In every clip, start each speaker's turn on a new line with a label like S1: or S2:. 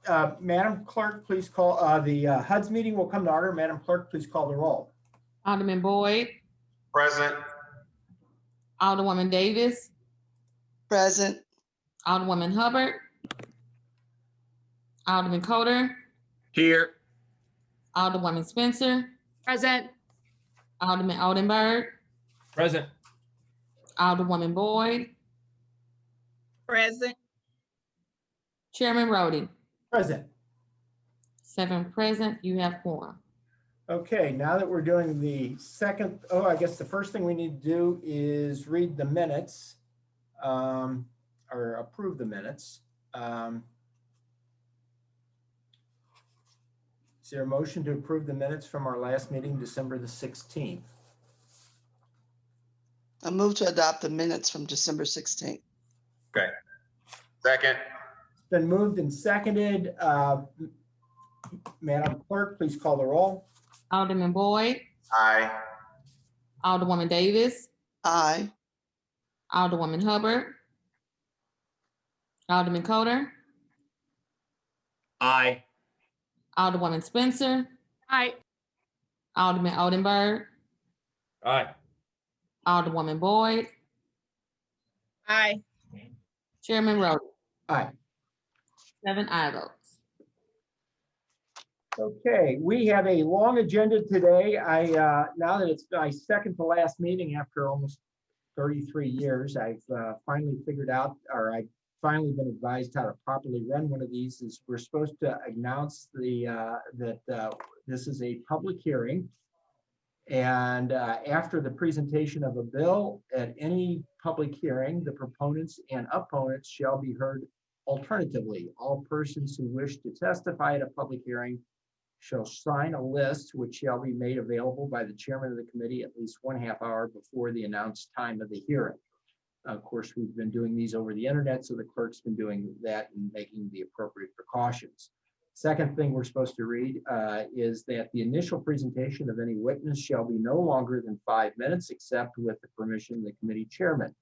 S1: Madam Clerk, please call, the HUD's meeting will come to order. Madam Clerk, please call the roll.
S2: Alderman Boyd,
S3: Present.
S2: Alderwoman Davis,
S4: Present.
S2: Alderwoman Hubbard, Alderman Coder,
S3: Here.
S2: Alderwoman Spencer,
S5: Present.
S2: Alderman Oldenburg,
S3: Present.
S2: Alderwoman Boyd,
S5: Present.
S2: Chairman Roddy.
S1: Present.
S2: 7 present, you have quorum.
S1: Okay, now that we're doing the second, I guess the first thing we need to do is read the minutes, or approve the minutes. Is there a motion to approve the minutes from our last meeting, December the 16th?
S4: I move to adopt the minutes from December 16th.
S3: Okay. Second.
S1: It's been moved and seconded. Madam Clerk, please call the roll.
S2: Alderman Boyd,
S3: Aye.
S2: Alderwoman Davis,
S4: Aye.
S2: Alderwoman Hubbard, Alderman Coder,
S3: Aye.
S2: Alderwoman Spencer,
S5: Aye.
S2: Alderman Oldenburg,
S3: Aye.
S2: Alderwoman Boyd,
S5: Aye.
S2: Chairman Roddy.
S1: Aye.
S2: 7 aye votes.
S1: Okay, we have a long agenda today. Now that it's my second to last meeting after almost 33 years, I've finally figured out, or I've finally been advised how to properly run one of these. Is we're supposed to announce that this is a public hearing. And after the presentation of a bill at any public hearing, the proponents and opponents shall be heard alternatively. All persons who wish to testify at a public hearing shall sign a list which shall be made available by the chairman of the committee at least 1/2 hour before the announced time of the hearing. Of course, we've been doing these over the internet, so the clerk's been doing that and making the appropriate precautions. Second thing we're supposed to read is that the initial presentation of any witness shall be no longer than 5 minutes, except with the permission of the committee chairman.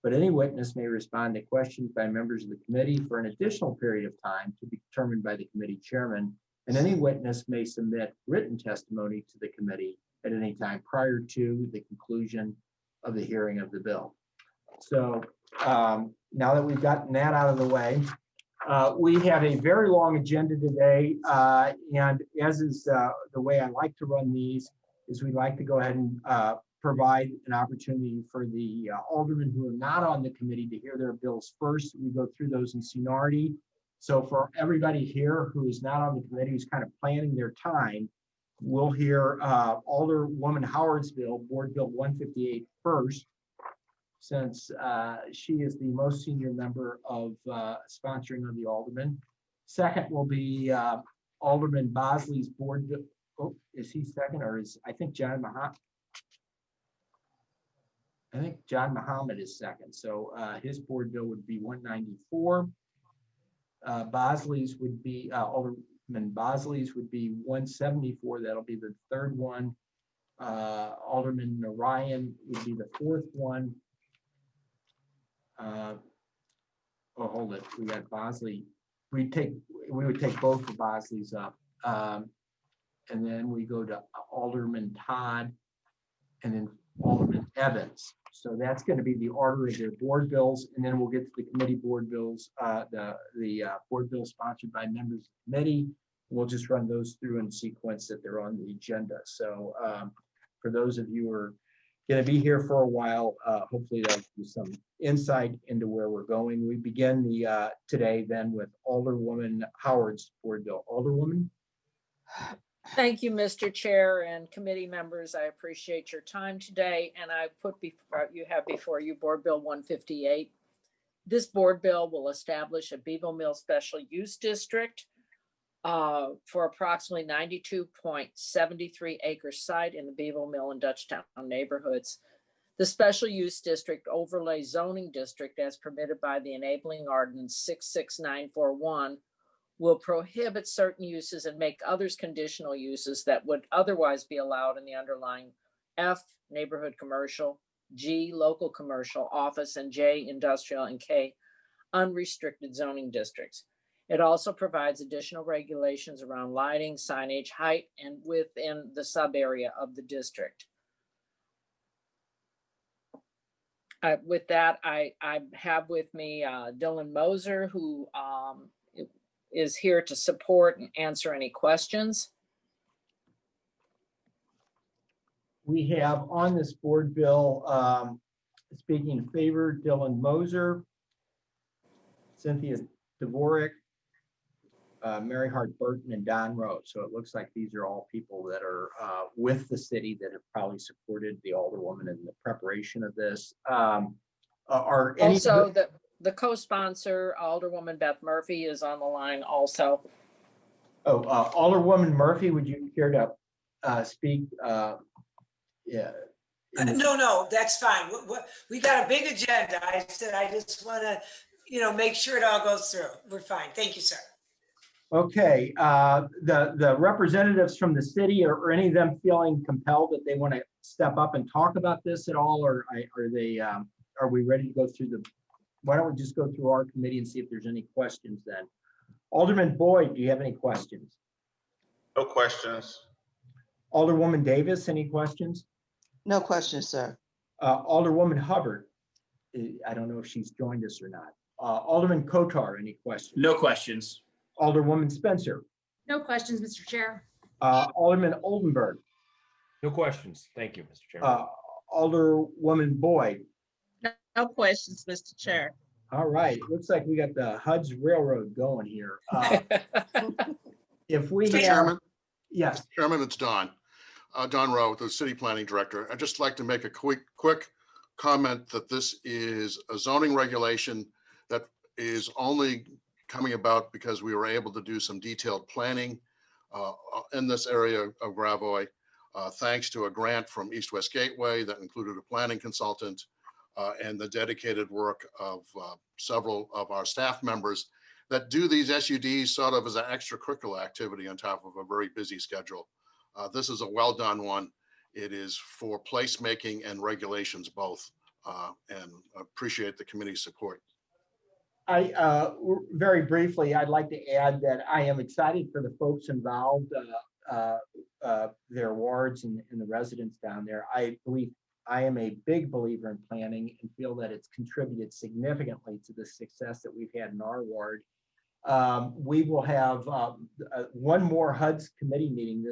S1: But any witness may respond to questions by members of the committee for an additional period of time to be determined by the committee chairman. And any witness may submit written testimony to the committee at any time prior to the conclusion of the hearing of the bill. So now that we've gotten that out of the way, we have a very long agenda today. And as is the way I like to run these, is we like to go ahead and provide an opportunity for the aldermen who are not on the committee to hear their bills first. We go through those in seniority. So for everybody here who is not on the committee, who's kind of planning their time, we'll hear Alderwoman Howard's bill, Board Bill 158 first, since she is the most senior member of sponsoring of the alderman. Second will be Alderman Bosley's board bill. Oh, is he second, or is I think John Muhammad is second. So his board bill would be 194. Bosley's would be Alderman Bosley's would be 174. That'll be the third one. Alderman Narayan would be the fourth one. Hold it. We got Bosley. We would take both of Bosley's up, and then we go to Alderman Todd, and then Alderman Evans. So that's going to be the order of their board bills, and then we'll get to the committee board bills. The board bill sponsored by members of the committee. We'll just run those through in sequence that they're on the agenda. So for those of you who are going to be here for a while, hopefully that'll give you some insight into where we're going. We begin today then with Alderwoman Howard's board bill. Alderwoman.
S6: Thank you, Mr. Chair and committee members. I appreciate your time today. And I put before you Board Bill 158. This board bill will establish a Bevo Mill Special Use District for approximately 92.73 acre site in the Bevo Mill and Dutchtown neighborhoods. The Special Use District Overlay Zoning District, as permitted by the Enabling Ordinance 66941, will prohibit certain uses and make others conditional uses that would otherwise be allowed in the underlying F, neighborhood commercial, G, local commercial, office, and J, industrial, and K, unrestricted zoning districts. It also provides additional regulations around lighting, signage, height, and within the sub area of the district. With that, I have with me Dylan Moser, who is here to support and answer any questions.
S1: We have on this board bill, speaking in favor, Dylan Moser, Cynthia Dvorak, Mary Hart Burton, and Don Rose. So it looks like these are all people that are with the city that have probably supported the Alderwoman in the preparation of this. Are any
S6: Also, the co-sponsor, Alderwoman Beth Murphy, is on the line also.
S1: Alderwoman Murphy, would you care to speak? Yeah.
S7: No, that's fine. We got a big agenda. I said, I just want to, make sure it all goes through. We're fine. Thank you, sir.
S1: Okay, the representatives from the city, are any of them feeling compelled that they want to step up and talk about this at all, or are we ready to go through why don't we just go through our committee and see if there's any questions then? Alderman Boyd, do you have any questions?
S3: No questions.
S1: Alderwoman Davis, any questions?
S4: No questions, sir.
S1: Alderwoman Hubbard, I don't know if she's joined us or not. Alderman Kotar, any questions?
S8: No questions.
S1: Alderwoman Spencer.
S9: No questions, Mr. Chair.
S1: Alderman Oldenburg.
S3: No questions. Thank you, Mr. Chairman.
S1: Alderwoman Boyd.
S5: No questions, Mr. Chair.
S1: All right, looks like we got the Hud's Railroad going here. If we
S10: Mr.
S1: have,
S10: Chairman,
S1: yes,
S10: Chairman, it's Don. Don Rowe, the City Planning Director. I'd just like to make a quick comment that this is a zoning regulation that is only coming about because we were able to do some detailed planning in this area of Gravois, thanks to a grant from East West Gateway that included a planning consultant and the dedicated work of several of our staff members that do these SUDs sort of as an extracurricular activity on top of a very busy schedule. This is a well done one. It is for placemaking and regulations both, and appreciate the committee's support.
S1: Very briefly, I'd like to add that I am excited for the folks involved, their wards and the residents down there. I am a big believer in planning and feel that it's contributed significantly to the success that we've had in our ward. We will have one more HUD's committee meeting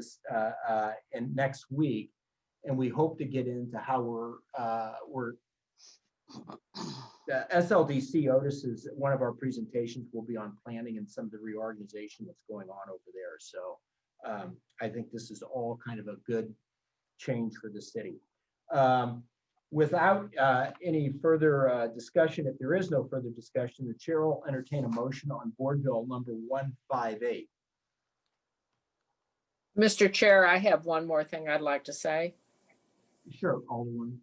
S1: and next week, and we hope to get into how we're the SLDC Otis's one of our presentations will be on planning and some of the reorganization that's going on over there. So I think this is all kind of a good change for the city. Without any further discussion, if there is no further discussion, the chair will entertain a motion on board bill number 158.
S6: Mr. Chair, I have one more thing I'd like to say.
S1: Sure, Alderman.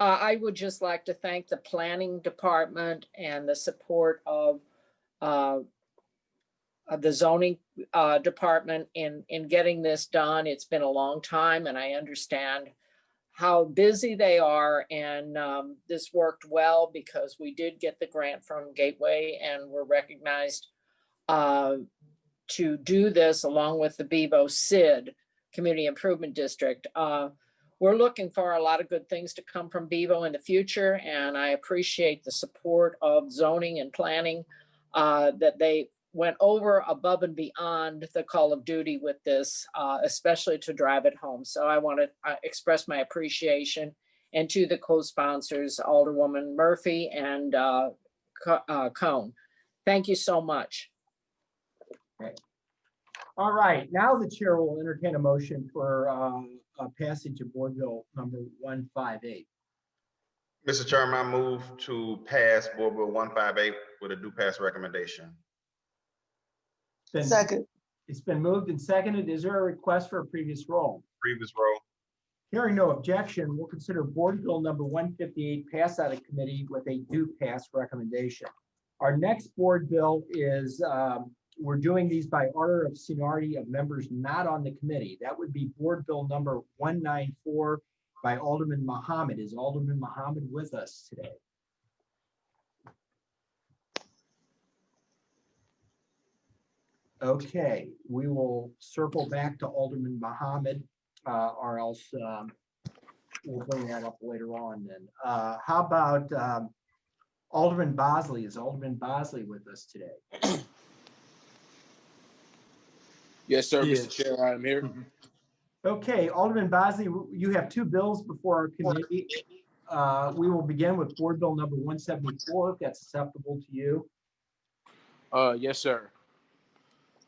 S6: I would just like to thank the planning department and the support of the zoning department in getting this done. It's been a long time, and I understand how busy they are, and this worked well because we did get the grant from Gateway and were recognized to do this along with the Bevo SID Community Improvement District. We're looking for a lot of good things to come from Bevo in the future, and I appreciate the support of zoning and planning that they went over above and beyond the call of duty with this, especially to drive it home. So I want to express my appreciation, and to the co-sponsors, Alderwoman Murphy and Cohn. Thank you so much.
S1: Okay. All right, now the chair will entertain a motion for a passage of board bill number 158.
S3: Mr. Chairman, I move to pass Board Bill 158 with a due pass recommendation.
S4: Second.
S1: It's been moved and seconded. Is there a request for a previous roll?
S3: Previous roll.
S1: Hearing no objection, we'll consider board bill number 158 pass out of committee with a due pass recommendation. Our next board bill is, we're doing these by order of seniority of members not on the committee. That would be board bill number 194 by Alderman Muhammad. Is Alderman Muhammad with us today? Okay, we will circle back to Alderman Muhammad, or else we'll bring that up later on then. How about Alderman Bosley? Is Alderman Bosley with us today?
S8: Yes, sir,
S11: Yes.
S8: Mr. Chair, I am here.
S1: Okay, Alderman Bosley, you have two bills before our committee. We will begin with Board Bill number 174, if that's acceptable to you.
S8: Yes, sir.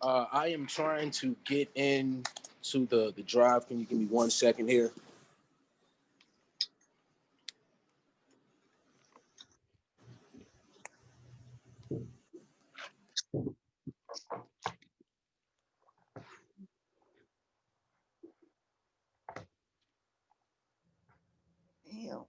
S8: I am trying to get into the drive. Can you give me 1 second here?
S4: Damn.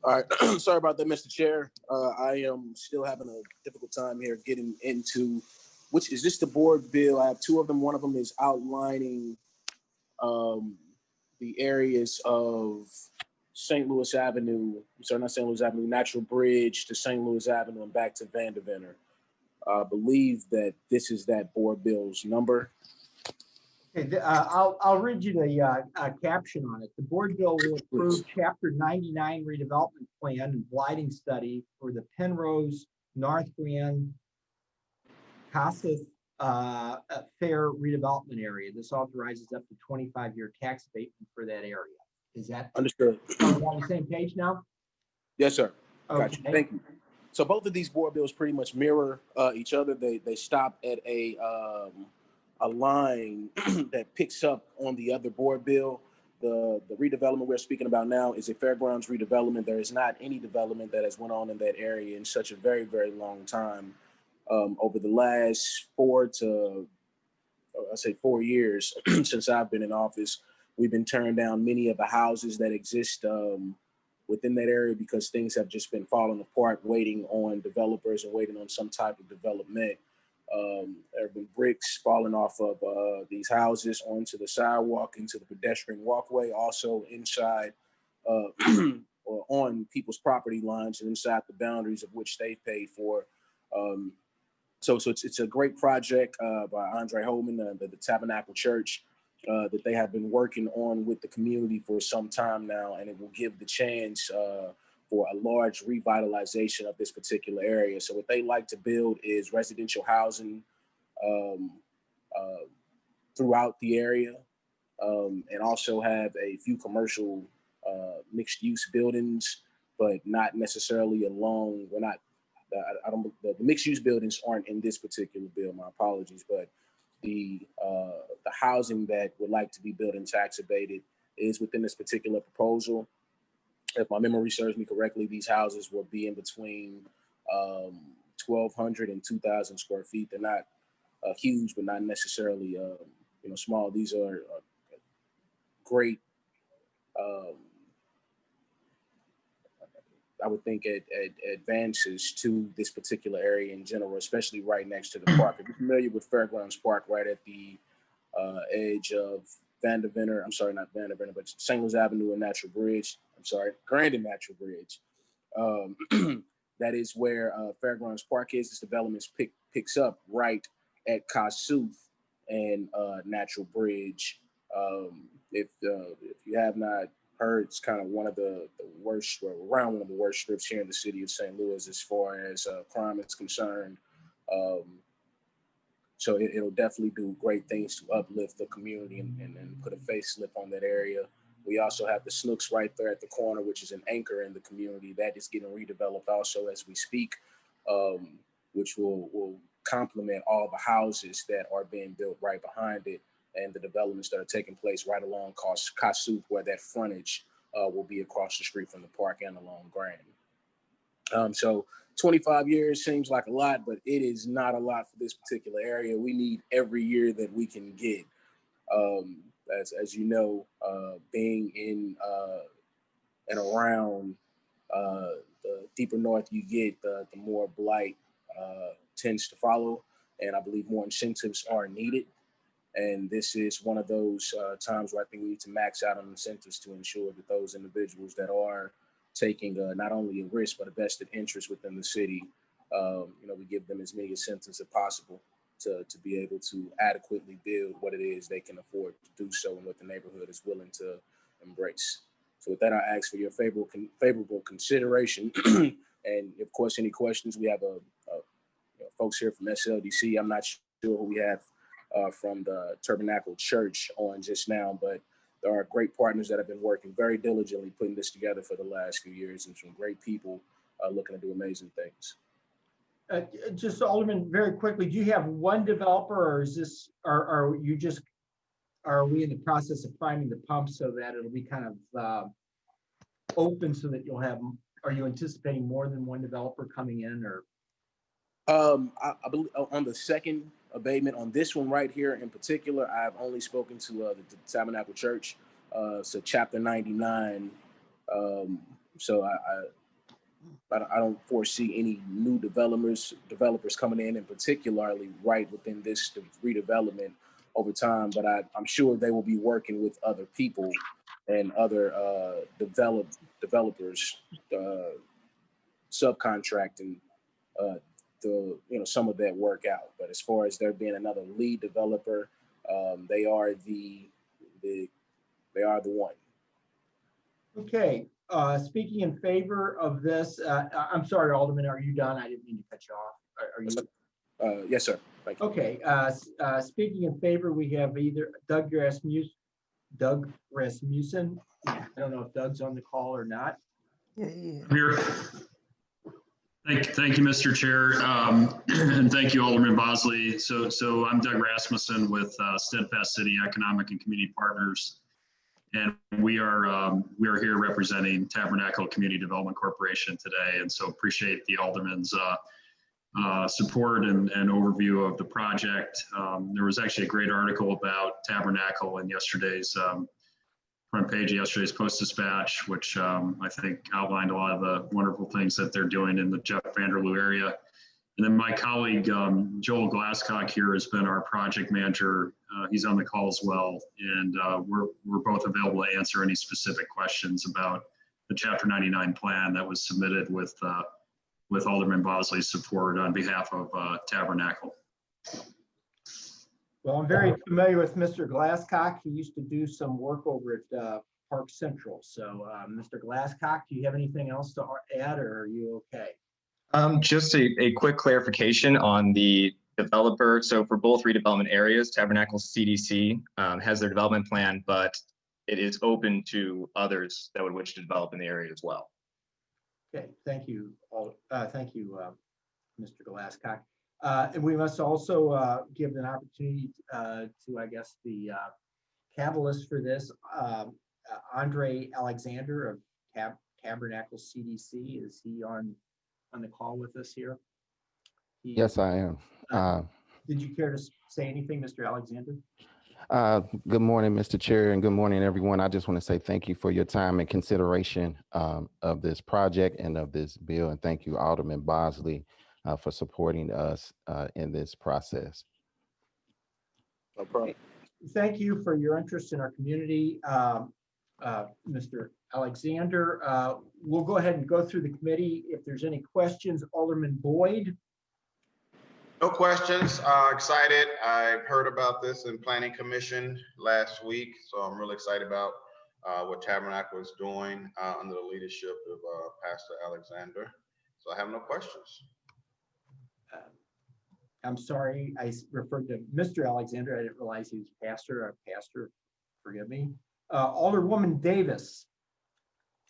S8: All right. Sorry about that, Mr. Chair. I am still having a difficult time here getting into which is this the board bill. I have two of them. One of them is outlining the areas of St. Louis Avenue. I'm sorry, not St. Louis Avenue, Natural Bridge to St. Louis Avenue and back to Vanderventor. I believe that this is that board bill's number.
S1: Okay, I'll read you the caption on it. The board bill will approve Chapter 99 redevelopment plan and blighting study for the Penrose North Grand Casas Fair redevelopment area. This authorizes up to 25-year tax abatement for that area. Is that
S8: Understood?
S1: on the same page now?
S8: Yes, sir.
S1: Okay.
S8: Gotcha. Thank you. So both of these board bills pretty much mirror each other. They stop at a line that picks up on the other board bill. The redevelopment we're speaking about now is a fairgrounds redevelopment. There is not any development that has went on in that area in such a very, very long time. Over the last 4 years since I've been in office, we've been turning down many of the houses that exist within that area because things have just been falling apart, waiting on developers and waiting on some type of development. There have been bricks falling off of these houses onto the sidewalk, into the pedestrian walkway, also inside or on people's property lines and inside the boundaries of which they paid for. So it's a great project by Andre Holman, the Tabernacle Church, that they have been working on with the community for some time now, and it will give the chance for a large revitalization of this particular area. So what they like to build is residential housing throughout the area, and also have a few commercial mixed-use buildings, but not necessarily along. The mixed-use buildings aren't in this particular bill. My apologies, but the housing that would like to be built and tax abated is within this particular proposal. If my memory serves me correctly, these houses will be in between 1,200 and 2,000 square feet. They're not huge, but not necessarily small. These are great. I would think advances to this particular area in general, especially right next to the park. If you're familiar with Fairgrounds Park, right at the edge of Vanderventor, I'm sorry, not Vanderventor, but St. Louis Avenue and Natural Bridge. I'm sorry, Grand and Natural Bridge. That is where Fairgrounds Park is. This development picks up right at Kossuth and Natural Bridge. If you have not heard, it's kind of one of the worst, or around one of the worst strips here in the city of St. Louis as far as crime is concerned. So it'll definitely do great things to uplift the community and put a facelift on that area. We also have the Snooks right there at the corner, which is an anchor in the community that is getting redeveloped also as we speak, which will complement all the houses that are being built right behind it and the developments that are taking place right along Kossuth, where that frontage will be across the street from the park and along Grand. So 25 years seems like a lot, but it is not a lot for this particular area. We need every year that we can get. As you know, being in and around the deeper north you get, the more blight tends to follow. And I believe more incentives are needed. And this is one of those times where I think we need to max out on incentives to ensure that those individuals that are taking not only a risk, but a vested interest within the city, we give them as many incentives as possible to be able to adequately build what it is they can afford to do so and what the neighborhood is willing to embrace. So with that, I ask for your favorable consideration. And of course, any questions, we have folks here from SLDC. I'm not sure who we have from the Tabernacle Church on just now, but there are great partners that have been working very diligently putting this together for the last few years, and some great people looking to do amazing things.
S1: Just Alderman, very quickly, do you have one developer, or is this, are we in the process of priming the pump so that it'll be kind of open so that you'll have, are you anticipating more than one developer coming in, or?
S8: I believe on the second abatement, on this one right here in particular, I've only spoken to the Tabernacle Church, so Chapter 99. So I don't foresee any new developers coming in particularly right within this redevelopment over time. But I'm sure they will be working with other people and other developers, subcontracting some of that work out. But as far as there being another lead developer, they are the one.
S1: Okay, speaking in favor of this, I'm sorry, Alderman, are you done? I didn't mean to cut you off. Are you?
S8: Yes, sir. Thank you.
S1: Okay, speaking in favor, we have either Doug Rasmussen. I don't know if Doug's on the call or not.
S4: Yeah, yeah.
S11: I'm here. Thank you, Mr. Chair, and thank you, Alderman Bosley. So I'm Doug Rasmussen with Steadfast City Economic and Community Partners, and we are here representing Tabernacle Community Development Corporation today. And so appreciate the Alderman's support and overview of the project. There was actually a great article about Tabernacle in yesterday's front page of yesterday's Post-Dispatch, which I think outlined a lot of the wonderful things that they're doing in the Jeff Vanderloo area. And then my colleague, Joel Glasscock here, has been our project manager. He's on the call as well. And we're both available to answer any specific questions about the Chapter 99 plan that was submitted with Alderman Bosley's support on behalf of Tabernacle.
S1: Well, I'm very familiar with Mr. Glasscock. He used to do some work over at Park Central. So Mr. Glasscock, do you have anything else to add, or are you okay?
S12: Just a quick clarification on the developer. So for both redevelopment areas, Tabernacle CDC has their development plan, but it is open to others that would wish to develop in the area as well.
S1: Okay, thank you. Thank you, Mr. Glasscock. And we must also give an opportunity to, I guess, the catalyst for this, Andre Alexander of Tabernacle CDC. Is he on the call with us here?
S13: Yes, I am.
S1: Did you care to say anything, Mr. Alexander?
S13: Good morning, Mr. Chair, and good morning, everyone. I just want to say thank you for your time and consideration of this project and of this bill. And thank you, Alderman Bosley, for supporting us in this process.
S8: No problem.
S1: Thank you for your interest in our community, Mr. Alexander. We'll go ahead and go through the committee. If there's any questions, Alderman Boyd.
S3: No questions. Excited. I heard about this in Planning Commission last week, so I'm really excited about what Tabernacle is doing under the leadership of Pastor Alexander. So I have no questions.
S1: I'm sorry, I referred to Mr. Alexander. I didn't realize he was pastor. Forgive me. Alderwoman Davis.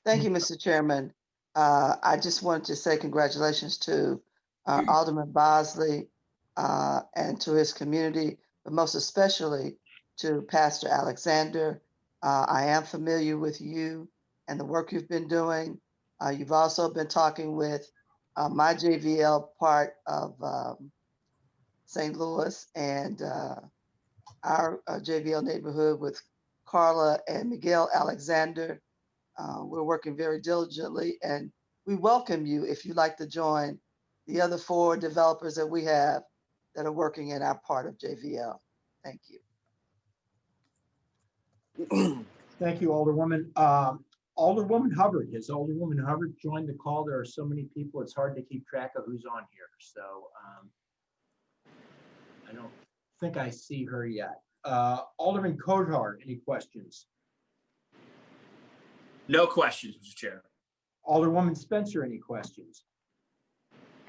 S4: Thank you, Mr. Chairman. I just wanted to say congratulations to Alderman Bosley and to his community, but most especially to Pastor Alexander. I am familiar with you and the work you've been doing. You've also been talking with my JVL part of St. Louis and our JVL neighborhood with Carla and Miguel Alexander. We're working very diligently, and we welcome you if you'd like to join the other 4 developers that we have that are working in our part of JVL. Thank you.
S1: Thank you, Alderwoman. Alderwoman Hubbard, has Alderwoman Hubbard joined the call? There are so many people, it's hard to keep track of who's on here. So I don't think I see her yet. Alderman Cohn, any questions?
S14: No questions, Mr. Chair.
S1: Alderwoman Spencer, any questions?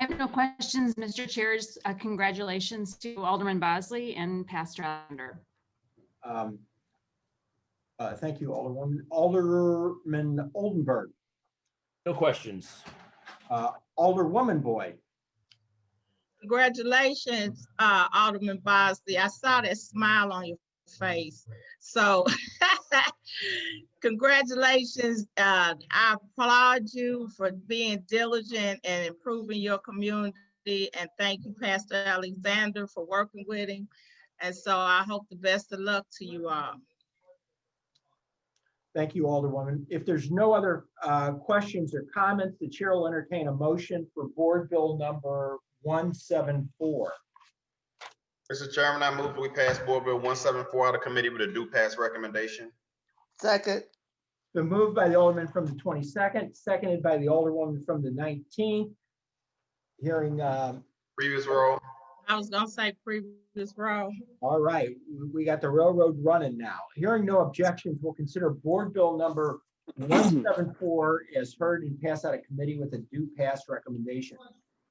S9: I have no questions, Mr. Chairs. Congratulations to Alderman Bosley and Pastor Alexander.
S1: Thank you, Alderwoman. Alderman Oldenburg.
S14: No questions.
S1: Alderwoman Boyd.
S5: Congratulations, Alderman Bosley. I saw that smile on your face. So congratulations. I applaud you for being diligent and improving your community. And thank you, Pastor Alexander, for working with him. And so I hope the best of luck to you all.
S1: Thank you, Alderwoman. If there's no other questions or comments, the chair will entertain a motion for Board Bill number 174.
S3: Mr. Chairman, I move that we pass Board Bill 174 out of committee with a due pass recommendation.
S4: Second.
S1: Been moved by the Alderman from the 22nd, seconded by the Alderwoman from the 19th. Hearing
S3: previous row.
S5: I was gonna say previous row.
S1: All right, we got the railroad running now. Hearing no objections, we'll consider Board Bill number 174 as heard and pass out of committee with a due pass recommendation.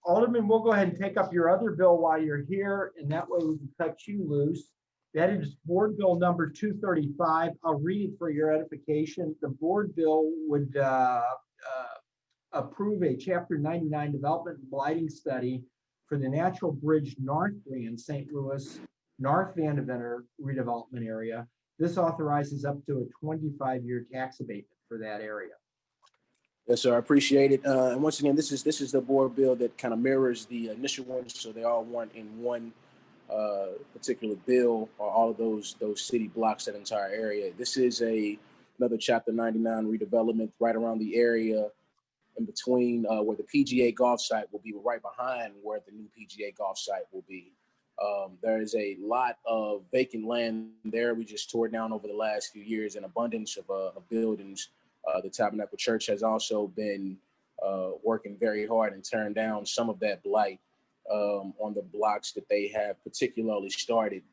S1: Alderman, we'll go ahead and take up your other bill while you're here, and that way we can cut you loose. That is Board Bill number 235. I'll read it for your edification. The Board Bill would approve a Chapter 99 development and blighting study for the Natural Bridge North Grand St. Louis North Vandeventer redevelopment area. This authorizes up to a 25-year tax abatement for that area.
S8: Yes, sir. I appreciate it. And once again, this is the board bill that kind of mirrors the initial one, so they all weren't in one particular bill or all of those city blocks, that entire area. This is another Chapter 99 redevelopment right around the area in between where the PGA golf site will be, right behind where the new PGA golf site will be. There is a lot of vacant land there. We just tore down over the last few years, an abundance of buildings. The Tabernacle Church has also been working very hard and turned down some of that blight on the blocks that they have particularly started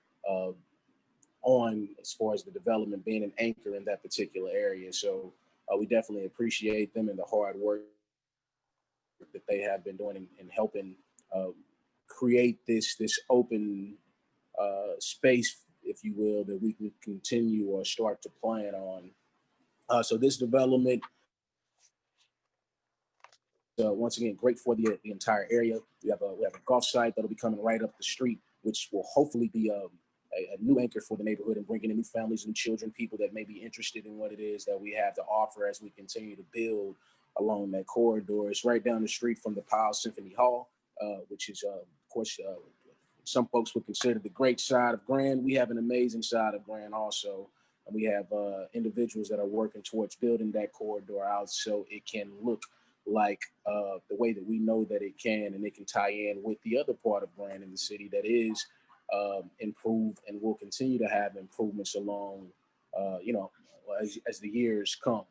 S8: on, as far as the development being an anchor in that particular area. So we definitely appreciate them and the hard work that they have been doing in helping create this open space, if you will, that we can continue or start to plan on. So this development, once again, great for the entire area. We have a golf site that'll be coming right up the street, which will hopefully be a new anchor for the neighborhood and bringing in new families and children, people that may be interested in what it is that we have to offer as we continue to build along that corridor. It's right down the street from the Powell Symphony Hall, which is, of course, some folks would consider the great side of Grand. We have an amazing side of Grand also. And we have individuals that are working towards building that corridor out so it can look like the way that we know that it can, and it can tie in with the other part of Grand in the city that is improved and will continue to have improvements along, as the years come.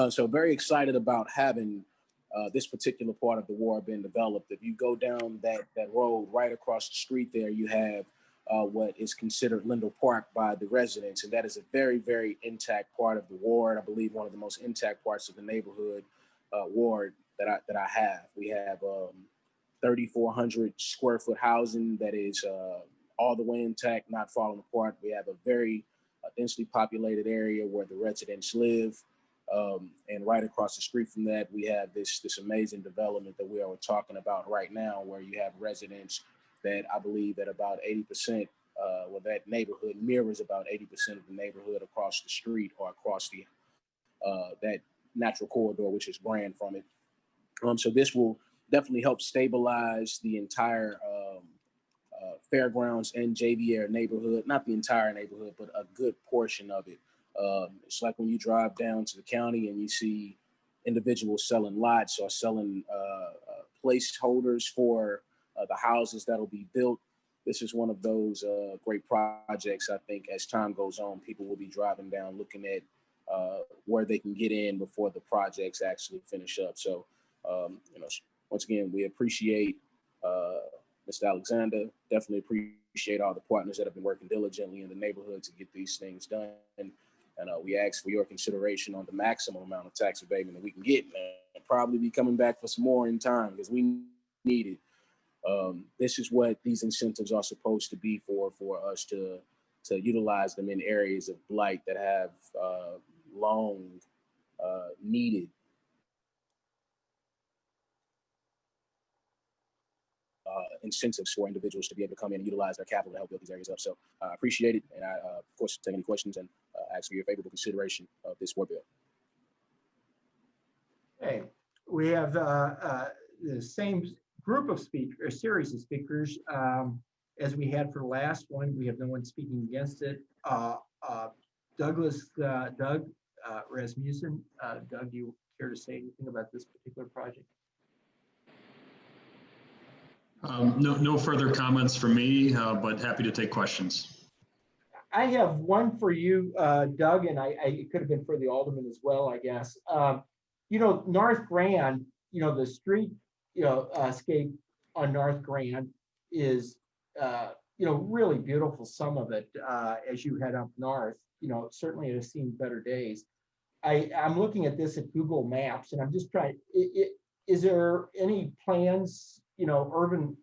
S8: So very excited about having this particular part of the ward being developed. If you go down that road right across the street there, you have what is considered Lindell Park by the residents, and that is a very, very intact part of the ward. I believe one of the most intact parts of the neighborhood ward that I have. We have 3,400 square foot housing that is all the way intact, not falling apart. We have a very densely populated area where the residents live, and right across the street from that, we have this amazing development that we are talking about right now, where you have residents that I believe that about 80%, that neighborhood mirrors about 80% of the neighborhood across the street or across the that natural corridor, which is Grand from it. So this will definitely help stabilize the entire Fairgrounds and JV neighborhood, not the entire neighborhood, but a good portion of it. It's like when you drive down to the county and you see individuals selling lots or selling placeholders for the houses that'll be built. This is one of those great projects. I think as time goes on, people will be driving down looking at where they can get in before the projects actually finish up. So, once again, we appreciate Mr. Alexander. Definitely appreciate all the partners that have been working diligently in the neighborhood to get these things done. And we ask for your consideration on the maximum amount of tax abatement that we can get, and probably be coming back for some more in time because we need it. This is what these incentives are supposed to be for us to utilize them in areas of blight that have long needed incentives for individuals to be able to come in and utilize their capital to help build these areas up. So I appreciate it. And I, of course, take any questions and ask for your favorable consideration of this board bill.
S1: Okay, we have the same group of speakers, series of speakers as we had for the last one. We have no one speaking against it. Doug Rasmussen. Doug, do you care to say anything about this particular project?
S11: No further comments from me, but happy to take questions.
S1: I have one for you, Doug, and it could have been for the Alderman as well, I guess. North Grand, the street, scape on North Grand is, really beautiful. Some of it, as you head up north, certainly it has seen better days. I'm looking at this at Google Maps, and I'm just trying. Is there any plans, urban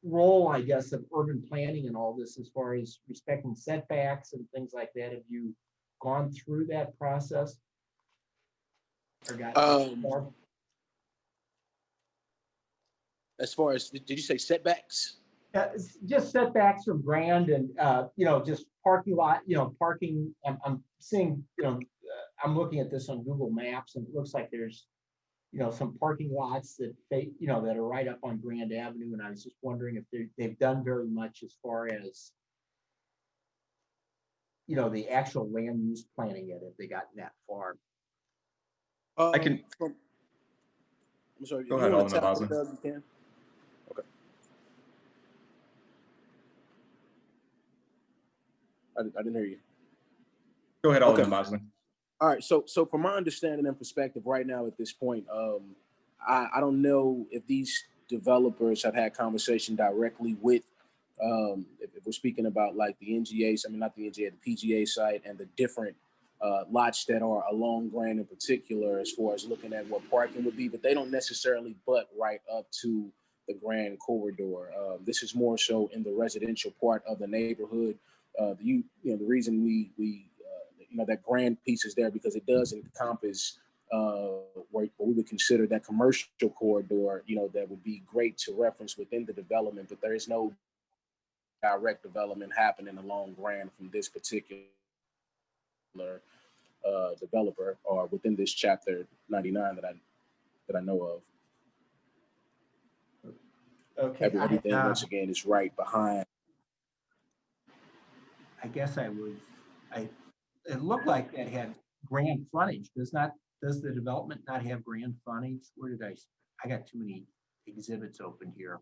S1: role, I guess, of urban planning and all this as far as respecting setbacks and things like that? Have you gone through that process?
S8: As far as, did you say setbacks?
S1: Just setbacks from Grand and, just parking lot, parking. I'm seeing, I'm looking at this on Google Maps, and it looks like there's, some parking lots that that are right up on Grand Avenue. And I was just wondering if they've done very much as far as, the actual land use planning yet, if they gotten that far.
S12: I can.
S8: I'm sorry.
S12: Go ahead, Alderman Bosley.
S8: Okay. I didn't hear you.
S12: Go ahead, Alderman Bosley.
S8: All right. So from my understanding and perspective right now at this point, I don't know if these developers have had conversation directly with, if we're speaking about like the NGA, not the NGA, the PGA site and the different lots that are along Grand in particular, as far as looking at what parking would be, but they don't necessarily butt right up to the Grand corridor. This is more so in the residential part of the neighborhood. The reason we that Grand piece is there because it does encompass where we would consider that commercial corridor, that would be great to reference within the development, but there is no direct development happening along Grand from this particular developer or within this chapter 99 that I know of.
S1: Okay.
S8: Everything once again is right behind.
S1: I guess it looked like it had Grand frontage. Does the development not have Grand frontage? Where did I got too many exhibits open here.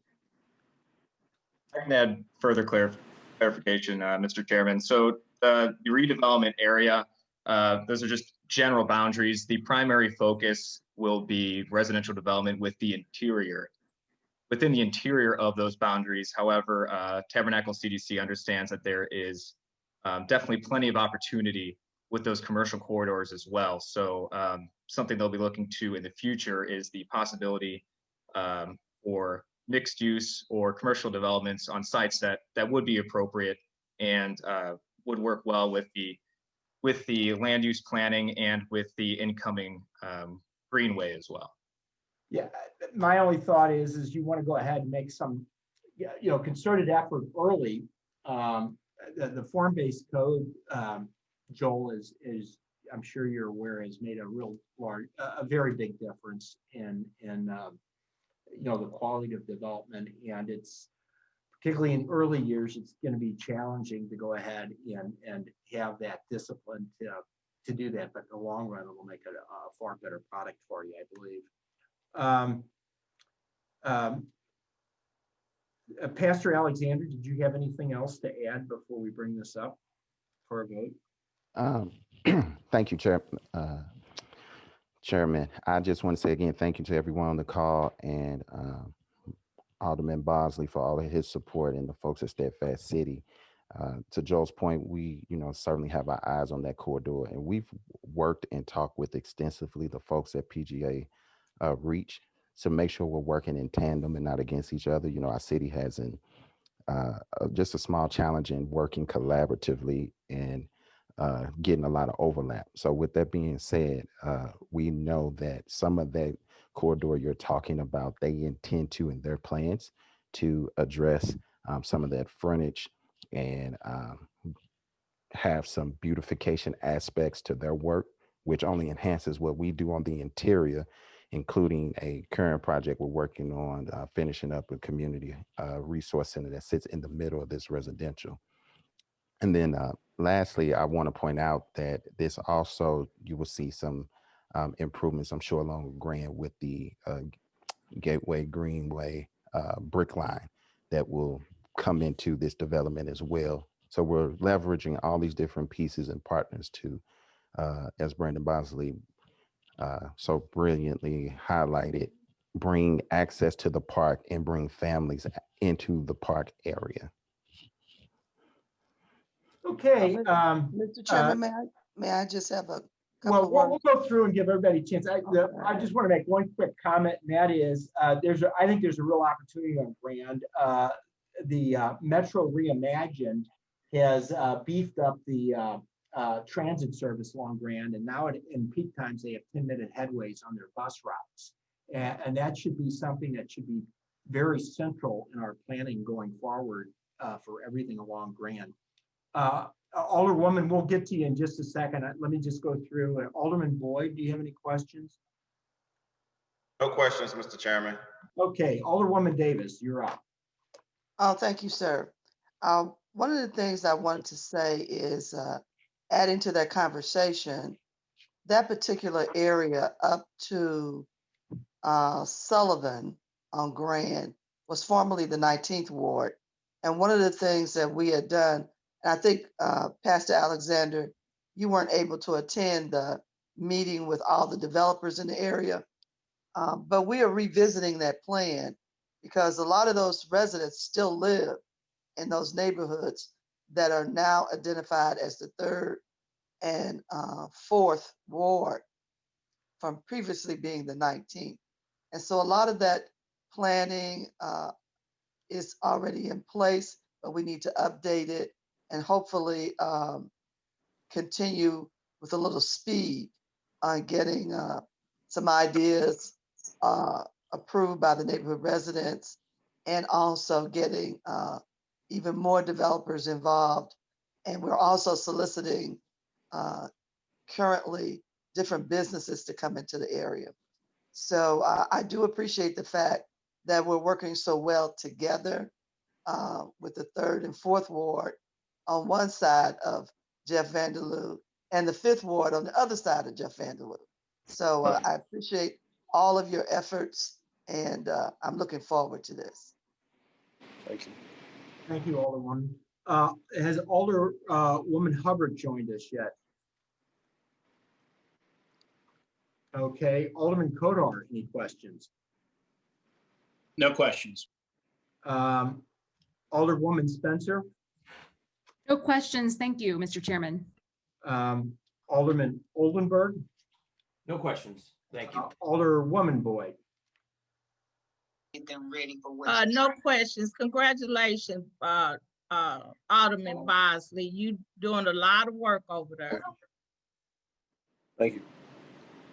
S12: I can add further clarification, Mr. Chairman. So the redevelopment area, those are just general boundaries. The primary focus will be residential development with the interior. Within the interior of those boundaries, however, Tabernacle CDC understands that there is definitely plenty of opportunity with those commercial corridors as well. So something they'll be looking to in the future is the possibility for mixed use or commercial developments on sites that would be appropriate and would work well with the land use planning and with the incoming greenway as well.
S1: Yeah, my only thought is you want to go ahead and make some, concerted effort early. The form-based code, Joel, is I'm sure you're aware, has made a very big difference in the quality of development, and it's particularly in early years, it's going to be challenging to go ahead and have that discipline to do that. But in the long run, it will make it a far better product for you, I believe. Pastor Alexander, did you have anything else to add before we bring this up for a vote?
S13: Thank you, Chairman. I just want to say again, thank you to everyone on the call, and Alderman Bosley for all of his support, and the folks at Steadfast City. To Joel's point, we certainly have our eyes on that corridor, and we've worked and talked with extensively the folks at PGA Reach to make sure we're working in tandem and not against each other. Our city has just a small challenge in working collaboratively and getting a lot of overlap. So with that being said, we know that some of that corridor you're talking about, they intend to, in their plans, to address some of that frontage and have some beautification aspects to their work, which only enhances what we do on the interior, including a current project we're working on, finishing up a community resource center that sits in the middle of this residential. And then lastly, I want to point out that this also, you will see some improvements, I'm sure, along Grand with the Gateway Greenway brick line that will come into this development as well. So we're leveraging all these different pieces and partners to, as Brandon Bosley so brilliantly highlighted, bring access to the park and bring families into the park area.
S1: Okay.
S4: Mr. Chairman, may I just have a couple
S1: Well,
S4: of words?
S1: we'll go through and give everybody a chance. I just want to make one quick comment, and that is, I think there's a real opportunity on Grand. The Metro Reimagined has beefed up the transit service along Grand, and now in peak times they have 10-minute headways on their bus routes, and that should be something that should be very central in our planning going forward for everything along Grand. Alderwoman, we'll get to you in just a second. Let me just go through. Alderman Boyd, do you have any questions?
S3: No questions, Mr. Chairman.
S1: Okay, Alderwoman Davis, you're up.
S4: Oh, thank you, sir. One of the things I wanted to say is adding to that conversation, that particular area up to Sullivan on Grand was formerly the 19th Ward. And one of the things that we had done, and I think Pastor Alexander, you weren't able to attend the meeting with all the developers in the area, but we are revisiting that plan because a lot of those residents still live in those neighborhoods that are now identified as the 3rd and 4th Ward from previously being the 19th. And so a lot of that planning is already in place, but we need to update it and hopefully continue with a little speed on getting some ideas approved by the neighborhood residents, and also getting even more developers involved. And we're also soliciting currently different businesses to come into the area. So I do appreciate the fact that we're working so well together with the 3rd and 4th Ward on one side of Jeff Vanderloo and the 5th Ward on the other side of Jeff Vanderloo. So I appreciate all of your efforts, and I'm looking forward to this.
S8: Thank you.
S1: Thank you, Alderwoman. Has Alderwoman Hubbard joined us yet? Okay, Alderman Kodar, any questions?
S14: No questions.
S1: Alderwoman Spencer?
S9: No questions. Thank you, Mr. Chairman.
S1: Alderman Oldenburg?
S14: No questions. Thank you.
S1: Alderwoman Boyd?
S5: Get them ready for what? No questions. Congratulations, Alderman Bosley. You doing a lot of work over there.
S8: Thank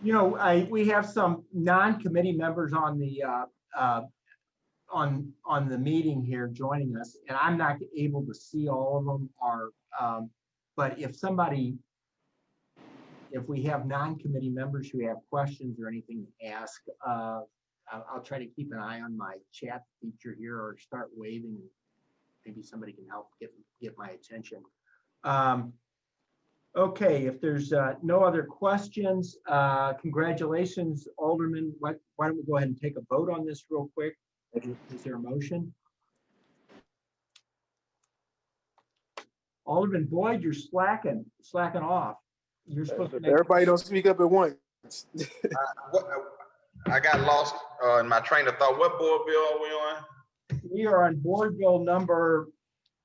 S8: you.
S1: We have some non-committee members on the on the meeting here joining us, and I'm not able to see all of them. But if we have non-committee members who have questions or anything to ask, I'll try to keep an eye on my chat feature here or start waving. Maybe somebody can help get my attention. Okay, if there's no other questions, congratulations, Alderman. Why don't we go ahead and take a vote on this real quick? Is there a motion? Alderman Boyd, you're slacking off. You're supposed to make.
S15: Everybody don't speak up at once.
S3: I got lost in my train of thought. What board bill are we on?
S1: We are on board bill number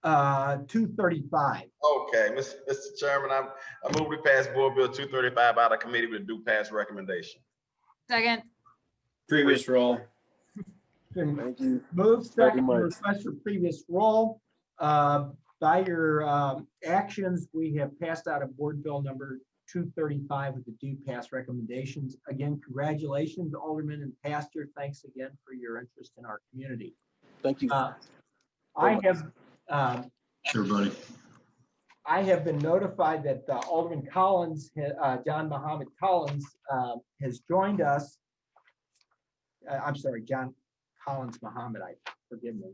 S1: 235.
S3: Okay, Mr. Chairman, I move we pass board bill 235 out of committee with a due pass recommendation.
S9: Second.
S14: Previous roll.
S1: Thank you. Move second request for previous roll. By your actions, we have passed out of board bill number 235 with the due pass recommendations. Again, congratulations, Alderman and Pastor. Thanks again for your interest in our community.
S8: Thank you.
S11: Everybody.
S1: I have been notified that Alderman Collins, John Muhammad Collins, has joined us. I'm sorry, John Collins Muhammad. Forgive me.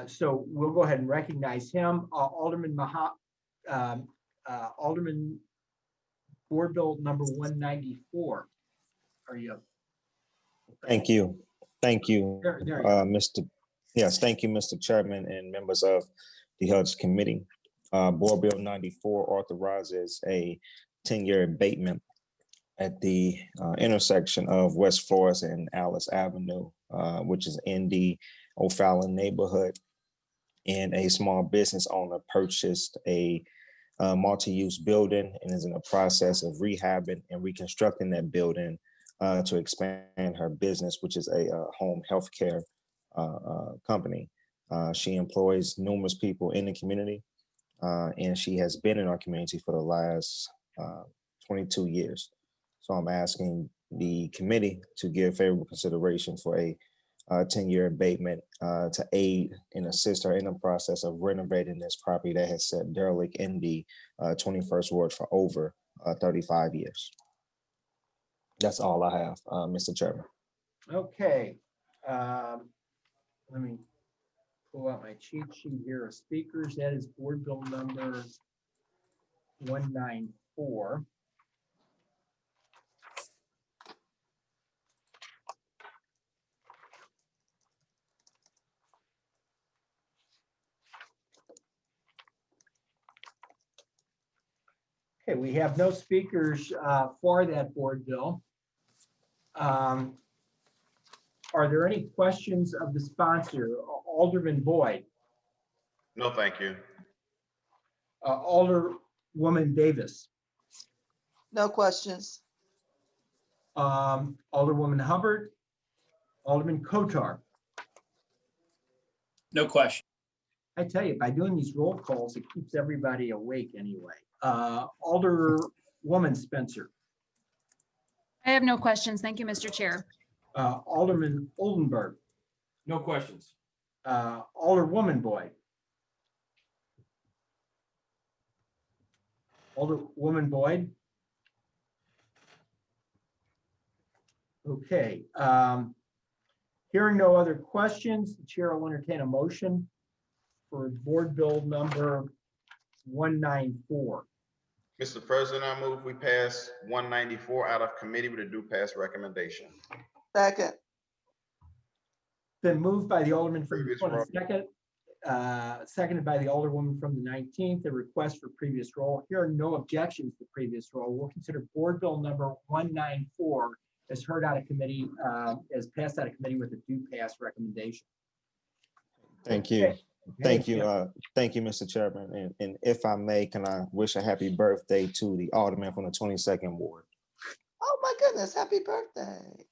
S1: So we'll go ahead and recognize him. Alderman board bill number 194. Are you?
S16: Thank you. Thank you,
S1: There you go.
S16: Mr. Yes, thank you, Mr. Chairman and members of the Health Committee. Board Bill 94 authorizes a 10-year abatement at the intersection of West Forest and Alice Avenue, which is in the O'Fallon neighborhood. And a small business owner purchased a multi-use building and is in the process of rehabbing and reconstructing that building to expand her business, which is a home healthcare company. She employs numerous people in the community, and she has been in our community for the last 22 years. So I'm asking the committee to give favorable consideration for a 10-year abatement to aid and assist her in the process of renovating this property that has sat derelict in the 21st ward for over 35 years. That's all I have, Mr. Chairman.
S1: Okay. Let me pull out my cheat sheet here of speakers. That is board bill number 194. Okay, we have no speakers for that board bill. Are there any questions of the sponsor? Alderman Boyd.
S3: No, thank you.
S1: Alderwoman Davis.
S4: No questions.
S1: Alderwoman Hubbard. Alderman Kotar.
S14: No question.
S1: I tell you, by doing these roll calls, it keeps everybody awake anyway. Alderwoman Spencer.
S9: I have no questions. Thank you, Mr. Chair.
S1: Alderman Oldenburg.
S14: No questions.
S1: Alderwoman Boyd. Alderwoman Boyd. Okay. Hearing no other questions, the chair will entertain a motion for board bill number 194.
S3: Mr. President, I move we pass 194 out of committee with a due pass recommendation.
S4: Second.
S1: Been moved by the Alderman from the
S3: Previous roll.
S1: 22nd, seconded by the Alderwoman from the 19th, a request for previous roll. Hearing no objections to previous roll, we'll consider board bill number 194 as heard out of committee, as passed out of committee with a due pass recommendation.
S16: Thank you.
S1: Okay.
S16: Thank you. Thank you, Mr. Chairman. And if I may, can I wish a happy birthday to the Alderman from the 22nd Ward?
S4: Oh my goodness, happy birthday.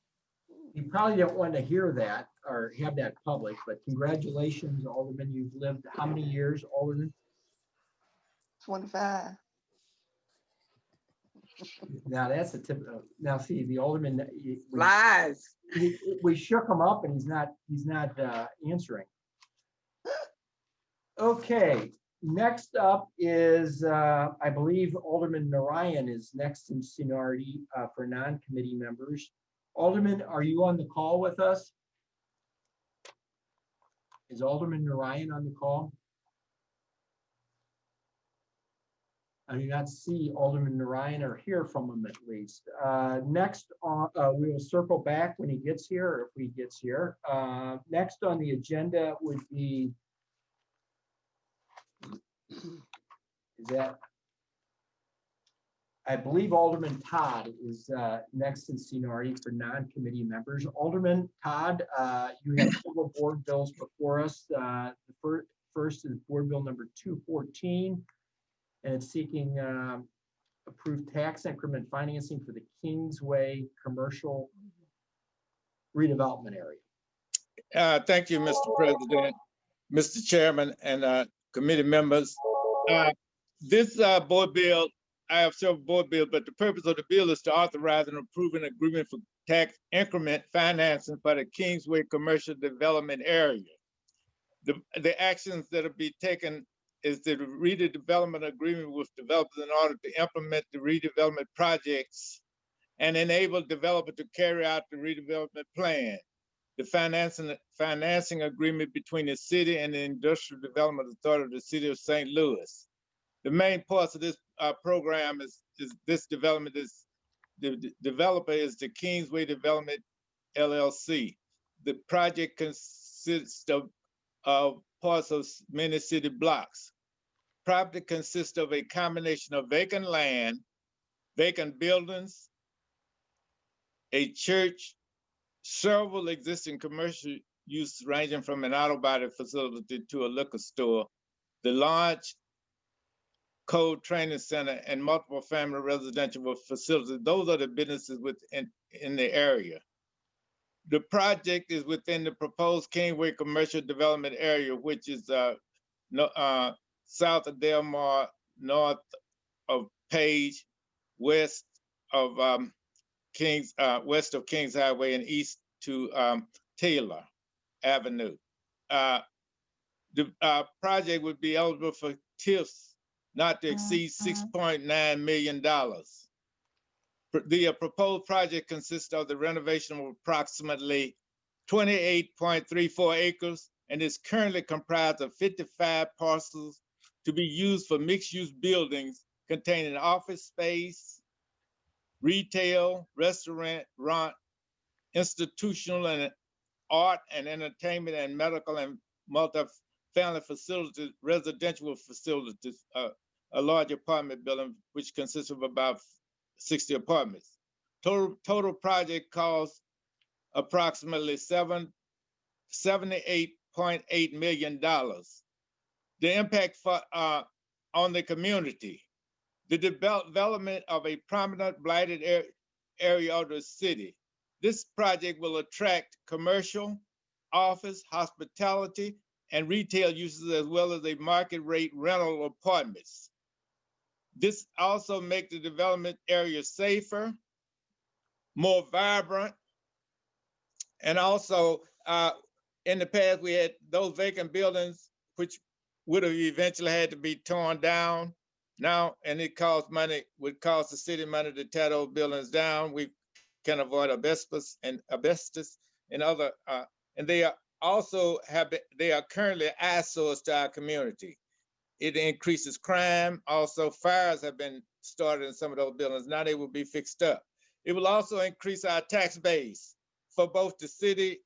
S1: You probably don't want to hear that or have that public, but congratulations, Alderman. You've lived how many years, Alderman?
S4: 25.
S1: Now that's a tip. Now see, the Alderman.
S5: Lies.
S1: We shook him up and he's not answering. Okay, Next up is, I believe Alderman Narayan is next in seniority for non-committee members. Alderman, are you on the call with us? Is Alderman Narayan on the call? I do not see Alderman Narayan or hear from him at least. Next, we will circle back when he gets here, or if he gets here. Next on the agenda would be, is that, I believe Alderman Todd is next in seniority for non-committee members. Alderman Todd, you have several board bills before us. The first is Board Bill number 214. And it's seeking approved tax increment financing for the Kingsway commercial redevelopment area.
S15: Thank you, Mr. President, Mr. Chairman, and committee members. This board bill, I have several board bills, but the purpose of the bill is to authorize and approve an agreement for tax increment financing for the Kingsway commercial development area. The actions that will be taken is the redevelopment agreement was developed in order to implement the redevelopment projects and enable developer to carry out the redevelopment plan. The financing agreement between the city and the Industrial Development Authority of the City of St. Louis. The main parts of this program is this development is, the developer is the Kingsway Development LLC. The project consists of parts of many city blocks. Property consists of a combination of vacant land, vacant buildings, a church, several existing commercial use ranging from an auto body facility to a liquor store, the large code training center, and multiple family residential facilities. Those are the businesses in the area. The project is within the proposed Kingsway commercial development area, which is south of Delmar, north of Page, west of Kings Highway, and east to Taylor Avenue. The project would be eligible for TIFs not to exceed $6.9 million. The proposed project consists of the renovation of approximately 28.34 acres and is currently comprised of 55 parcels to be used for mixed-use buildings containing office space, retail, restaurant, institutional and art and entertainment, and medical and multi-family facilities, residential facilities, a large apartment building which consists of about 60 apartments. Total project costs approximately $78.8 million. The impact on the community, the development of a prominent blighted area of the city. This project will attract commercial, office, hospitality, and retail uses, as well as a market rate rental apartments. This also makes the development area safer, more vibrant, and also in the past we had those vacant buildings which would have eventually had to be torn down now, and it costs money, would cost the city money to tear those buildings down. We can avoid asbestos and other, and they are also they are currently eyesores to our community. It increases crime. Also, fires have been started in some of those buildings. Now they will be fixed up. It will also increase our tax base for both the city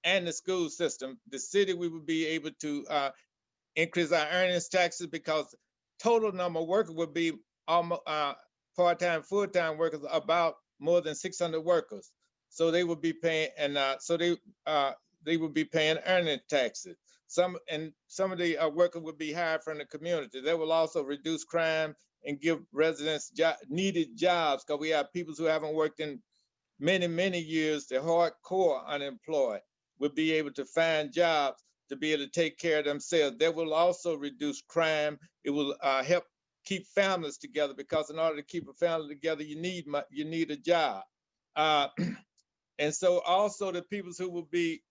S15: and the school system. The city, we will be able to increase our earnings taxes because total number of workers would be almost part-time, full-time workers, about more than 600 workers. So they will be paying, and they will be paying earning taxes. Some of the workers will be hired from the community. They will also reduce crime and give residents needed jobs, because we have people who haven't worked in many, many years. The hardcore unemployed will be able to find jobs to be able to take care of themselves. That will also reduce crime. It will help keep families together, because in order to keep a family together, you need a job. And so also the people who will be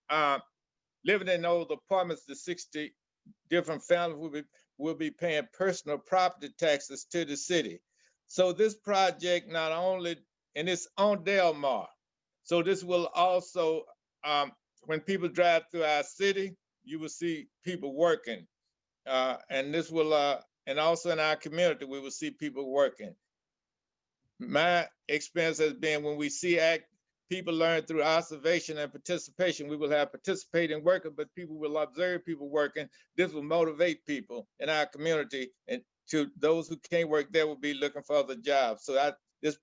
S15: living in those apartments, the 60 different families will be paying personal property taxes to the city. So this project not only, and it's on Delmar. So this will also, when people drive through our city, you will see people working. And this will, and also in our community, we will see people working. My experience has been when we see people learn through observation and participation, we will have participating workers, but people will observe people working. This will motivate people in our community, and to those who can't work there will be looking for other jobs. So this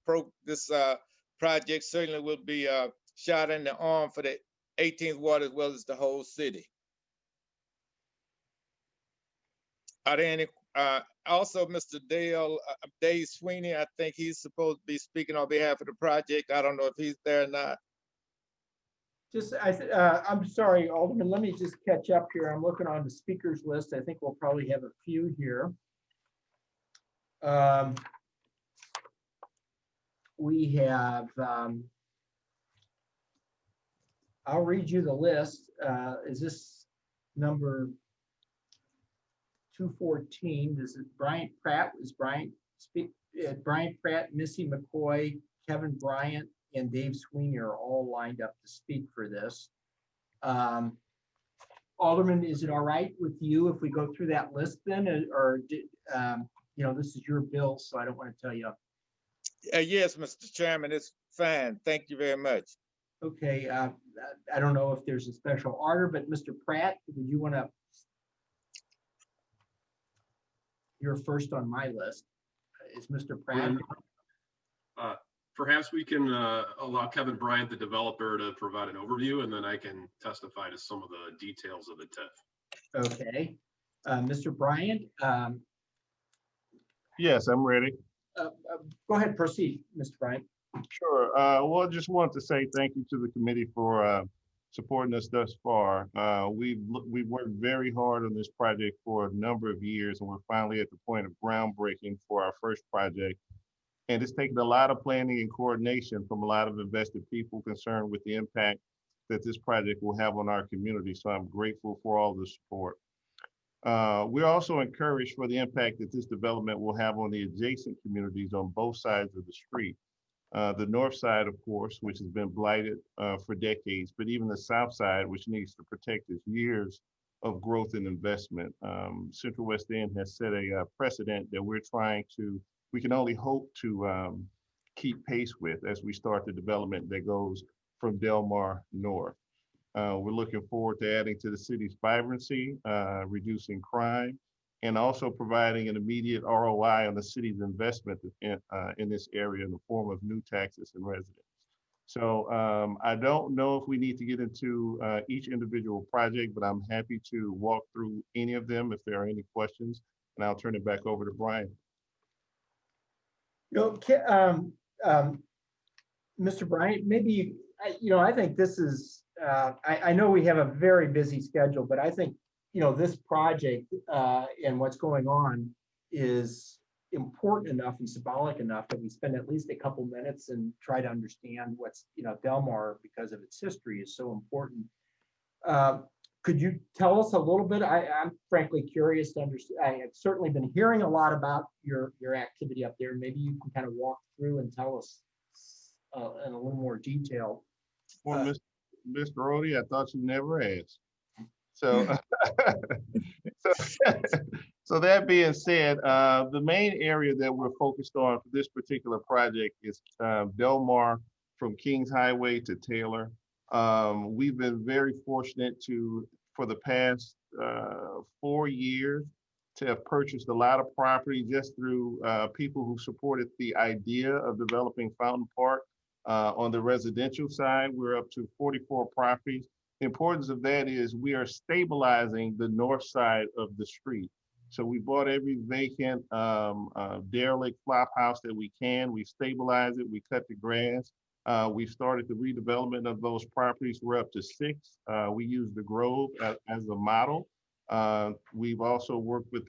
S15: project certainly will be a shot in the arm for the 18th ward as well as the whole city. Are there any, also Mr. Dave Sweeney, I think he's supposed to be speaking on behalf of the project. I don't know if he's there or not.
S1: I'm sorry, Alderman, let me just catch up here. I'm looking on the speakers list. I think we'll probably have a few here. We have, I'll read you the list. Is this number 214? This is Bryant Pratt. Bryant Pratt, Missy McCoy, Kevin Bryant, and Dave Sweeney are all lined up to speak for this. Alderman, is it all right with you if we go through that list then, or you know, this is your bill, so I don't want to tell you.
S15: Yes, Mr. Chairman, it's fine. Thank you very much.
S1: Okay, I don't know if there's a special order, but Mr. Pratt, would you want to? You're first on my list. Is Mr. Pratt?
S17: Perhaps we can allow Kevin Bryant, the developer, to provide an overview, and then I can testify to some of the details of the TIF.
S1: Okay. Mr. Bryant?
S18: Yes, I'm ready.
S1: Go ahead, proceed, Mr. Bryant.
S18: Sure. Well, I just want to say thank you to the committee for supporting us thus far. We've worked very hard on this project for a number of years, and we're finally at the point of groundbreaking for our first project. And it's taken a lot of planning and coordination from a lot of invested people concerned with the impact that this project will have on our community. So I'm grateful for all the support. We're also encouraged for the impact that this development will have on the adjacent communities on both sides of the street. The north side, of course, which has been blighted for decades, but even the south side, which needs to protect its years of growth and investment. Central West End has set a precedent that we can only hope to keep pace with as we start the development that goes from Delmar north. We're looking forward to adding to the city's vibrancy, reducing crime, and also providing an immediate ROI on the city's investment in this area in the form of new taxes and residents. So I don't know if we need to get into each individual project, but I'm happy to walk through any of them if there are any questions, and I'll turn it back over to Brian.
S1: You know, Mr. Bryant, maybe, you know, I think this is, I know we have a very busy schedule, but I think, you know, this project and what's going on is important enough and symbolic enough that we spend at least a couple minutes and try to understand what's, you know, Delmar, because of its history, is so important. Could you tell us a little bit? I'm frankly curious to understand. I have certainly been hearing a lot about your activity up there. Maybe you can kind of walk through and tell us in a little more detail.
S18: Well, Mr. Roddy, I thought you never asked. So, so that being said, the main area that we're focused on for this particular project is Delmar from Kings Highway to Taylor. We've been very fortunate for the past 4 years, to have purchased a lot of property just through people who supported the idea of developing Fountain Park. On the residential side, we're up to 44 properties. The importance of that is we are stabilizing the north side of the street. So we bought every vacant, derelict flop house that we can. We stabilized it, we cut the grass. We've started the redevelopment of those properties. We're up to 6. We use the Grove as a model. We've also worked with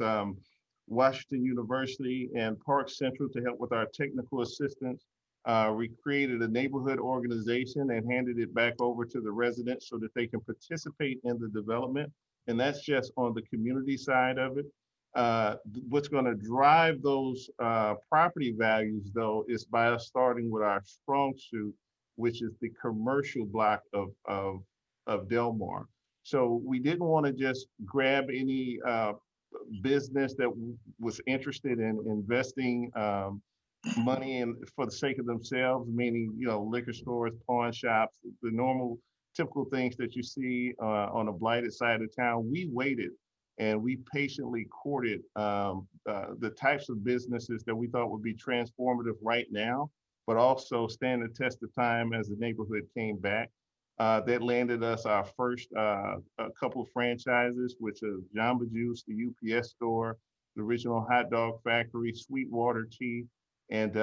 S18: Washington University and Park Central to help with our technical assistance. We created a neighborhood organization and handed it back over to the residents so that they can participate in the development. And that's just on the community side of it. What's going to drive those property values, though, is by us starting with our strong suit, which is the commercial block of Delmar. So we didn't want to just grab any business that was interested in investing money in for the sake of themselves, meaning, you know, liquor stores, pawn shops, the normal typical things that you see on a blighted side of town. We waited and we patiently courted the types of businesses that we thought would be transformative right now, but also stand the test of time as the neighborhood came back. That landed us our first a couple of franchises, which is Jamba Juice, the UPS store, the original hot dog factory, Sweetwater Tea, and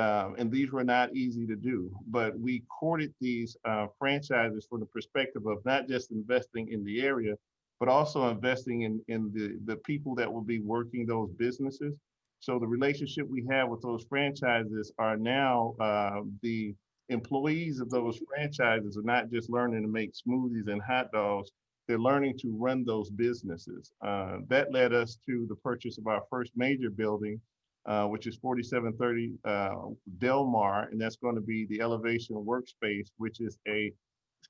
S18: these were not easy to do. But we courted these franchises from the perspective of not just investing in the area, but also investing in the people that will be working those businesses. So the relationship we have with those franchises are now the employees of those franchises are not just learning to make smoothies and hot dogs, they're learning to run those businesses. That led us to the purchase of our first major building, which is 4730 Delmar, and that's going to be the Elevation Workspace, which is a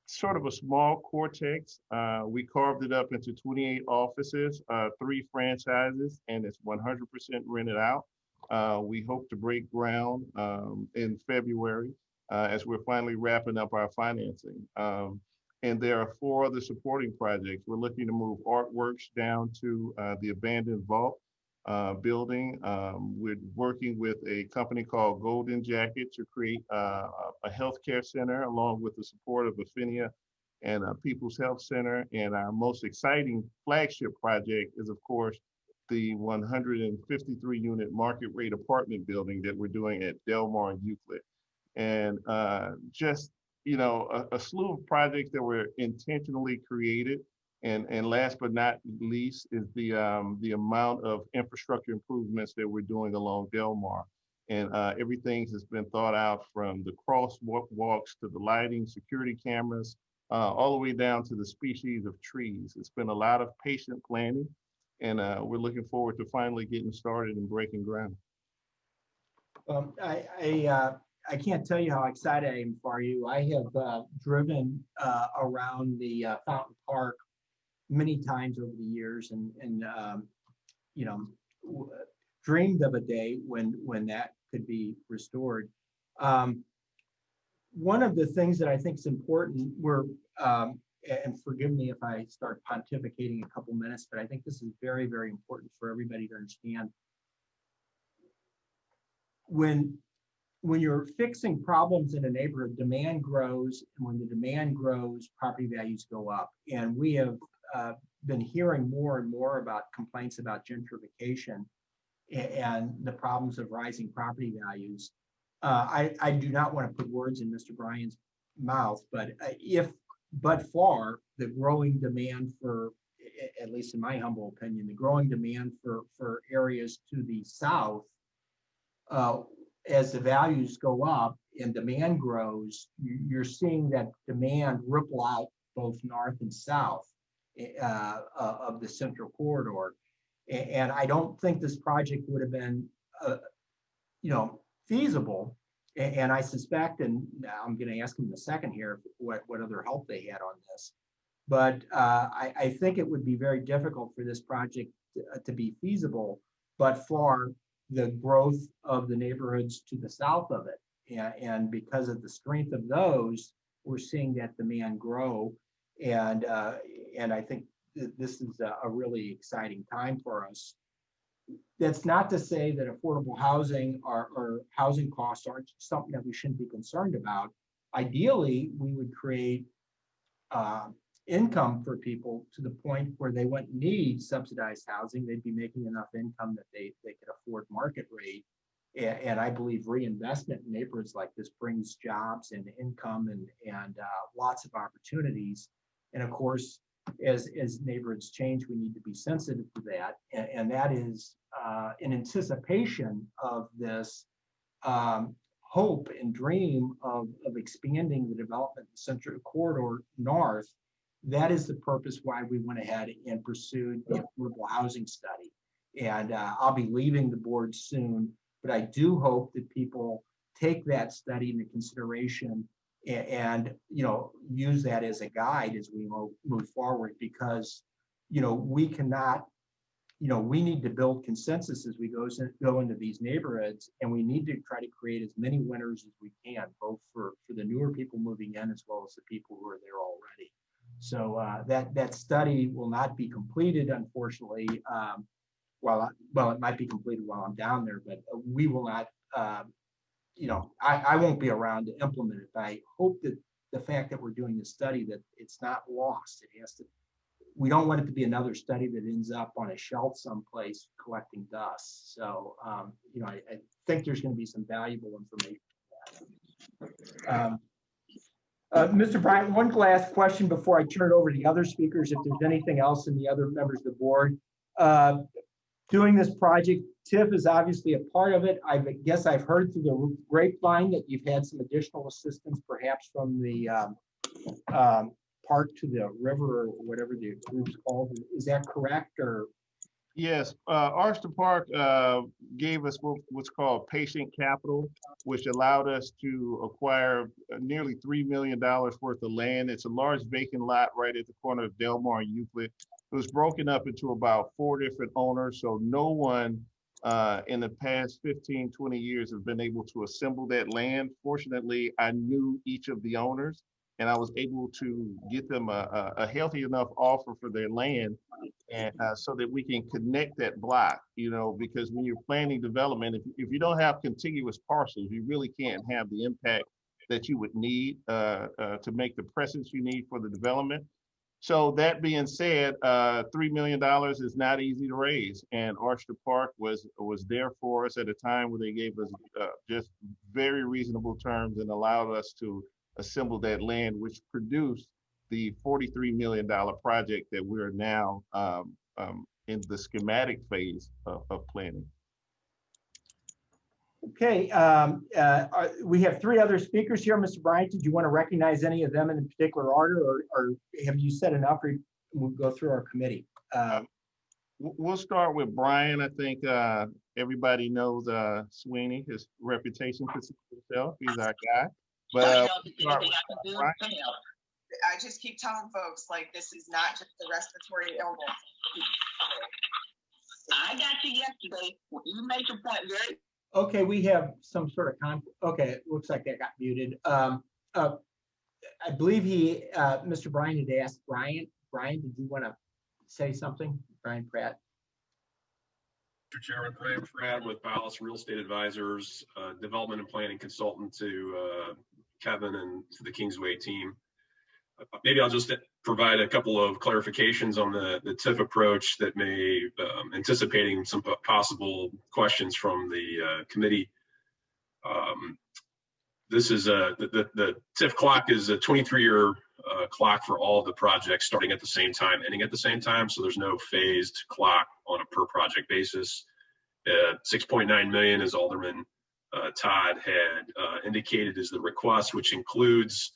S18: sort of a small cortex. We carved it up into 28 offices, 3 franchises, and it's 100% rented out. We hope to break ground in February as we're finally wrapping up our financing. And there are 4 other supporting projects. We're looking to move artworks down to the abandoned vault building. We're working with a company called Golden Jacket to create a healthcare center along with the support of Affinia and People's Health Center. And our most exciting flagship project is, of course, the 153 unit market rate apartment building that we're doing at Delmar and Euclid. And just, you know, a slew of projects that were intentionally created. And last but not least is the amount of infrastructure improvements that we're doing along Delmar. And everything has been thought out, from the crosswalks to the lighting, security cameras, all the way down to the species of trees. It's been a lot of patient planning, and we're looking forward to finally getting started and breaking ground.
S1: I can't tell you how excited I am for you. I have driven around the Fountain Park many times over the years, and you know, dreamed of a day when that could be restored. One of the things that I think is important, and forgive me if I start pontificating a couple minutes, but I think this is very, very important for everybody to understand. When you're fixing problems in a neighborhood, demand grows, and when the demand grows, property values go up. And we have been hearing more and more about complaints about gentrification and the problems of rising property values. I do not want to put words in Mr. Bryan's mouth, but for the growing demand for, at least in my humble opinion, the growing demand for areas to the south, as the values go up and demand grows, you're seeing that demand ripple out both north and south of the central corridor. And I don't think this project would have been, feasible. And I suspect, and I'm going to ask him in a second here, what other help they had on this. But I think it would be very difficult for this project to be feasible, but for the growth of the neighborhoods to the south of it. And because of the strength of those, we're seeing that demand grow. And I think this is a really exciting time for us. That's not to say that affordable housing or housing costs aren't something that we shouldn't be concerned about. Ideally, we would create income for people to the point where they wouldn't need subsidized housing. They'd be making enough income that they could afford market rate. And I believe reinvestment in neighborhoods like this brings jobs and income and lots of opportunities. And of course, as neighborhoods change, we need to be sensitive to that. And that is in anticipation of this hope and dream of expanding the development in the Central Corridor north. That is the purpose why we went ahead and pursued the affordable housing study. And I'll be leaving the board soon, but I do hope that people take that study into consideration and use that as a guide as we move forward, because we cannot, we need to build consensus as we go into these neighborhoods, and we need to try to create as many winners as we can, both for the newer people moving in as well as the people who are there already. So that study will not be completed, unfortunately. Well, it might be completed while I'm down there, but we will not. I won't be around to implement it. But I hope that the fact that we're doing this study, that it's not lost. It has to. We don't want it to be another study that ends up on a shelf someplace collecting dust. So, I think there's going to be some valuable information. Mr. Bryant, one last question before I turn it over to the other speakers, if there's anything else in the other members of the board. Doing this project, TIF is obviously a part of it. I guess I've heard through the grapevine that you've had some additional assistance, perhaps from the park to the river, or whatever the group's called. Is that correct? Or
S18: Yes, Arster Park gave us what's called patient capital, which allowed us to acquire nearly $3 million worth of land. It's a large vacant lot right at the corner of Delmar and Euclid. It was broken up into about 4 different owners, so no one in the past 15, 20 years have been able to assemble that land. Fortunately, I knew each of the owners, and I was able to get them a healthy enough offer for their land, and so that we can connect that block, because when you're planning development, if you don't have contiguous parcels, you really can't have the impact that you would need to make the presence you need for the development. So that being said, $3 million is not easy to raise, and Archer Park was there for us at a time where they gave us just very reasonable terms and allowed us to assemble that land, which produced the $43 million project that we're now in the schematic phase of planning.
S1: Okay, we have 3 other speakers here. Mr. Bryant, did you want to recognize any of them in a particular order, or have you said enough, or we'll go through our committee?
S18: We'll start with Brian. I think everybody knows Sweeney, his reputation for himself. He's our guy. But
S19: I just keep telling folks, like, this is not just a respiratory illness. I got you yesterday. You made your point very.
S1: Okay, we have some sort of conflict. Okay, it looks like that got muted. I believe Mr. Brian had asked Brian. Brian, did you want to say something? Brian Pratt.
S17: Mr. Chairman, Brian Pratt with Ballas Real Estate Advisors, development and planning consultant to Kevin and to the Kingsway team. Maybe I'll just provide a couple of clarifications on the TIF approach that may, anticipating some possible questions from the committee. This is the TIF clock is a 23-year clock for all of the projects, starting at the same time, ending at the same time. So there's no phased clock on a per project basis. 6.9 million, as Alderman Todd had indicated, is the request, which includes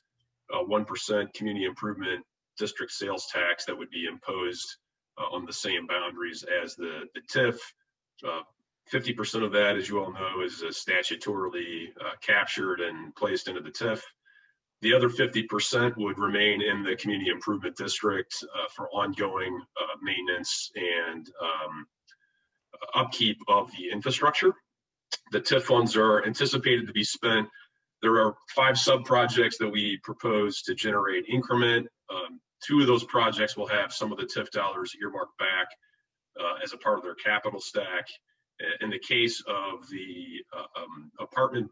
S17: 1% community improvement district sales tax that would be imposed on the same boundaries as the TIF. 50% of that, as you all know, is statutorily captured and placed into the TIF. The other 50% would remain in the community improvement district for ongoing maintenance and upkeep of the infrastructure. The TIF funds are anticipated to be spent. There are 5 sub-projects that we propose to generate increment. 2 of those projects will have some of the TIF dollars earmarked back as a part of their capital stack. In the case of the apartment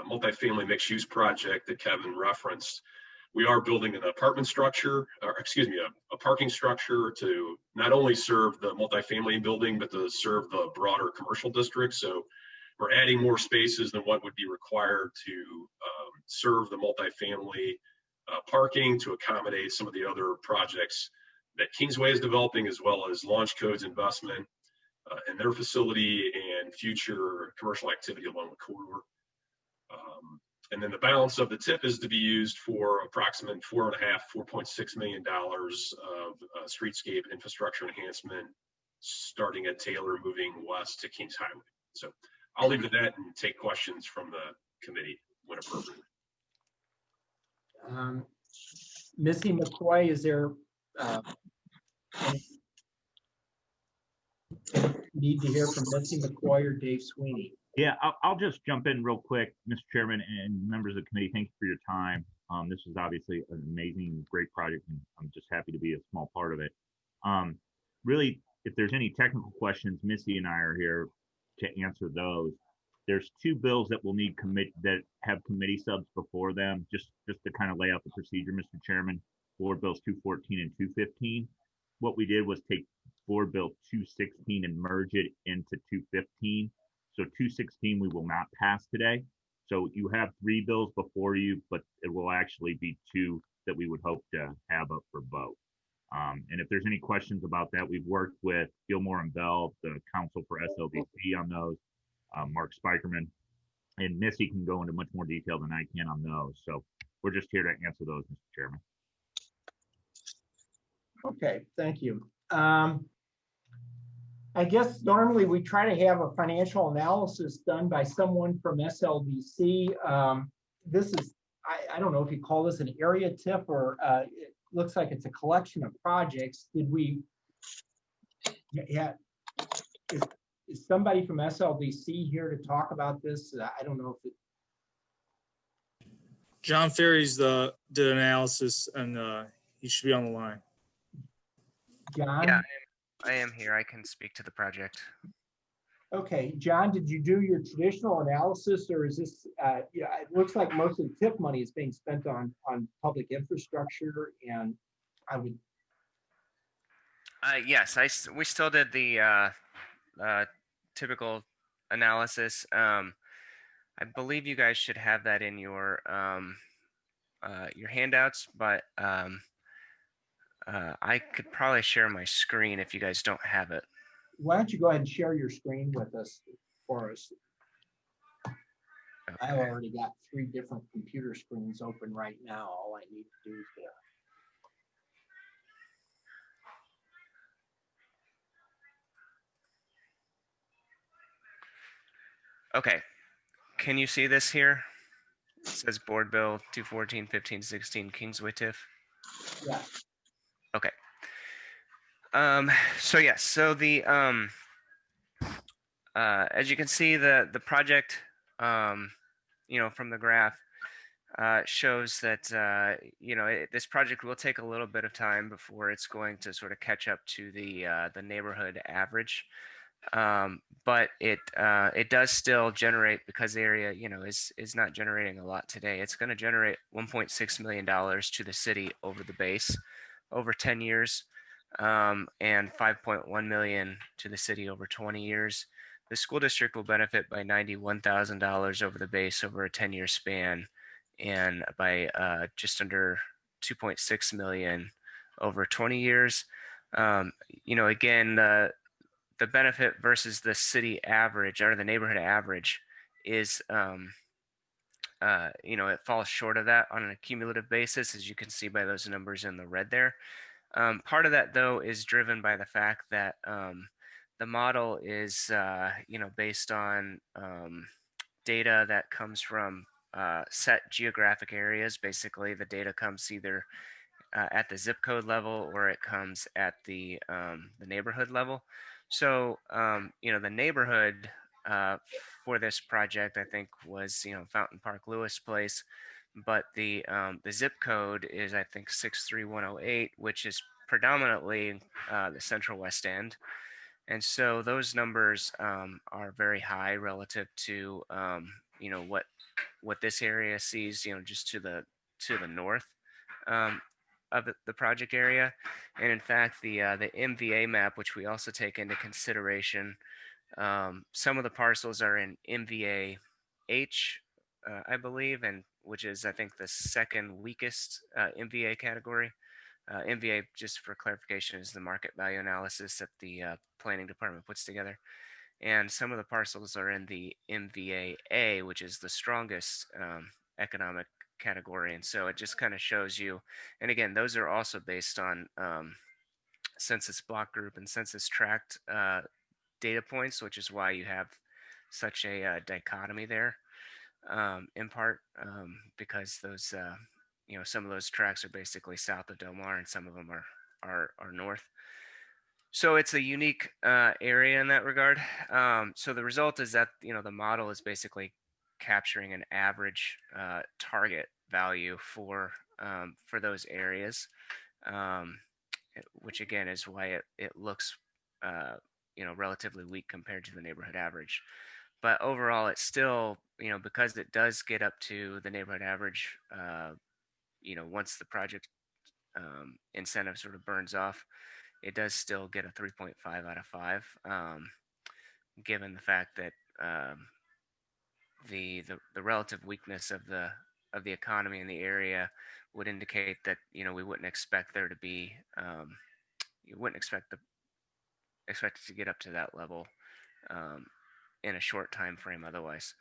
S17: multifamily mixed-use project that Kevin referenced, we are building an apartment structure, or excuse me, a parking structure to not only serve the multifamily building, but to serve the broader commercial district. So we're adding more spaces than what would be required to serve the multifamily parking to accommodate some of the other projects that Kingsway is developing, as well as Launch Code's investment in their facility and future commercial activity along the corridor. And then the balance of the TIF is to be used for approximately $4.6 million of streetscape infrastructure enhancement starting at Taylor, moving west to Kings Highway. So I'll leave it at that and take questions from the committee when appropriate.
S1: Missy McCoy, is there need to hear from Missy McCoy or Dave Sweeney?
S20: Yeah, I'll just jump in real quick, Mr. Chairman and members of the committee. Thank you for your time. This is obviously an amazing, great project, and I'm just happy to be a small part of it. Really, if there's any technical questions, Missy and I are here to answer those. There's two bills that will need that have committee subs before them, just to kind of lay out the procedure, Mr. Chairman. Board Bills 214 and 215. What we did was take Board Bill 216 and merge it into 215. So 216 we will not pass today. So you have three bills before you, but it will actually be two that we would hope to have up for vote. And if there's any questions about that, we've worked with Gilmore and Bell, the counsel for SLBC on those, Mark Spikerman, and Missy can go into much more detail than I can on those. So we're just here to answer those, Mr. Chairman.
S1: Okay, thank you. I guess normally we try to have a financial analysis done by someone from SLBC. This is, I don't know if you call this an area tip or it looks like it's a collection of projects. Did we, yeah, is somebody from SLBC here to talk about this? I don't know if it.
S21: John Ferry's did an analysis and he should be on the line.
S1: John?
S22: Yeah, I am here. I can speak to the project.
S1: Okay, John, did you do your traditional analysis, or is this, yeah, it looks like most of the TIP money is being spent on public infrastructure, and I would.
S22: Yes, we still did the typical analysis. I believe you guys should have that in your handouts, but I could probably share my screen if you guys don't have it.
S1: Why don't you go ahead and share your screen with us for us? Okay. I've already got 3 different computer screens open right now. All I need to do is
S22: Okay, can you see this here? It says Board Bill 214, 15, 16 Kingsway TIF.
S1: Yeah.
S22: Okay. So yes, so the as you can see, the project, you know, from the graph, shows that you know, this project will take a little bit of time before it's going to sort of catch up to the neighborhood average. But it does still generate, because the area, you know, is not generating a lot today. It's going to generate $1.6 million to the city over the base over 10 years, and $5.1 million to the city over 20 years. The school district will benefit by $91,000 over the base over a 10-year span, and by just under $2.6 million over 20 years. You know, again, the benefit versus the city average or the neighborhood average is, you know, it falls short of that on a cumulative basis, as you can see by those numbers in the red there. Part of that, though, is driven by the fact that the model is, you know, based on data that comes from set geographic areas. Basically, the data comes either at the zip code level or it comes at the neighborhood level. So, you know, the neighborhood for this project, I think, was, you know, Fountain Park Lewis Place, but the zip code is, I think, 63108, which is predominantly the Central West End. And so those numbers are very high relative to, you know, what this area sees, you know, just to the north of the project area. And in fact, the MVA map, which we also take into consideration, some of the parcels are in MVA H, I believe, and which is, I think, the second weakest MVA category. MVA, just for clarification, is the market value analysis that the planning department puts together. And some of the parcels are in the MVA A, which is the strongest economic category. And so it just kind of shows you, and again, those are also based on census block group and census tract data points, which is why you have such a dichotomy there, in part because those, some of those tracts are basically south of Del Mar and some of them are north. So it's a unique area in that regard. So the result is that, the model is basically capturing an average target value for those areas, which again is why it looks relatively weak compared to the neighborhood average. But overall, it's still, because it does get up to the neighborhood average, once the project incentive sort of burns off, it does still get a 3.5 out of 5, given the fact that the relative weakness of the economy in the area would indicate that we wouldn't expect there to be you wouldn't expect it to get up to that level in a short time frame otherwise.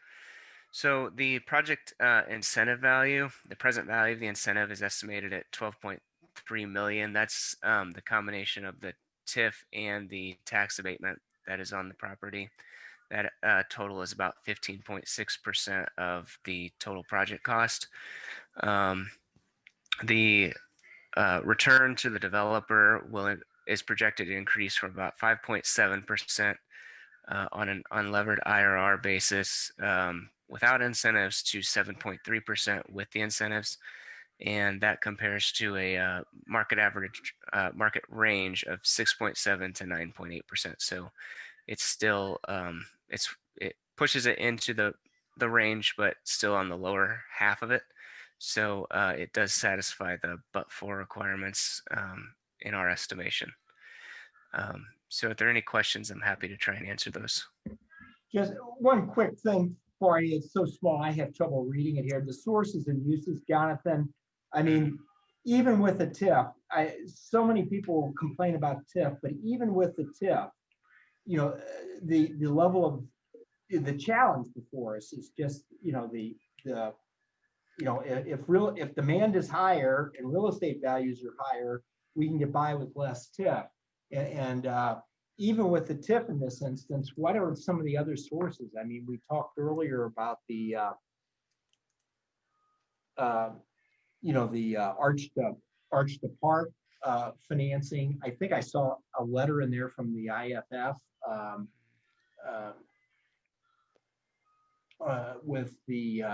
S22: So the project incentive value, the present value of the incentive is estimated at 12.3 million. That's the combination of the TIF and the tax abatement that is on the property. That total is about 15.6% of the total project cost. The return to the developer is projected to increase from about 5.7% on an unlevered IRR basis without incentives to 7.3% with the incentives, and that compares to a market range of 6.7 to 9.8%. So it's still it pushes it into the range, but still on the lower half of it. So it does satisfy the but-for requirements in our estimation. So if there are any questions, I'm happy to try and answer those.
S1: Just one quick thing for you. It's so small, I have trouble reading it here. The sources and uses, Jonathan. I mean, even with the TIF, so many people complain about TIF, but even with the TIF, the level of the challenge before us is just, if demand is higher and real estate values are higher, we can get by with less TIF. And even with the TIF in this instance, what are some of the other sources? I mean, we talked earlier about the Arch to Park financing. I think I saw a letter in there from the IFF with the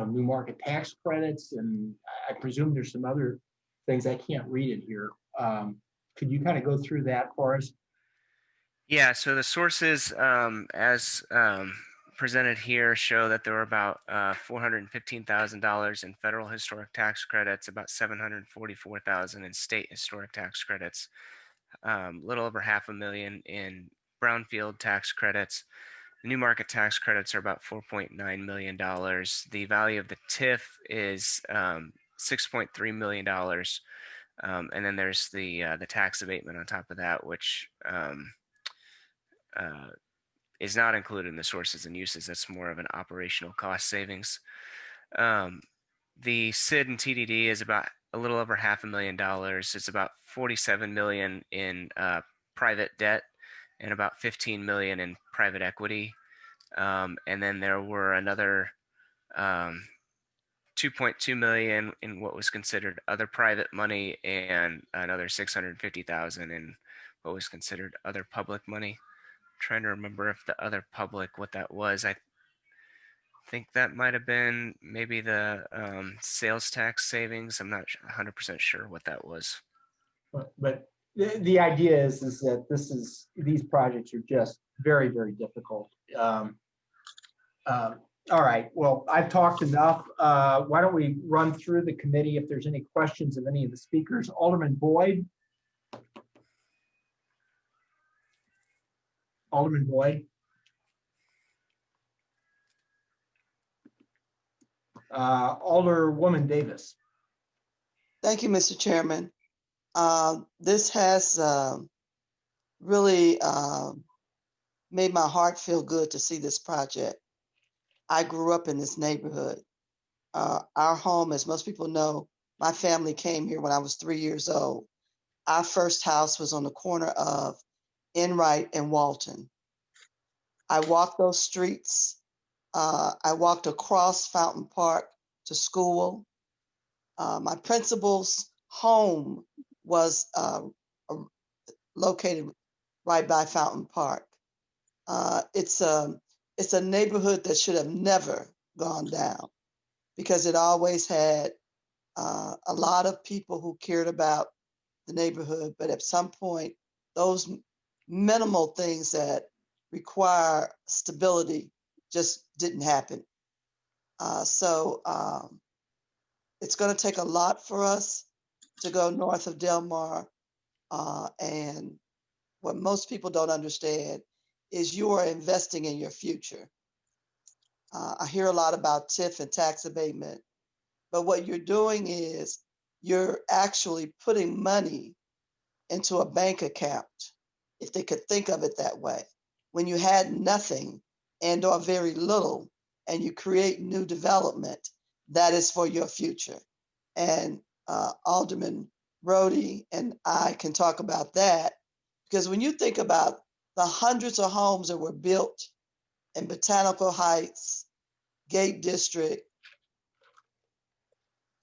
S1: new market tax credits, and I presume there's some other things. I can't read it here. Could you kind of go through that for us?
S22: Yeah, so the sources as presented here show that there were about $415,000 in federal historic tax credits, about $744,000 in state historic tax credits, a little over $500,000 in brownfield tax credits. The new market tax credits are about $4.9 million. The value of the TIF is $6.3 million. And then there's the tax abatement on top of that, which is not included in the sources and uses. That's more of an operational cost savings. The SID and TDD is about a little over $500,000. It's about $47 million in private debt and about $15 million in private equity. And then there were another $2.2 million in what was considered other private money and another $650,000 in what was considered other public money. I'm trying to remember if the other public, what that was. I think that might have been maybe the sales tax savings. I'm not 100% sure what that was.
S1: But the idea is that these projects are just very, very difficult. All right, well, I've talked enough. Why don't we run through the committee if there's any questions of any of the speakers? Alderman Boyd. Alderman Boyd. Alderwoman Davis.
S4: Thank you, Mr. Chairman. This has really made my heart feel good to see this project. I grew up in this neighborhood. Our home, as most people know, my family came here when I was 3 years old. our first house was on the corner of Enright and Walton. I walked those streets. I walked across Fountain Park to school. My principal's home was located right by Fountain Park. It's a neighborhood that should have never gone down because it always had a lot of people who cared about the neighborhood, but at some point, those minimal things that require stability just didn't happen. So it's going to take a lot for us to go north of Del Mar. And what most people don't understand is you are investing in your future. I hear a lot about TIF and tax abatement, but what you're doing is you're actually putting money into a bank account, if they could think of it that way, when you had nothing and or very little, and you create new development that is for your future. And Alderman Roddy and I can talk about that, because when you think about the hundreds of homes that were built in Botanical Heights, Gate District,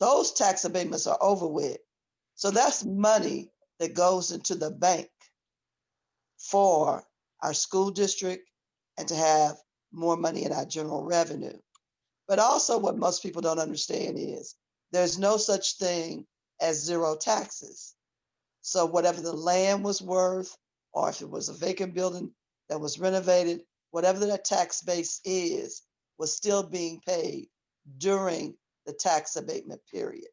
S4: those tax abatements are over with. So that's money that goes into the bank for our school district and to have more money in our general revenue. But also what most people don't understand is there's no such thing as zero taxes. So whatever the land was worth, or if it was a vacant building that was renovated, whatever that tax base is, was still being paid during the tax abatement period.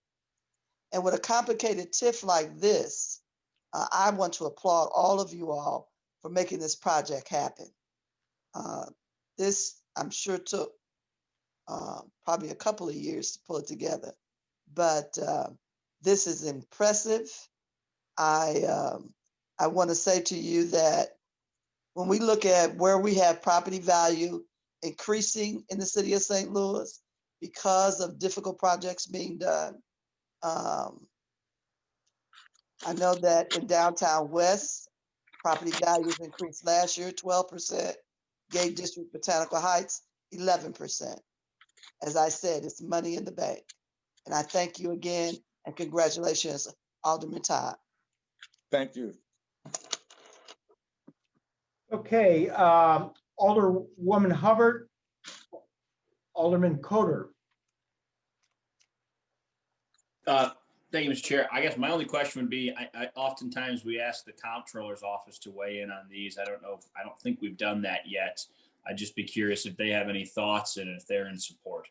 S4: And with a complicated TIF like this, I want to applaud all of you all for making this project happen. This, I'm sure, took probably a couple of years to pull it together, but this is impressive. I want to say to you that when we look at where we have property value increasing in the city of St. Louis because of difficult projects being done, I know that in downtown West, property values increased last year 12%, Gate District, Botanical Heights 11%. As I said, it's money in the bank. And I thank you again and congratulations, Alderman Todd.
S15: Thank you.
S1: Okay, Alderwoman Hubbard, Alderman Coder.
S14: Thank you, Mr. Chair. I guess my only question would be, I oftentimes we ask the comptroller's office to weigh in on these. I don't think we've done that yet. I'd just be curious if they have any thoughts and if they're in support.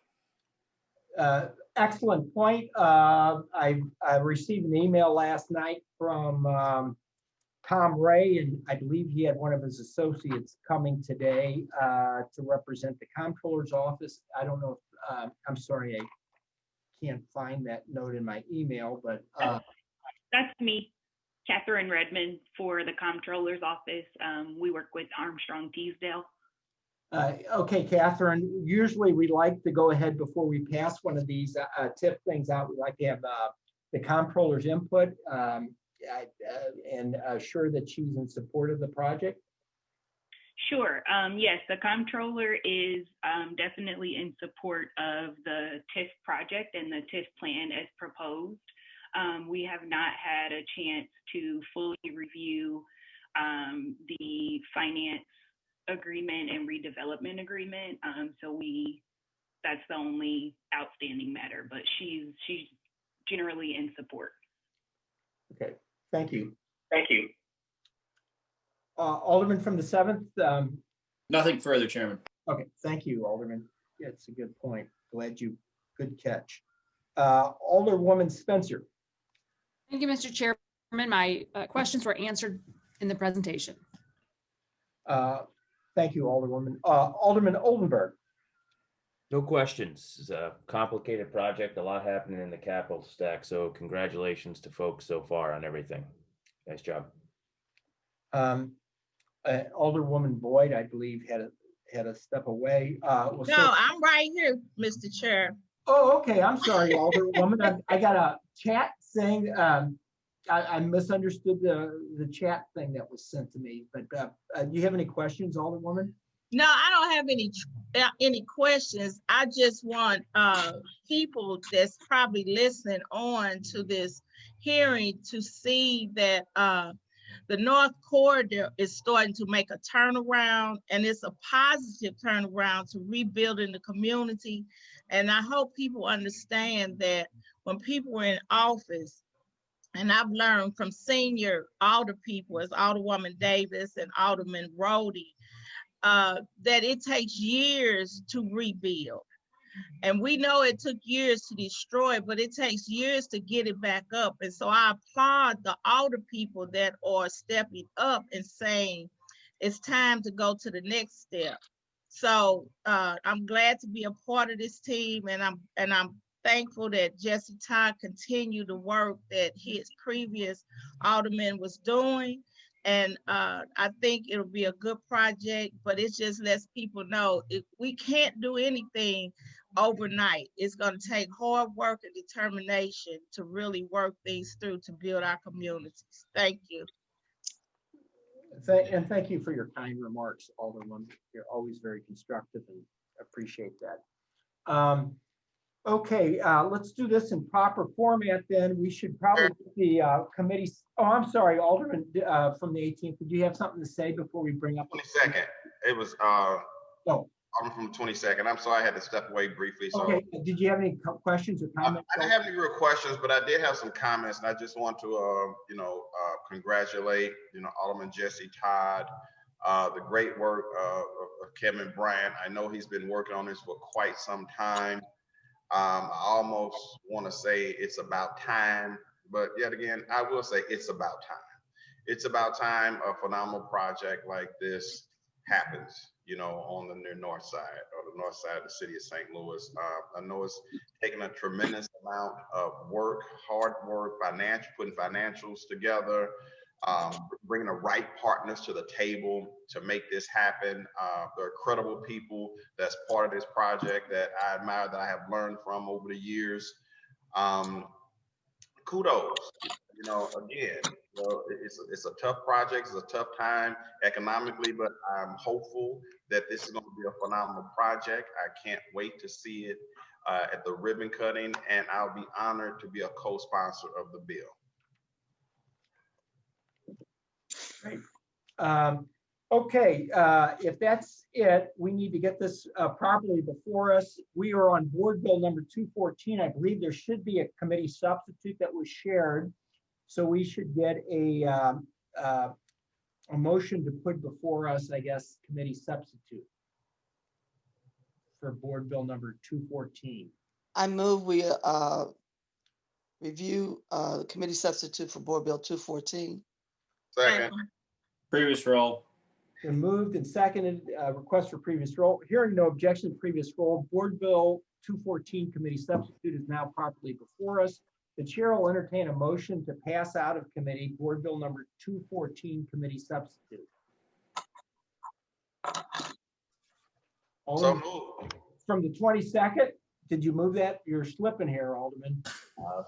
S1: Excellent point. I received an email last night from Tom Ray, and I believe he had one of his associates coming today to represent the comptroller's office. I don't know if, I'm sorry, I can't find that note in my email, but.
S2: That's me, Catherine Redmond for the comptroller's office. We work with Armstrong Teasdale.
S1: Okay, Catherine, usually we like to go ahead before we pass one of these tip things out. We like to have the comptroller's input and assure that she's in support of the project.
S2: Sure. Yes, the comptroller is definitely in support of the TIF project and the TIF plan as proposed. We have not had a chance to fully review the finance agreement and redevelopment agreement. So that's the only outstanding matter, but she's generally in support.
S1: Okay, thank you.
S2: Thank you.
S1: Alderman from the 7th.
S14: Nothing further, Chairman.
S1: Okay, thank you, Alderman. Yeah, it's a good point. Good catch. Alderwoman Spencer.
S9: Thank you, Mr. Chairman. My questions were answered in the presentation.
S1: Thank you, Alderwoman. Alderman Oldenburg.
S7: No questions. It's a complicated project, a lot happening in the capital stack. So congratulations to folks so far on everything. Nice job.
S1: Alderwoman Boyd, I believe, had a step away.
S5: No, I'm right here, Mr. Chair.
S1: Oh, okay. I'm sorry, Alderwoman. I got a chat saying I misunderstood the chat thing that was sent to me, but do you have any questions, Alderwoman?
S5: No, I don't have any questions. I just want people that's probably listening on to this hearing to see that the North Corridor is starting to make a turnaround, and it's a positive turnaround to rebuilding the community. And I hope people understand that when people are in office, and I've learned from senior alder people as Alderwoman Davis and Alderman Roddy, that it takes years to rebuild. And we know it took years to destroy, but it takes years to get it back up. And so I applaud the older people that are stepping up and saying, it's time to go to the next step. So I'm glad to be a part of this team, and I'm thankful that Jesse Todd continued the work that his previous alderman was doing. And I think it'll be a good project, but it just lets people know we can't do anything overnight. It's going to take hard work and determination to really work things through to build our communities. Thank you.
S1: And thank you for your kind remarks, Alderman. You're always very constructive and appreciate that. Okay, let's do this in proper format then. We should probably get the committees. Oh, I'm sorry, Alderman from the 18th. Did you have something to say before we bring up?
S3: 22nd. It was I'm from the 22nd. I'm sorry I had to step away briefly. So
S1: okay, did you have any questions or comments?
S3: I didn't have any real questions, but I did have some comments, and I just want to congratulate Alderman Jesse Todd, the great work of Kevin Bryant. I know he's been working on this for quite some time. I almost want to say it's about time, but yet again, I will say it's about time. It's about time a phenomenal project like this happens, on the north side or the north side of the city of St. Louis. I know it's taken a tremendous amount of work, hard work, putting financials together, bringing the right partners to the table to make this happen. There are credible people that's part of this project that I admire, that I have learned from over the years. Kudos. Again, it's a tough project. It's a tough time economically, but I'm hopeful that this is going to be a phenomenal project. I can't wait to see it at the ribbon cutting, and I'll be honored to be a co-sponsor of the bill.
S1: Great. Okay, if that's it, we need to get this properly before us. We are on board bill number 214. I believe there should be a committee substitute that was shared. So we should get a motion to put before us, I guess, committee substitute for board bill number 214.
S4: I move we review committee substitute for board bill 214.
S3: Second.
S14: Previous roll.
S1: Been moved and seconded. Request for previous roll. Hearing no objection to previous roll, board bill 214 committee substitute is now properly before us. The chair will entertain a motion to pass out of committee board bill number 214 committee substitute.
S3: So moved.
S1: From the 22nd, did you move that? You're slipping here, Alderman.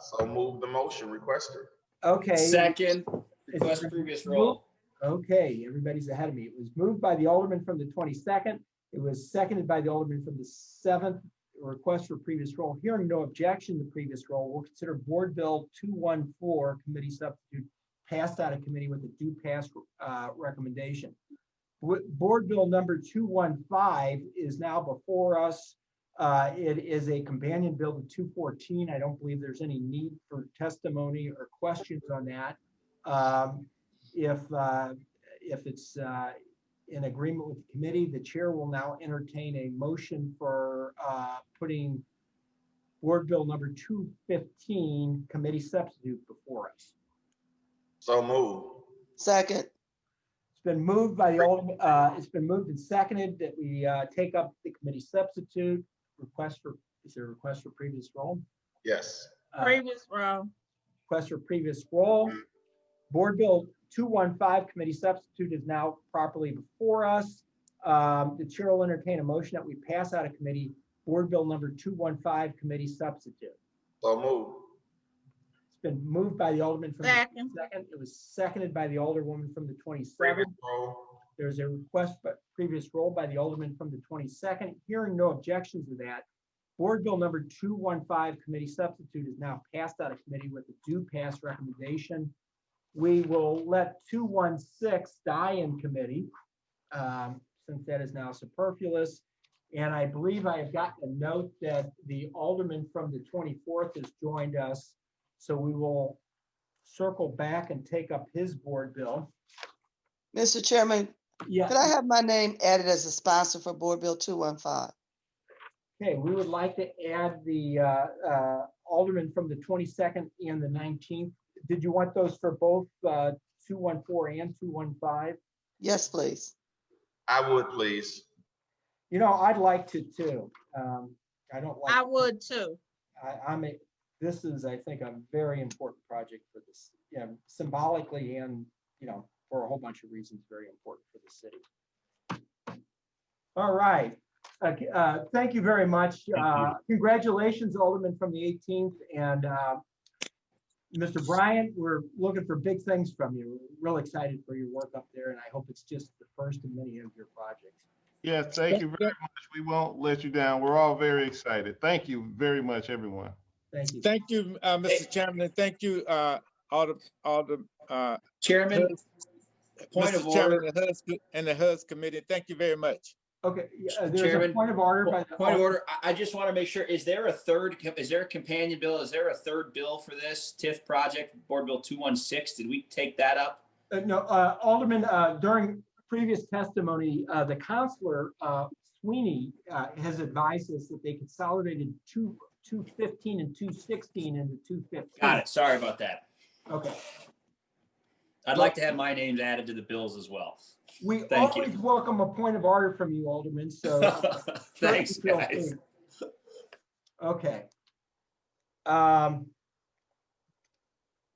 S3: So move the motion requested.
S1: Okay.
S14: Second, request previous roll.
S1: Okay, everybody's ahead of me. It was moved by the Alderman from the 22nd. It was seconded by the Alderman from the 7th. Request for previous roll. Hearing no objection to previous roll, we'll consider board bill 214 committee substitute passed out of committee with a do pass recommendation. Board bill number 215 is now before us. It is a companion bill to 214. I don't believe there's any need for testimony or questions on that. If it's in agreement with the committee, the chair will now entertain a motion for putting board bill number 215 committee substitute before us.
S3: So moved.
S4: Second.
S1: It's been moved by the Alderman. It's been moved and seconded that we take up the committee substitute. Is there a request for previous roll?
S3: Yes.
S5: Previous roll.
S1: Request for previous roll. Board bill 215 committee substitute is now properly before us. The chair will entertain a motion that we pass out of committee board bill number 215 committee substitute.
S3: So moved.
S1: It's been moved by the Alderman from the
S5: Second.
S1: 22nd. It was seconded by the Alderwoman from the 27th. There's a request but previous roll by the Alderman from the 22nd. Hearing no objections to that, Board Bill number 215 committee substitute is now passed out of committee with a do pass recommendation. We will let 216 die in committee since that is now superfluous. And I believe I have gotten a note that the Alderman from the 24th has joined us. So we will circle back and take up his board bill.
S4: Mr. Chairman,
S1: yeah.
S4: Could I have my name added as a sponsor for Board Bill 215?
S1: Okay, we would like to add the Alderman from the 22nd and the 19th. Did you want those for both 214 and 215?
S4: Yes, please.
S3: I would, please.
S1: You know, I'd like to too. I don't like.
S5: I would too.
S1: This is, I think, a very important project for this, symbolically and, for a whole bunch of reasons, very important for the city. All right. Thank you very much. Congratulations, Alderman from the 18th. And Mr. Bryant, we're looking for big things from you. We're real excited for your work up there, and I hope it's just the first of many of your projects.
S18: Yes, thank you very much. We won't let you down. We're all very excited. Thank you very much, everyone.
S1: Thank you.
S15: Thank you, Mr. Chairman, and thank you,
S14: Chairman, point of order.
S15: And the HUD committee. Thank you very much.
S1: Okay, there's
S14: Chairman,
S1: a point of order.
S14: Point of order. I just want to make sure, is there a companion bill? Is there a third bill for this TIF project, Board Bill 216? Did we take that up?
S1: No, Alderman, during previous testimony, the counselor, Sweeney, has advised us that they consolidated 215 and 216 into 215.
S14: Got it. Sorry about that.
S1: Okay.
S14: I'd like to have my names added to the bills as well.
S1: We
S14: Thank
S1: always
S14: you.
S1: welcome a point of order from you, Alderman. So
S14: thanks, guys.
S1: Okay.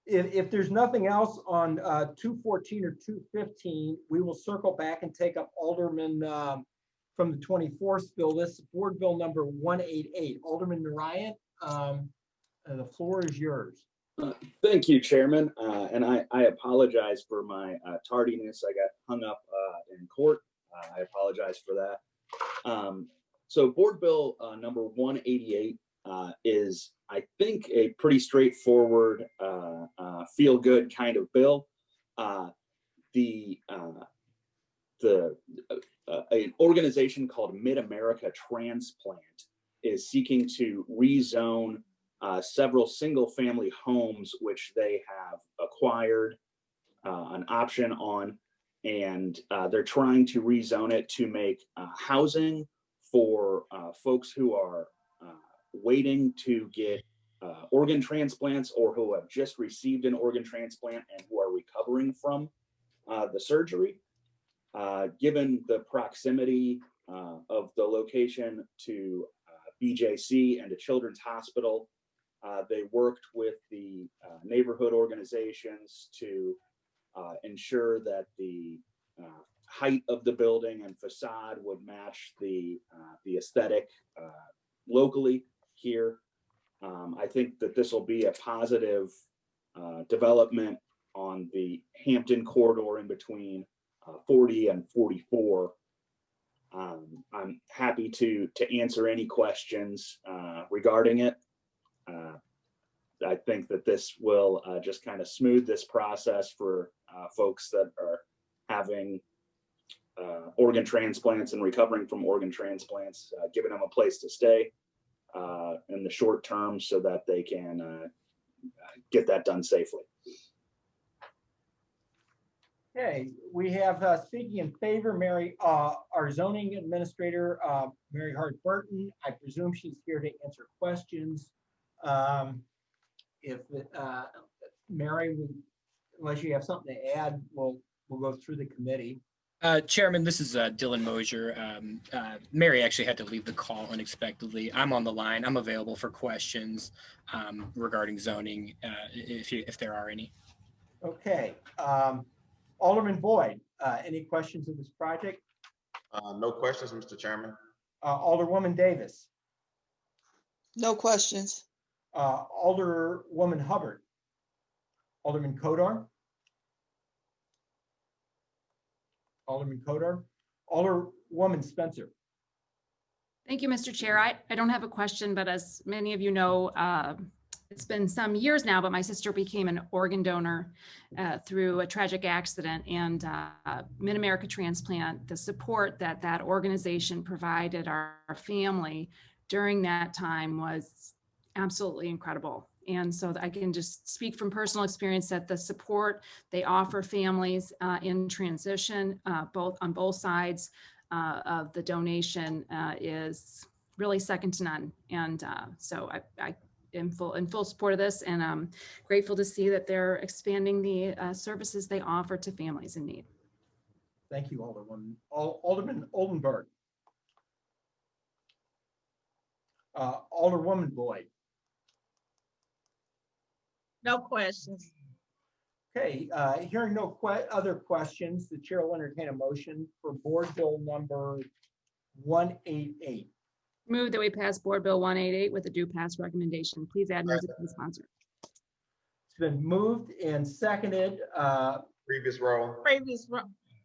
S1: If there's nothing else on 214 or 215, we will circle back and take up Alderman from the 24th bill. This Board Bill number 188. Alderman Narayan, the floor is yours.
S6: Thank you, Chairman. And I apologize for my tardiness. I got hung up in court. I apologize for that. So Board Bill number 188 is, I think, a pretty straightforward, feel-good kind of bill. An organization called Mid-America Transplant is seeking to rezone several single-family homes which they have acquired an option on, and they're trying to rezone it to make housing for folks who are waiting to get organ transplants or who have just received an organ transplant and who are recovering from the surgery. Given the proximity of the location to BJC and to Children's Hospital, they worked with the neighborhood organizations to ensure that the height of the building and facade would match the aesthetic locally here. I think that this will be a positive development on the Hampton corridor in between 40 and 44. I'm happy to answer any questions regarding it. I think that this will just kind of smooth this process for folks that are having organ transplants and recovering from organ transplants, giving them a place to stay in the short term so that they can get that done safely.
S1: Okay, we have speaking in favor, Mary, our zoning administrator, Mary Hart Burton. I presume she's here to answer questions. If Mary, unless you have something to add, we'll go through the committee.
S10: Chairman, this is Dylan Mosier. Mary actually had to leave the call unexpectedly. I'm on the line. I'm available for questions regarding zoning, if there are any.
S1: Okay. Alderman Boyd, any questions of this project?
S3: No questions, Mr. Chairman.
S1: Alderwoman Davis.
S4: No questions.
S1: Alderwoman Hubbard. Alderman Kodar. Alderman Kodar. Alderwoman Spencer.
S9: Thank you, Mr. Chair. I don't have a question, but as many of you know, it's been some years now, but my sister became an organ donor through a tragic accident, and Mid-America Transplant, the support that that organization provided our family during that time was absolutely incredible. And so I can just speak from personal experience that the support they offer families in transition, on both sides of the donation is really second to none. And so I am in full support of this, and I'm grateful to see that they're expanding the services they offer to families in need.
S1: Thank you, Alderwoman. Alderman Oldenburg. Alderwoman Boyd.
S5: No questions.
S1: Okay, hearing no other questions, the chair will entertain a motion for Board Bill number 188.
S9: Move that we pass Board Bill 188 with a due pass recommendation. Please add me as a sponsor.
S1: It's been moved and seconded.
S3: Previous row.
S5: Previous row.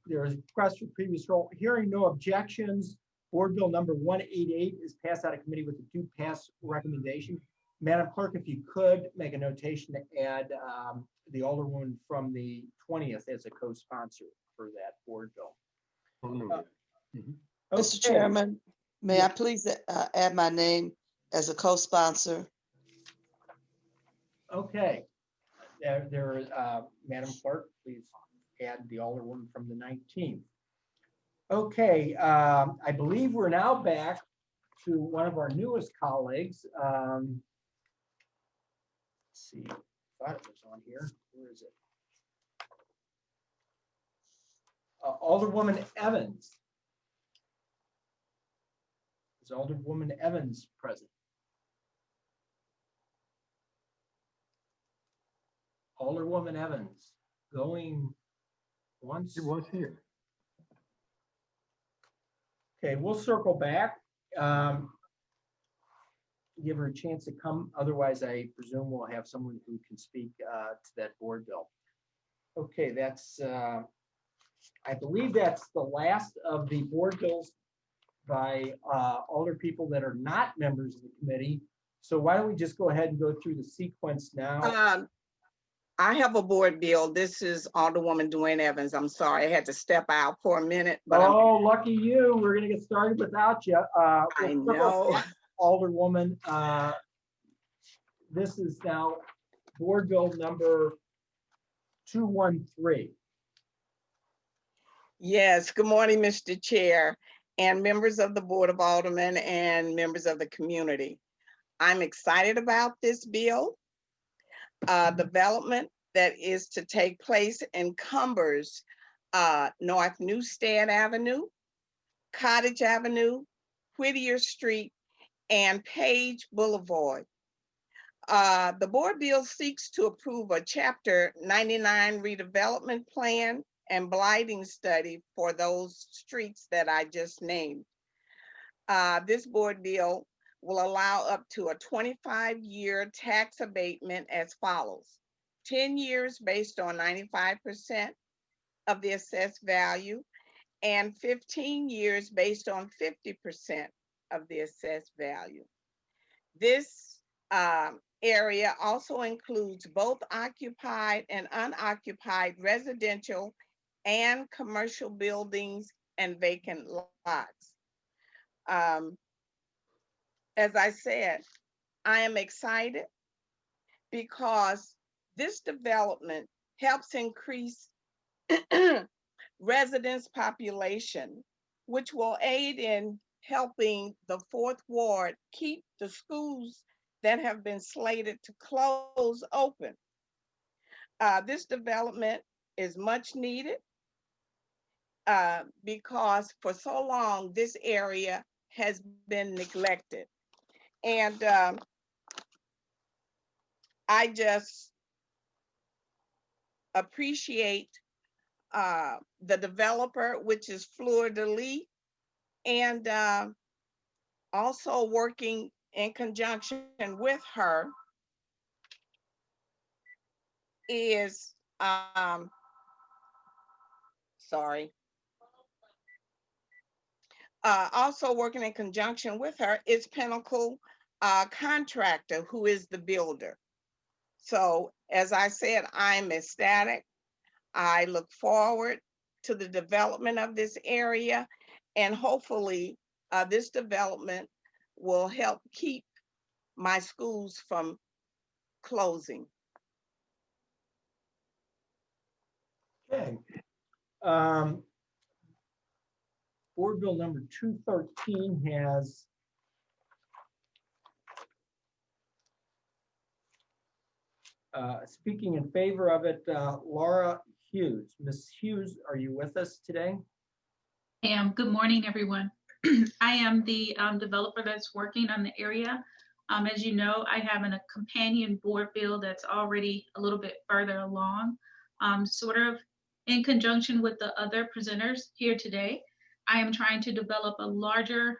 S1: There is a request for previous roll. Hearing no objections, Board Bill number 188 is passed out of committee with a due pass recommendation. Madam Clerk, if you could make a notation to add the Alderwoman from the 20th as a co-sponsor for that Board Bill.
S4: Mr. Chairman, may I please add my name as a co-sponsor?
S1: Okay. Madam Clerk, please add the Alderwoman from the 19th. Okay, I believe we're now back to one of our newest colleagues. Let's see, I thought it was on here. Where is it? Alderwoman Evans. Is Alderwoman Evans present? Alderwoman Evans going once.
S12: It was here.
S1: Okay, we'll circle back. Give her a chance to come. Otherwise, I presume we'll have someone who can speak to that board bill. Okay, that's, I believe that's the last of the board bills by older people that are not members of the committee. So why don't we just go ahead and go through the sequence now?
S13: I have a board bill. This is Alderwoman Dwayne Evans. I'm sorry, I had to step out for a minute. But
S1: lucky you. We're going to get started without you.
S13: I know.
S1: Alderwoman, this is now board bill number 213.
S13: Yes, good morning, Mr. Chair, and members of the Board of Aldermen and members of the community. I'm excited about this bill. Development that is to take place encumbers North Newstead Avenue, Cottage Avenue, Whittier Street, and Page Boulevard. The board bill seeks to approve a Chapter 99 redevelopment plan and blighting study for those streets that I just named. This board bill will allow up to a 25-year tax abatement as follows. 10 years based on 95% of the assessed value and 15 years based on 50% of the assessed value. This area also includes both occupied and unoccupied residential and commercial buildings and vacant lots. As I said, I am excited because this development helps increase residents' population, which will aid in helping the 4th Ward keep the schools that have been slated to close open. This development is much needed because for so long this area has been neglected. And I just appreciate the developer, which is Fleur de Lis, and also working in conjunction with her is, sorry. Also working in conjunction with her is Pinnacle Contractor, who is the builder. So as I said, I'm ecstatic. I look forward to the development of this area, and hopefully this development will help keep my schools from closing.
S1: Okay. Board Bill number 213 has speaking in favor of it, Laura Hughes. Ms. Hughes, are you with us today?
S8: I am. Good morning, everyone. I am the developer that's working on the area. As you know, I have a companion board bill that's already a little bit further along, sort of in conjunction with the other presenters here today. I am trying to develop a larger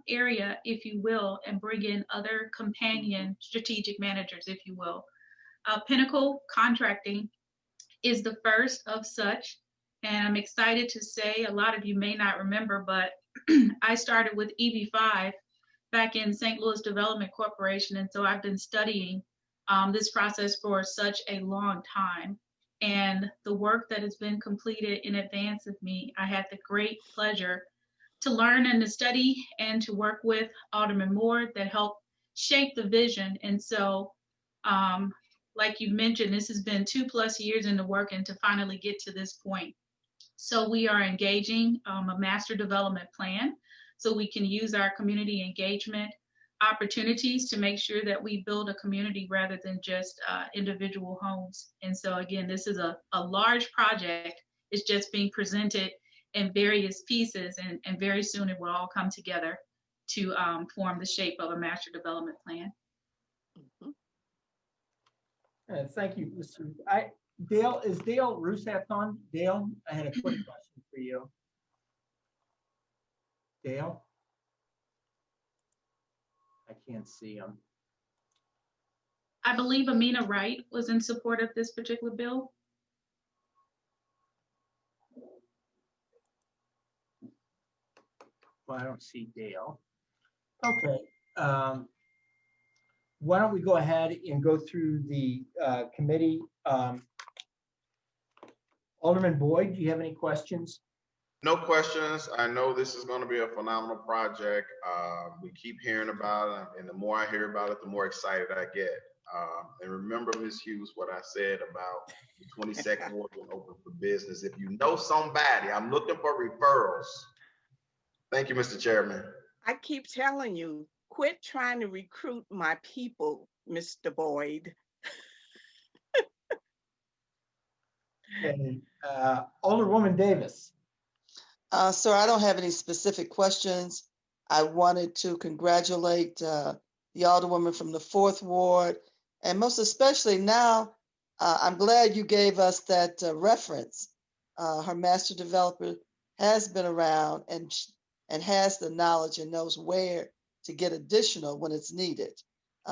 S8: area, if you will, and bring in other companion strategic managers, if you will. Pinnacle Contracting is the first of such, and I'm excited to say, a lot of you may not remember, but I started with EB5 back in St. Louis Development Corporation, and so I've been studying this process for such a long time. And the work that has been completed in advance of me, I had the great pleasure to learn and to study and to work with Alderman Moore that helped shape the vision. And so, like you mentioned, this has been 2+ years in the work and to finally get to this point. So we are engaging a master development plan so we can use our community engagement opportunities to make sure that we build a community rather than just individual homes. And so again, this is a large project. It's just being presented in various pieces, and very soon it will all come together to form the shape of a master development plan.
S1: Thank you, Mr. Dale, is Dale Rousseff on? Dale, I had a quick question for you. Dale? I can't see him.
S8: I believe Amina Wright was in support of this particular bill.
S1: Well, I don't see Dale. Okay. Why don't we go ahead and go through the committee. Alderman Boyd, do you have any questions?
S3: No questions. I know this is going to be a phenomenal project. We keep hearing about it, and the more I hear about it, the more excited I get. And remember, Ms. Hughes, what I said about the 22nd Ward being open for business. If you know somebody, I'm looking for referrals. Thank you, Mr. Chairman.
S13: I keep telling you, quit trying to recruit my people, Mr. Boyd.
S1: Okay. Alderwoman Davis.
S4: Sir, I don't have any specific questions. I wanted to congratulate the Alderwoman from the 4th Ward, and most especially now, I'm glad you gave us that reference. Her master developer has been around and has the knowledge and knows where to get additional when it's needed.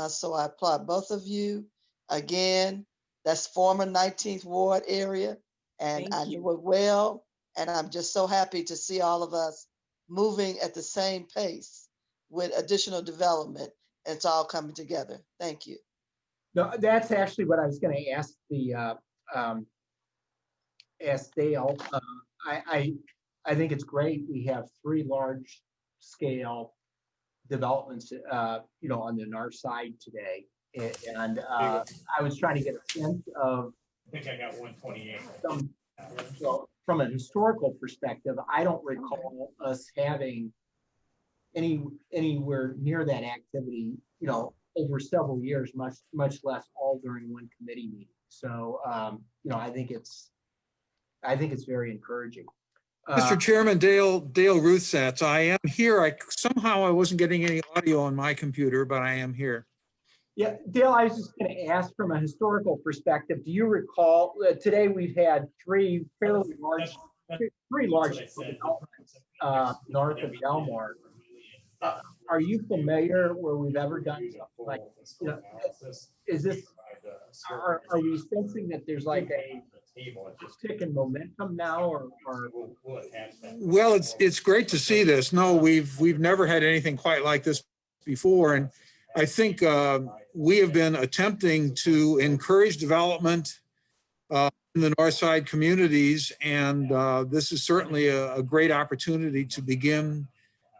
S4: So I applaud both of you. Again, that's former 19th Ward area, and I know it well. And I'm just so happy to see all of us moving at the same pace with additional development. And it's all coming together. Thank you.
S1: No, that's actually what I was going to ask ask Dale. I think it's great. We have 3 large scale developments, on the north side today. And I was trying to get a sense of.
S12: I think I got 128.
S1: So from a historical perspective, I don't recall us having anywhere near that activity, over several years, much less all during one committee meeting. So, I think it's very encouraging.
S23: Mr. Chairman, Dale Ruthsatz, I am here. Somehow I wasn't getting any audio on my computer, but I am here.
S1: Yeah, Dale, I was just going to ask from a historical perspective, do you recall today we've had 3 fairly large, developments north of Delmar. Are you familiar where we've ever done something like, is this are we sensing that there's like a tick in momentum now, or?
S23: Well, it's great to see this. No, we've never had anything quite like this before, and I think we have been attempting to encourage development in the North Side communities, and this is certainly a great opportunity to begin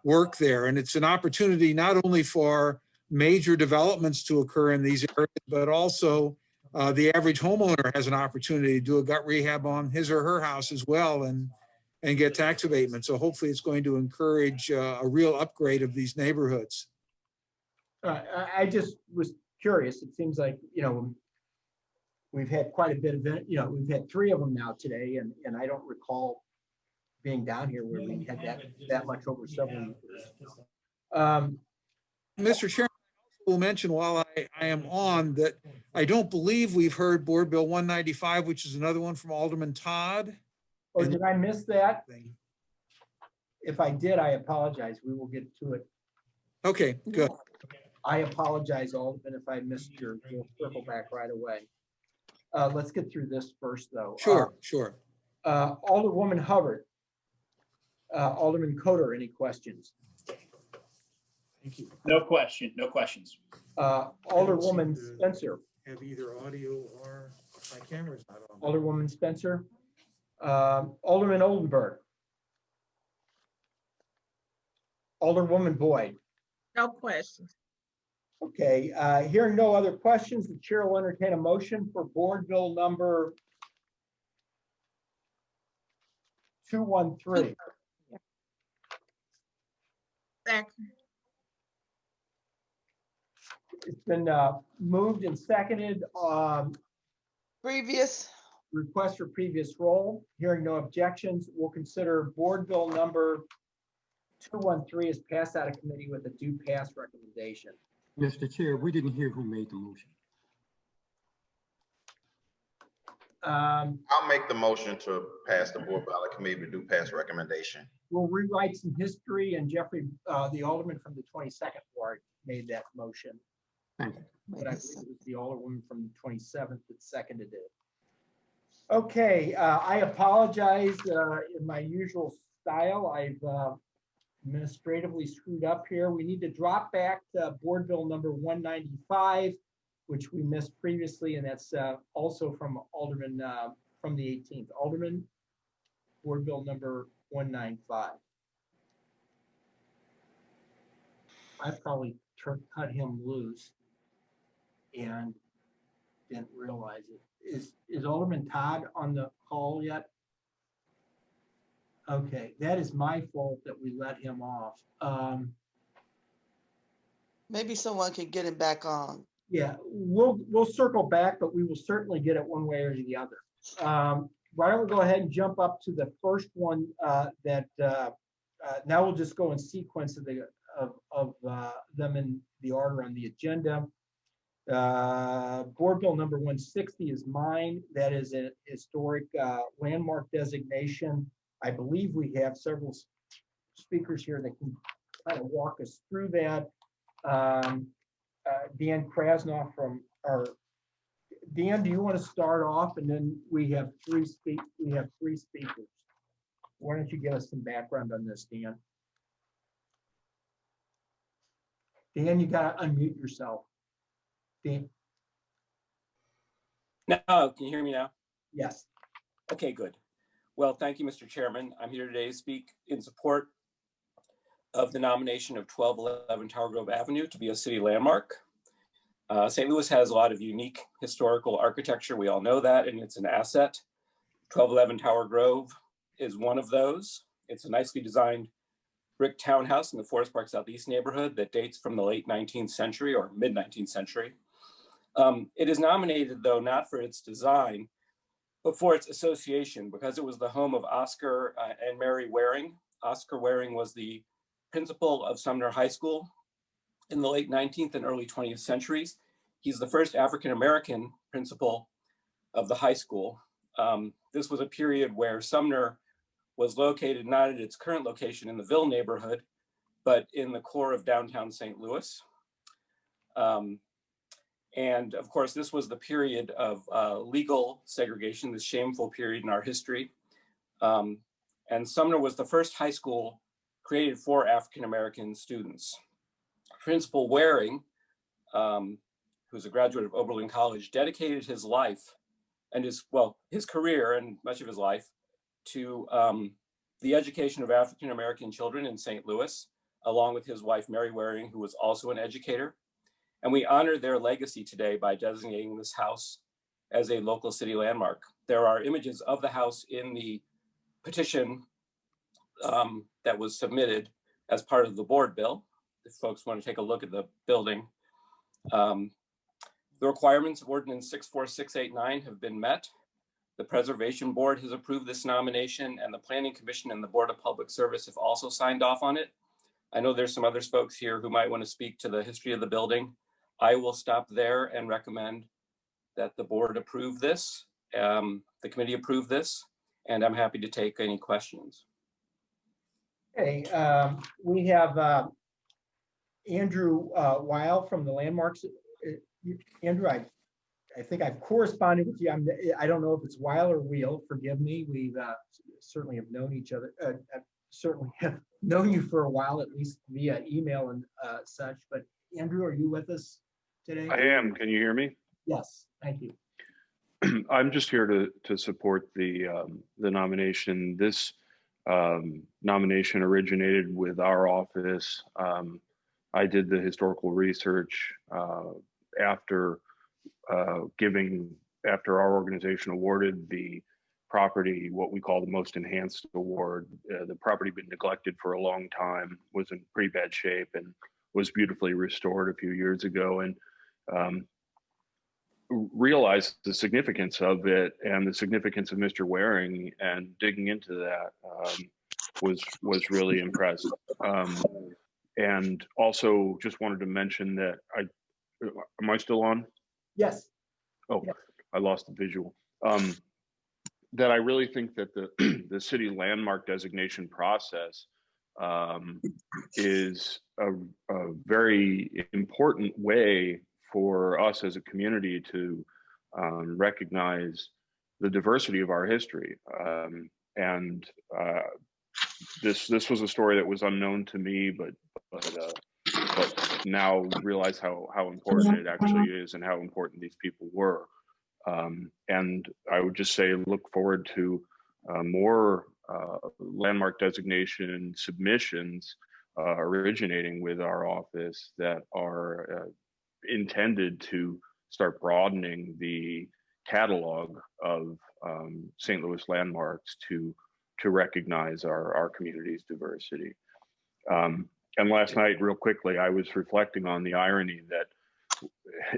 S23: work there. And it's an opportunity not only for major developments to occur in these areas, but also the average homeowner has an opportunity to do a gut rehab on his or her house as well and get tax abatement. So hopefully it's going to encourage a real upgrade of these neighborhoods.
S1: I just was curious. It seems like, we've had quite a bit of it. We've had 3 of them now today, and I don't recall being down here where we had that much over several years.
S23: Mr. Chairman, I will mention while I am on that I don't believe we've heard Board Bill 195, which is another one from Alderman Todd.
S1: Oh, did I miss that? If I did, I apologize. We will get to it.
S23: Okay, good.
S1: I apologize, Alderman, if I missed your, we'll circle back right away. Let's get through this first, though.
S23: Sure, sure.
S1: Alderwoman Hubbard. Alderman Coder, any questions?
S23: Thank you.
S14: No questions.
S1: Alderwoman Spencer.
S23: Have either audio or my camera's not on.
S1: Alderwoman Spencer. Alderman Oldenburg. Alderwoman Boyd.
S5: No questions.
S1: Okay, hearing no other questions, the chair will entertain a motion for Board Bill number 213.
S5: Second.
S1: It's been moved and seconded.
S4: Previous.
S1: Request for previous roll. Hearing no objections, we'll consider Board Bill number 213 is passed out of committee with a due pass recommendation.
S11: Mr. Chair, we didn't hear who made the motion.
S3: I'll make the motion to pass the board ballot committee with due pass recommendation.
S1: We'll rewrite some history, and Jeffrey, the Alderman from the 22nd Ward, made that motion.
S11: Thank you.
S1: But I believe it was the Alderwoman from the 27th that seconded it. Okay, I apologize in my usual style. I've administratively screwed up here. We need to drop back to Board Bill number 195, which we missed previously, and that's also from Alderman from the 18th. Alderman, Board Bill number 195. I probably cut him loose and didn't realize it. Is Alderman Todd on the call yet? Okay, that is my fault that we let him off.
S4: Maybe someone can get him back on.
S1: Yeah, we'll circle back, but we will certainly get it one way or the other. Why don't we go ahead and jump up to the first one that now we'll just go in sequence of them in the order on the agenda. Board Bill number 160 is mine. That is a historic landmark designation. I believe we have several speakers here that can kind of walk us through that. Dan Krasnoff from our, Dan, do you want to start off? And then we have three speakers. Why don't you give us some background on this, Dan? Dan, you got to unmute yourself. Dan.
S12: No, can you hear me now?
S1: Yes.
S12: Okay, good. Well, thank you, Mr. Chairman. I'm here today to speak in support of the nomination of 1211 Tower Grove Avenue to be a city landmark. St. Louis has a lot of unique historical architecture. We all know that, and it's an asset. 1211 Tower Grove is one of those. It's a nicely designed brick townhouse in the Forest Park Southeast neighborhood that dates from the late 19th century or mid 19th century. It is nominated, though, not for its design, but for its association, because it was the home of Oscar and Mary Waring. Oscar Waring was the principal of Sumner High School in the late 19th and early 20th centuries. He's the first African-American principal of the high school. This was a period where Sumner was located not at its current location in the Ville neighborhood, but in the core of downtown St. Louis. And of course, this was the period of legal segregation, this shameful period in our history. And Sumner was the first high school created for African-American students. Principal Waring, who's a graduate of Oberlin College, dedicated his life and his career and much of his life to the education of African-American children in St. Louis, along with his wife, Mary Waring, who was also an educator. And we honor their legacy today by designating this house as a local city landmark. There are images of the house in the petition that was submitted as part of the board bill, if folks want to take a look at the building. The requirements of Ordinance 64689 have been met. The Preservation Board has approved this nomination, and the Planning Commission and the Board of Public Service have also signed off on it. I know there's some other folks here who might want to speak to the history of the building. I will stop there and recommend that the board approve this, the committee approve this, and I'm happy to take any questions.
S1: Okay, we have Andrew Weil from the Landmarks. Andrew, I think I've corresponded with you. I don't know if it's Weil or Wheel, forgive me. We've certainly have known each other, certainly have known you for a while, at least via email and such. But Andrew, are you with us today?
S16: I am. Can you hear me?
S1: Yes, thank you.
S16: I'm just here to support the nomination. This nomination originated with our office. I did the historical research after our organization awarded the property what we call the most enhanced award. The property had been neglected for a long time, was in pretty bad shape, and was beautifully restored a few years ago, and realized the significance of it and the significance of Mr. Waring, and digging into that was really impressive. And also just wanted to mention that am I still on?
S1: Yes.
S16: Oh, yes. I lost the visual. That I really think that the city landmark designation process is a very important way for us as a community to recognize the diversity of our history. And this was a story that was unknown to me, but now realize how important it actually is and how important these people were. And I would just say, look forward to more landmark designation submissions originating with our office that are intended to start broadening the catalog of St. Louis landmarks to recognize our community's diversity. And last night, real quickly, I was reflecting on the irony that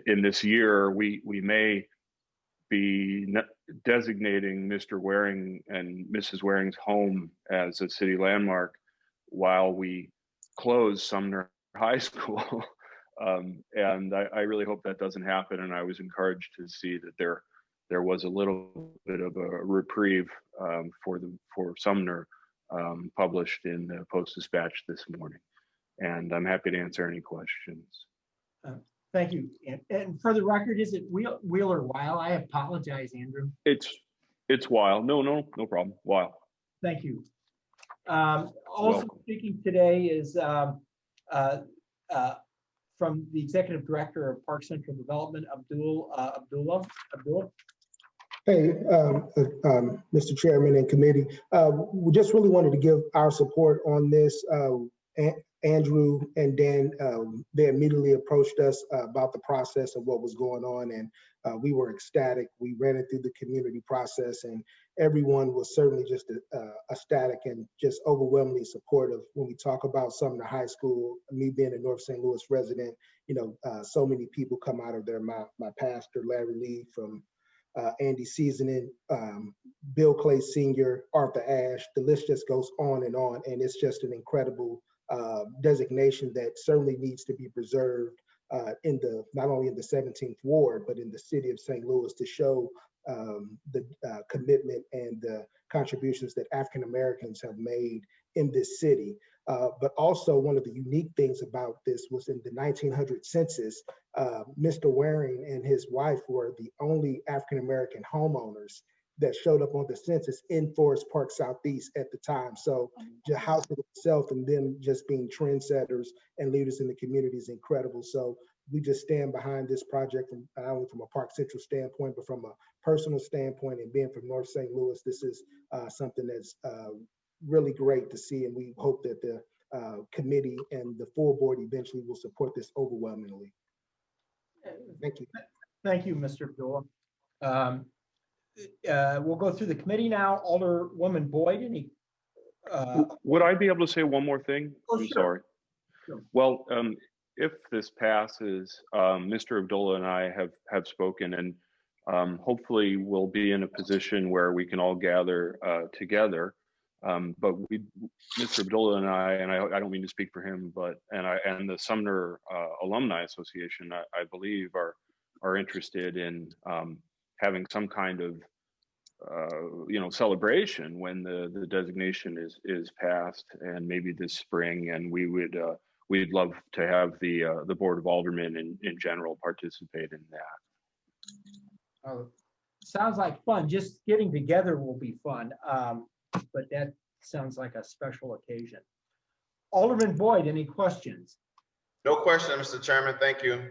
S16: in this year, we may be designating Mr. Waring and Mrs. Waring's home as a city landmark while we close Sumner High School. And I really hope that doesn't happen. And I was encouraged to see that there was a little bit of a reprieve for Sumner published in the Post-Dispatch this morning. And I'm happy to answer any questions.
S1: Thank you. And for the record, is it Wheel or Weil? I apologize, Andrew.
S16: It's Weil. No problem. Weil.
S1: Thank you. Also speaking today is from the Executive Director of Park Central Development, Abdullah.
S17: Hey, Mr. Chairman and committee, we just really wanted to give our support on this. Andrew and Dan, they immediately approached us about the process of what was going on, and we were ecstatic. We ran it through the community process, and everyone was certainly just ecstatic and just overwhelmingly supportive. When we talk about Sumner High School, me being a North St. Louis resident, so many people come out of there. My pastor, Larry Lee, from Andy Seasoning, Bill Clay Sr., Arthur Ashe, the list just goes on, and it's just an incredible designation that certainly needs to be preserved not only in the 17th Ward, but in the city of St. Louis, to show the commitment and the contributions that African Americans have made in this city. But also, one of the unique things about this was in the 1900 census, Mr. Waring and his wife were the only African-American homeowners that showed up on the census in Forest Park Southeast at the time. So the house itself and them just being trendsetters and leaders in the community is incredible. So we just stand behind this project from not only from a Park Central standpoint, but from a personal standpoint, and being from North St. Louis, this is something that's really great to see. And we hope that the committee and the full board eventually will support this overwhelmingly. Thank you.
S1: Thank you, Mr. Abdullah. We'll go through the committee now. Alderwoman Boyd, any?
S16: Would I be able to say one more thing?
S1: Oh,
S16: I'm
S1: sure.
S16: sorry.
S1: Sure.
S16: Well, if this passes, Mr. Abdullah and I have spoken, and hopefully we'll be in a position where we can all gather together. But Mr. Abdullah and I don't mean to speak for him, but and the Sumner Alumni Association, I believe, are interested in having some kind of celebration when the designation is passed, and maybe this spring. And we'd love to have the Board of Aldermen in general participate in that.
S1: Sounds like fun. Just getting together will be fun, but that sounds like a special occasion. Alderman Boyd, any questions?
S3: No question, Mr. Chairman. Thank you.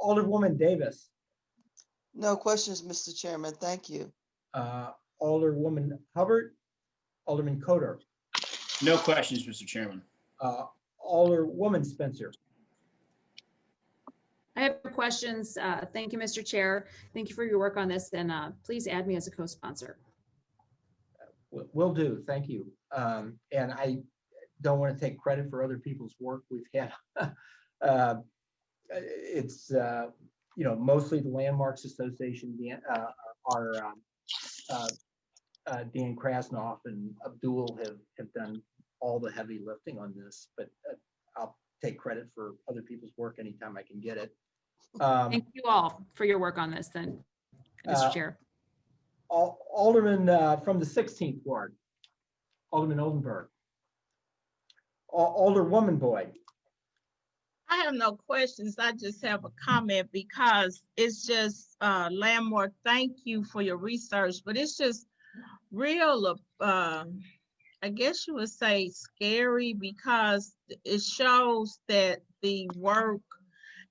S1: Alderwoman Davis.
S4: No questions, Mr. Chairman. Thank you.
S1: Alderwoman Hubbard. Alderman Coder.
S14: No questions, Mr. Chairman.
S1: Alderwoman Spencer.
S9: I have no questions. Thank you, Mr. Chair. Thank you for your work on this, and please add me as a co-sponsor.
S1: Will do. Thank you. And I don't want to take credit for other people's work. We've had it's mostly the Landmarks Association, Dan Krasnoff and Abdul have done all the heavy lifting on this, but I'll take credit for other people's work anytime I can get it.
S9: Thank you all for your work on this then, Mr. Chair.
S1: Alderman from the 16th Ward, Alderman Oldenburg. Alderwoman Boyd.
S5: I have no questions. I just have a comment because it's just Landmark, thank you for your research, but it's just real, I guess you would say scary, because it shows that the work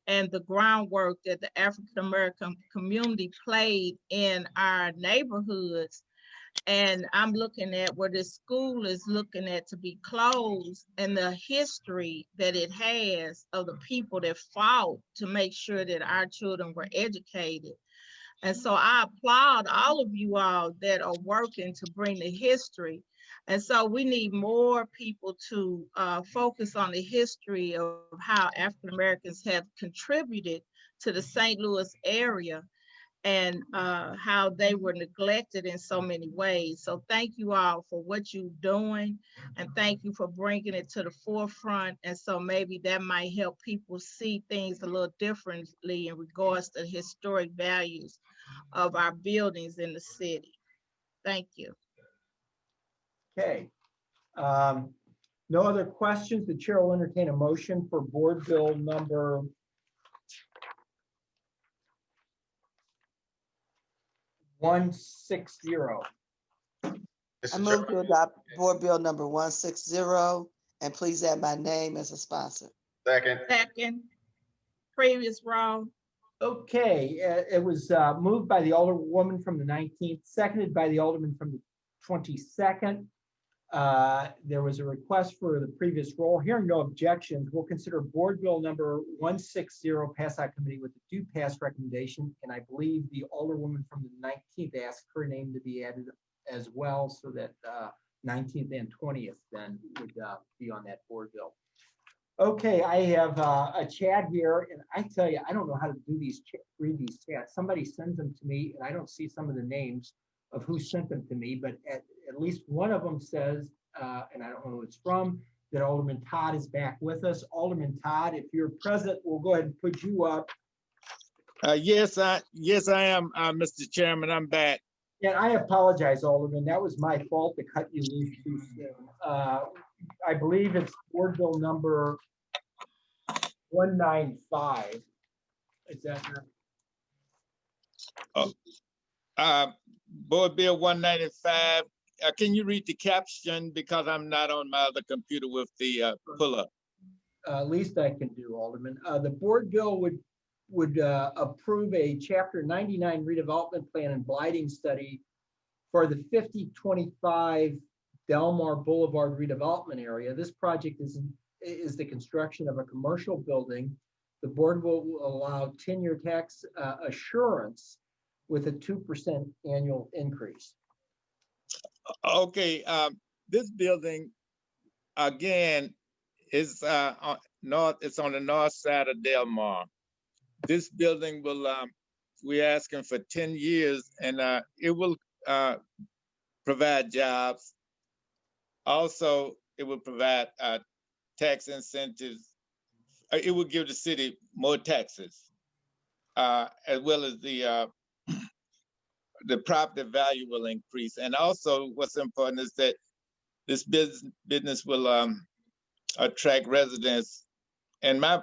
S5: and the groundwork that the African-American community played in our neighborhoods. And I'm looking at where this school is looking at to be closed, and the history that it has of the people that fought to make sure that our children were educated. And so I applaud all of you all that are working to bring the history. And so we need more people to focus on the history of how African Americans have contributed to the St. Louis area, and how they were neglected in so many ways. So thank you all for what you're doing, and thank you for bringing it to the forefront. And so maybe that might help people see things a little differently in regards to historic values of our buildings in the city. Thank you.
S1: Okay. No other questions. The chair will entertain a motion for board bill number 160.
S4: I move to adopt board bill number 160, and please add my name as a sponsor.
S3: Second.
S5: Second. Previous round.
S1: Okay, it was moved by the Alderwoman from the 19th, seconded by the Alderman from the 22nd. There was a request for the previous roll. Hearing no objections, we'll consider board bill number 160 pass out committee with the do pass recommendation. And I believe the Alderwoman from the 19th asked her name to be added as well, so that 19th and 20th then would be on that board bill. Okay, I have a chat here, and I tell you, I don't know how to do these, read these chats. Somebody sends them to me, and I don't see some of the names of who sent them to me, but at least one of them says, and I don't know who it's from, that Alderman Todd is back with us. Alderman Todd, if you're present, we'll go ahead and put you up.
S15: Yes, I am, Mr. Chairman. I'm back.
S1: And I apologize, Alderman. That was my fault to cut you loose too soon. I believe it's board bill number 195. Is that not?
S15: Board Bill 195. Can you read the caption because I'm not on my other computer with the pull-up?
S1: Least I can do, Alderman. The board bill would approve a Chapter 99 redevelopment plan and blighting study for the 5025 Delmar Boulevard redevelopment area. This project is the construction of a commercial building. The board will allow 10-year tax assurance with a 2% annual increase.
S15: Okay, this building, again, is it's on the north side of Delmar. This building will, we're asking for 10 years and it will provide jobs. Also, it will provide tax incentives. It will give the city more taxes, as well as the property value will increase. And also what's important is that this business will attract residents. And my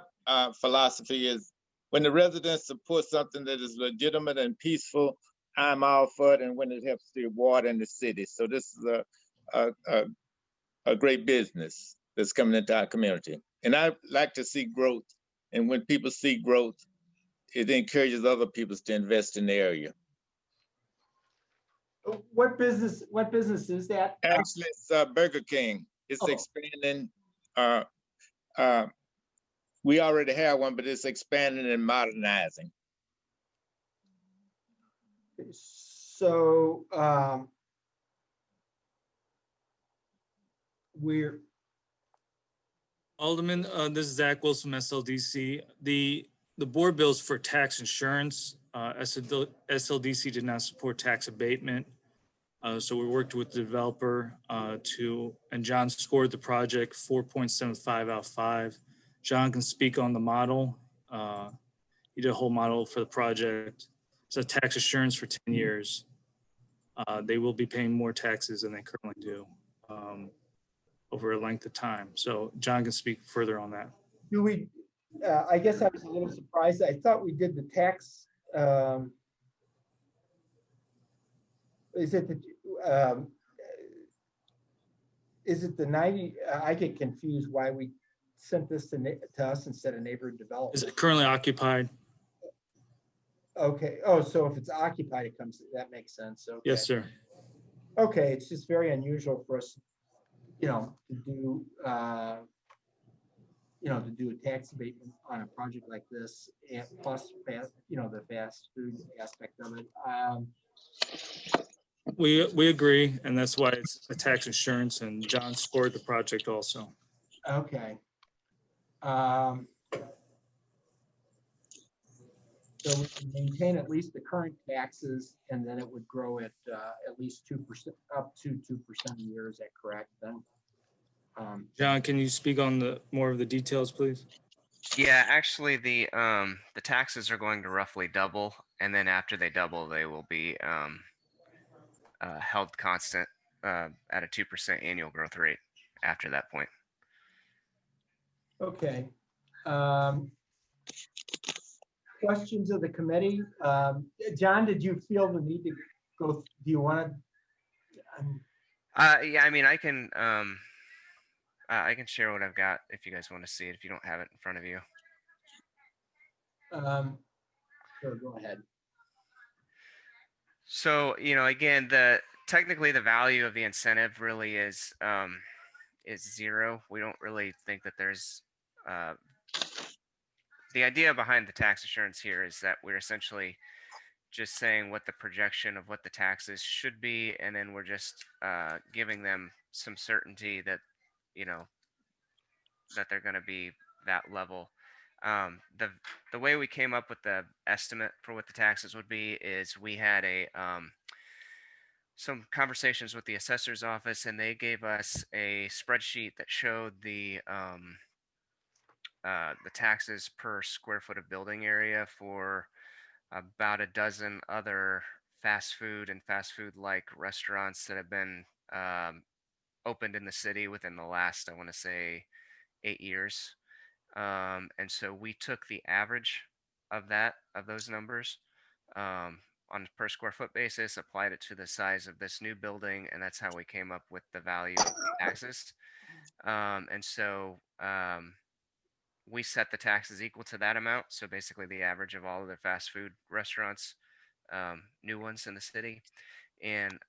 S15: philosophy is when the residents support something that is legitimate and peaceful, I'm all for it, and when it helps the water in the city. So this is a great business that's coming into our community. And I like to see growth. And when people see growth, it encourages other people to invest in the area.
S1: What business is that?
S15: Actually, it's Burger King. It's expanding. We already have one, but it's expanding and modernizing.
S1: So we're
S19: Alderman, this is Zach Wilson, SLDC. The board bills for tax insurance. SLDC did not support tax abatement. So we worked with the developer and John scored the project 4.75 out of 5. John can speak on the model. He did a whole model for the project. It's a tax assurance for 10 years. They will be paying more taxes than they currently do over a length of time. So John can speak further on that.
S1: Do we, I guess I was a little surprised. I thought we did the tax. Is it the 90? I get confused why we sent this to us instead of neighborhood development.
S19: Is it currently occupied?
S1: Okay. Oh, so if it's occupied, it comes. That makes sense. Okay.
S19: Yes, sir.
S1: Okay, it's just very unusual for us, to do, to do a tax abatement on a project like this, and plus, the fast food aspect of it.
S19: We agree, and that's why it's a tax insurance, and John scored the project also.
S1: Okay. So we can maintain at least the current taxes, and then it would grow at least 2%, up to 2% a year. Is that correct then?
S19: John, can you speak on more of the details, please?
S22: Yeah, actually, the taxes are going to roughly double, and then after they double, they will be held constant at a 2% annual growth rate after that point.
S1: Okay. Questions of the committee? John, did you feel the need to go? Do you want
S22: to? Yeah, I mean, I can share what I've got if you guys want to see it, if you don't have it in front of you.
S1: Sure, go ahead.
S22: So, again, technically the value of the incentive really is zero. We don't really think that there's the idea behind the tax assurance here is that we're essentially just saying what the projection of what the taxes should be, and then we're just giving them some certainty that that they're going to be that level. The way we came up with the estimate for what the taxes would be is we had some conversations with the assessor's office, and they gave us a spreadsheet that showed the taxes per square foot of building area for about a dozen other fast food and fast food like restaurants that have been opened in the city within the last, I want to say, 8 years. And so we took the average of those numbers on a per square foot basis, applied it to the size of this new building, and that's how we came up with the value of the taxes. And so we set the taxes equal to that amount. So basically the average of all of the fast food restaurants, new ones in the city. And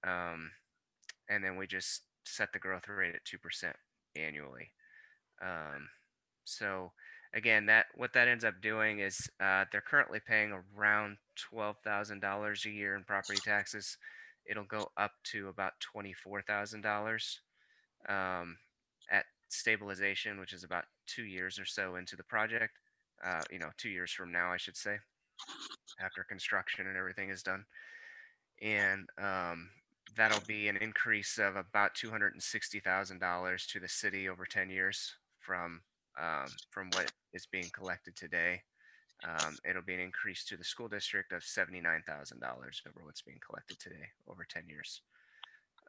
S22: then we just set the growth rate at 2% annually. So again, what that ends up doing is they're currently paying around $12,000 a year in property taxes. It'll go up to about $24,000 at stabilization, which is about 2 years or so into the project. 2 years from now, I should say, after construction and everything is done. And that'll be an increase of about $260,000 to the city over 10 years from what is being collected today. It'll be an increase to the school district of $79,000 over what's being collected today over 10 years.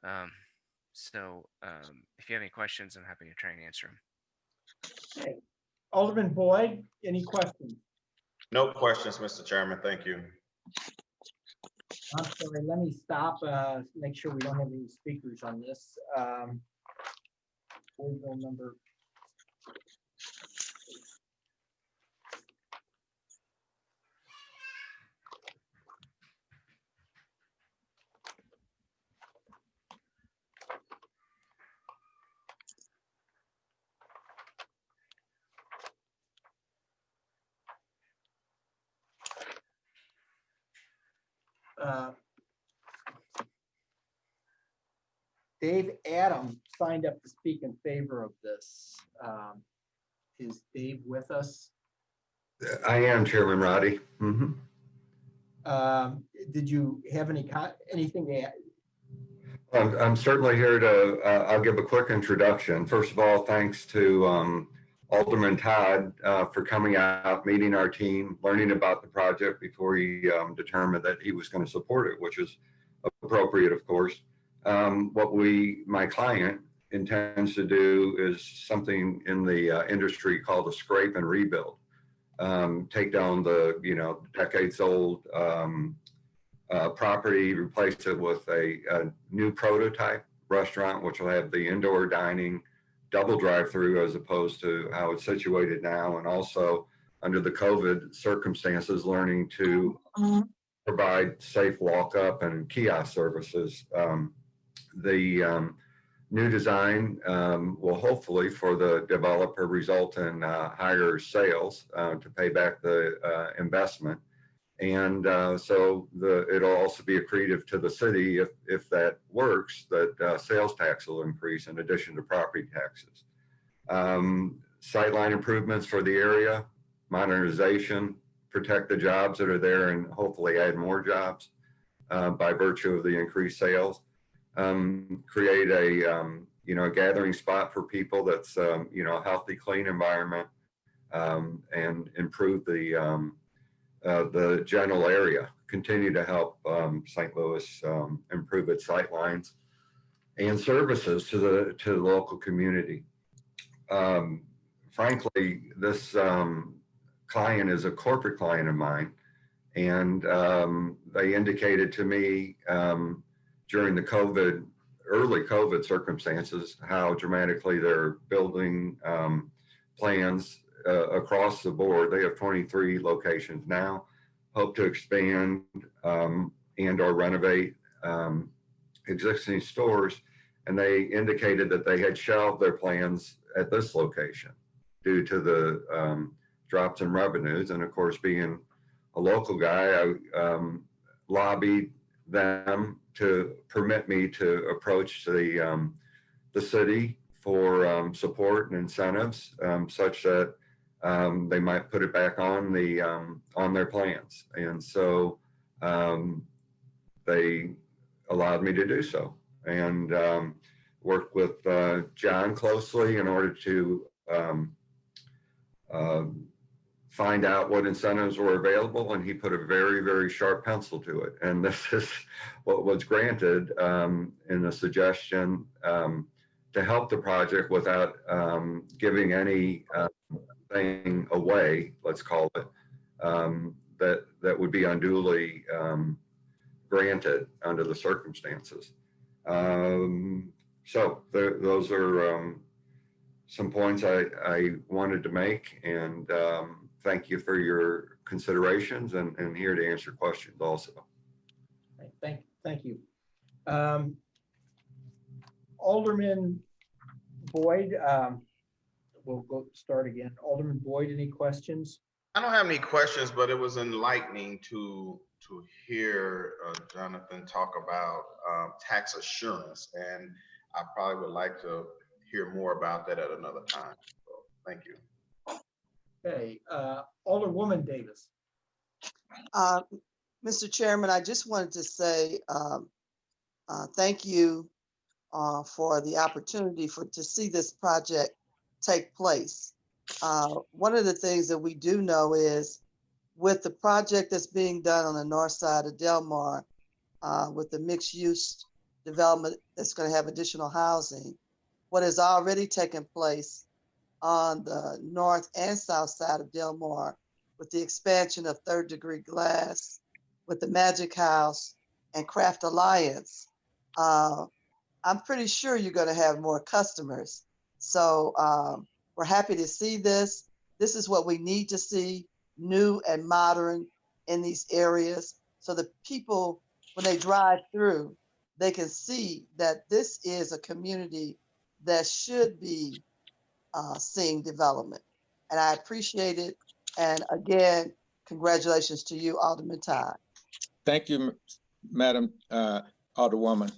S22: If you have any questions, I'm happy to try and answer them.
S1: Okay. Alderman Boyd, any questions?
S3: No questions, Mr. Chairman. Thank you.
S1: I'm sorry, let me stop, make sure we don't have any speakers on this. Board bill number. Dave Adam signed up to speak in favor of this. Is Dave with us?
S2: I am, Chairman Roddy.
S1: Did you have anything to add?
S2: I'm certainly here to, I'll give a quick introduction. First of all, thanks to Alderman Todd for coming out, meeting our team, learning about the project before he determined that he was going to support it, which is appropriate, of course. What my client intends to do is something in the industry called a scrape and rebuild. Take down the decades old property, replace it with a new prototype restaurant, which will have the indoor dining, double drive-through as opposed to how it's situated now, and also under the COVID circumstances, learning to provide safe walk-up and kiosk services. The new design will hopefully, for the developer, result in higher sales to pay back the investment. And so it'll also be accretive to the city if that works, that sales tax will increase in addition to property taxes. Sightline improvements for the area, modernization, protect the jobs that are there and hopefully add more jobs by virtue of the increased sales. Create a gathering spot for people that's a healthy, clean environment, and improve the general area. Continue to help St. Louis improve its sight lines and services to the local community. Frankly, this client is a corporate client of mine, and they indicated to me during the early COVID circumstances how dramatically their building plans across the board. They have 23 locations now, hope to expand and or renovate existing stores. And they indicated that they had shelved their plans at this location due to the drops in revenues. And of course, being a local guy, I lobbied them to permit me to approach the city for support and incentives such that they might put it back on their plans. And so they allowed me to do so, and worked with John closely in order to find out what incentives were available, and he put a very, very sharp pencil to it. And this is what was granted in the suggestion to help the project without giving any thing away, let's call it. that would be unduly granted under the circumstances. So those are some points I wanted to make, and thank you for your considerations, and here to answer questions also.
S1: Thank you. Alderman Boyd, we'll go start again. Alderman Boyd, any questions?
S3: I don't have any questions, but it was enlightening to hear Jonathan talk about tax assurance, and I probably would like to hear more about that at another time. So, thank you.
S1: Okay, Alderwoman Davis.
S4: Mr. Chairman, I just wanted to say thank you for the opportunity to see this project take place. One of the things that we do know is with the project that's being done on the north side of Delmar, with the mixed use development that's going to have additional housing, what has already taken place on the north and south side of Delmar with the expansion of Third Degree Glass, with the Magic House and Craft Alliance, I'm pretty sure you're going to have more customers. So we're happy to see this. This is what we need to see, new and modern in these areas, so the people, when they drive through, they can see that this is a community that should be seeing development. And I appreciate it. And again, congratulations to you, Alderman Todd.
S15: Thank you, Madam Alderwoman.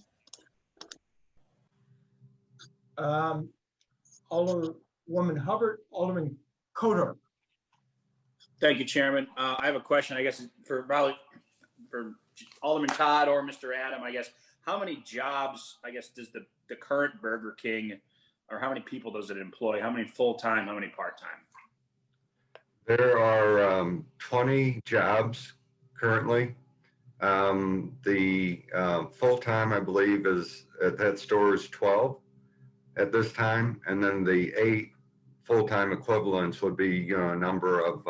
S1: Alderwoman Hubbard, Alderman Coder.
S14: Thank you, Chairman. I have a question, I guess, for Alderman Todd or Mr. Adam, I guess. How many jobs, I guess, does the current Burger King, or how many people does it employ? How many full-time, how many part-time?
S2: There are 20 jobs currently. The full-time, I believe, is at that store is 12 at this time, and then the 8 full-time equivalents would be, a number of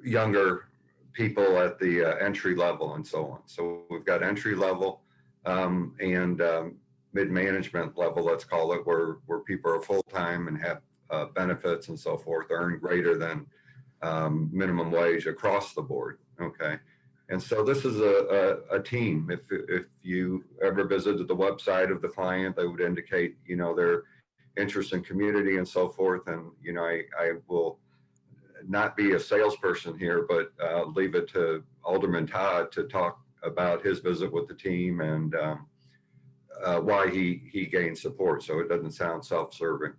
S2: younger people at the entry level and so on. So we've got entry level and mid-management level, let's call it, where people are full-time and have benefits and so forth, earn greater than minimum wage across the board. Okay. And so this is a team. If you ever visited the website of the client, they would indicate, their interest in community and so forth. And, I will not be a salesperson here, but leave it to Alderman Todd to talk about his visit with the team and why he gained support. So it doesn't sound self-serving.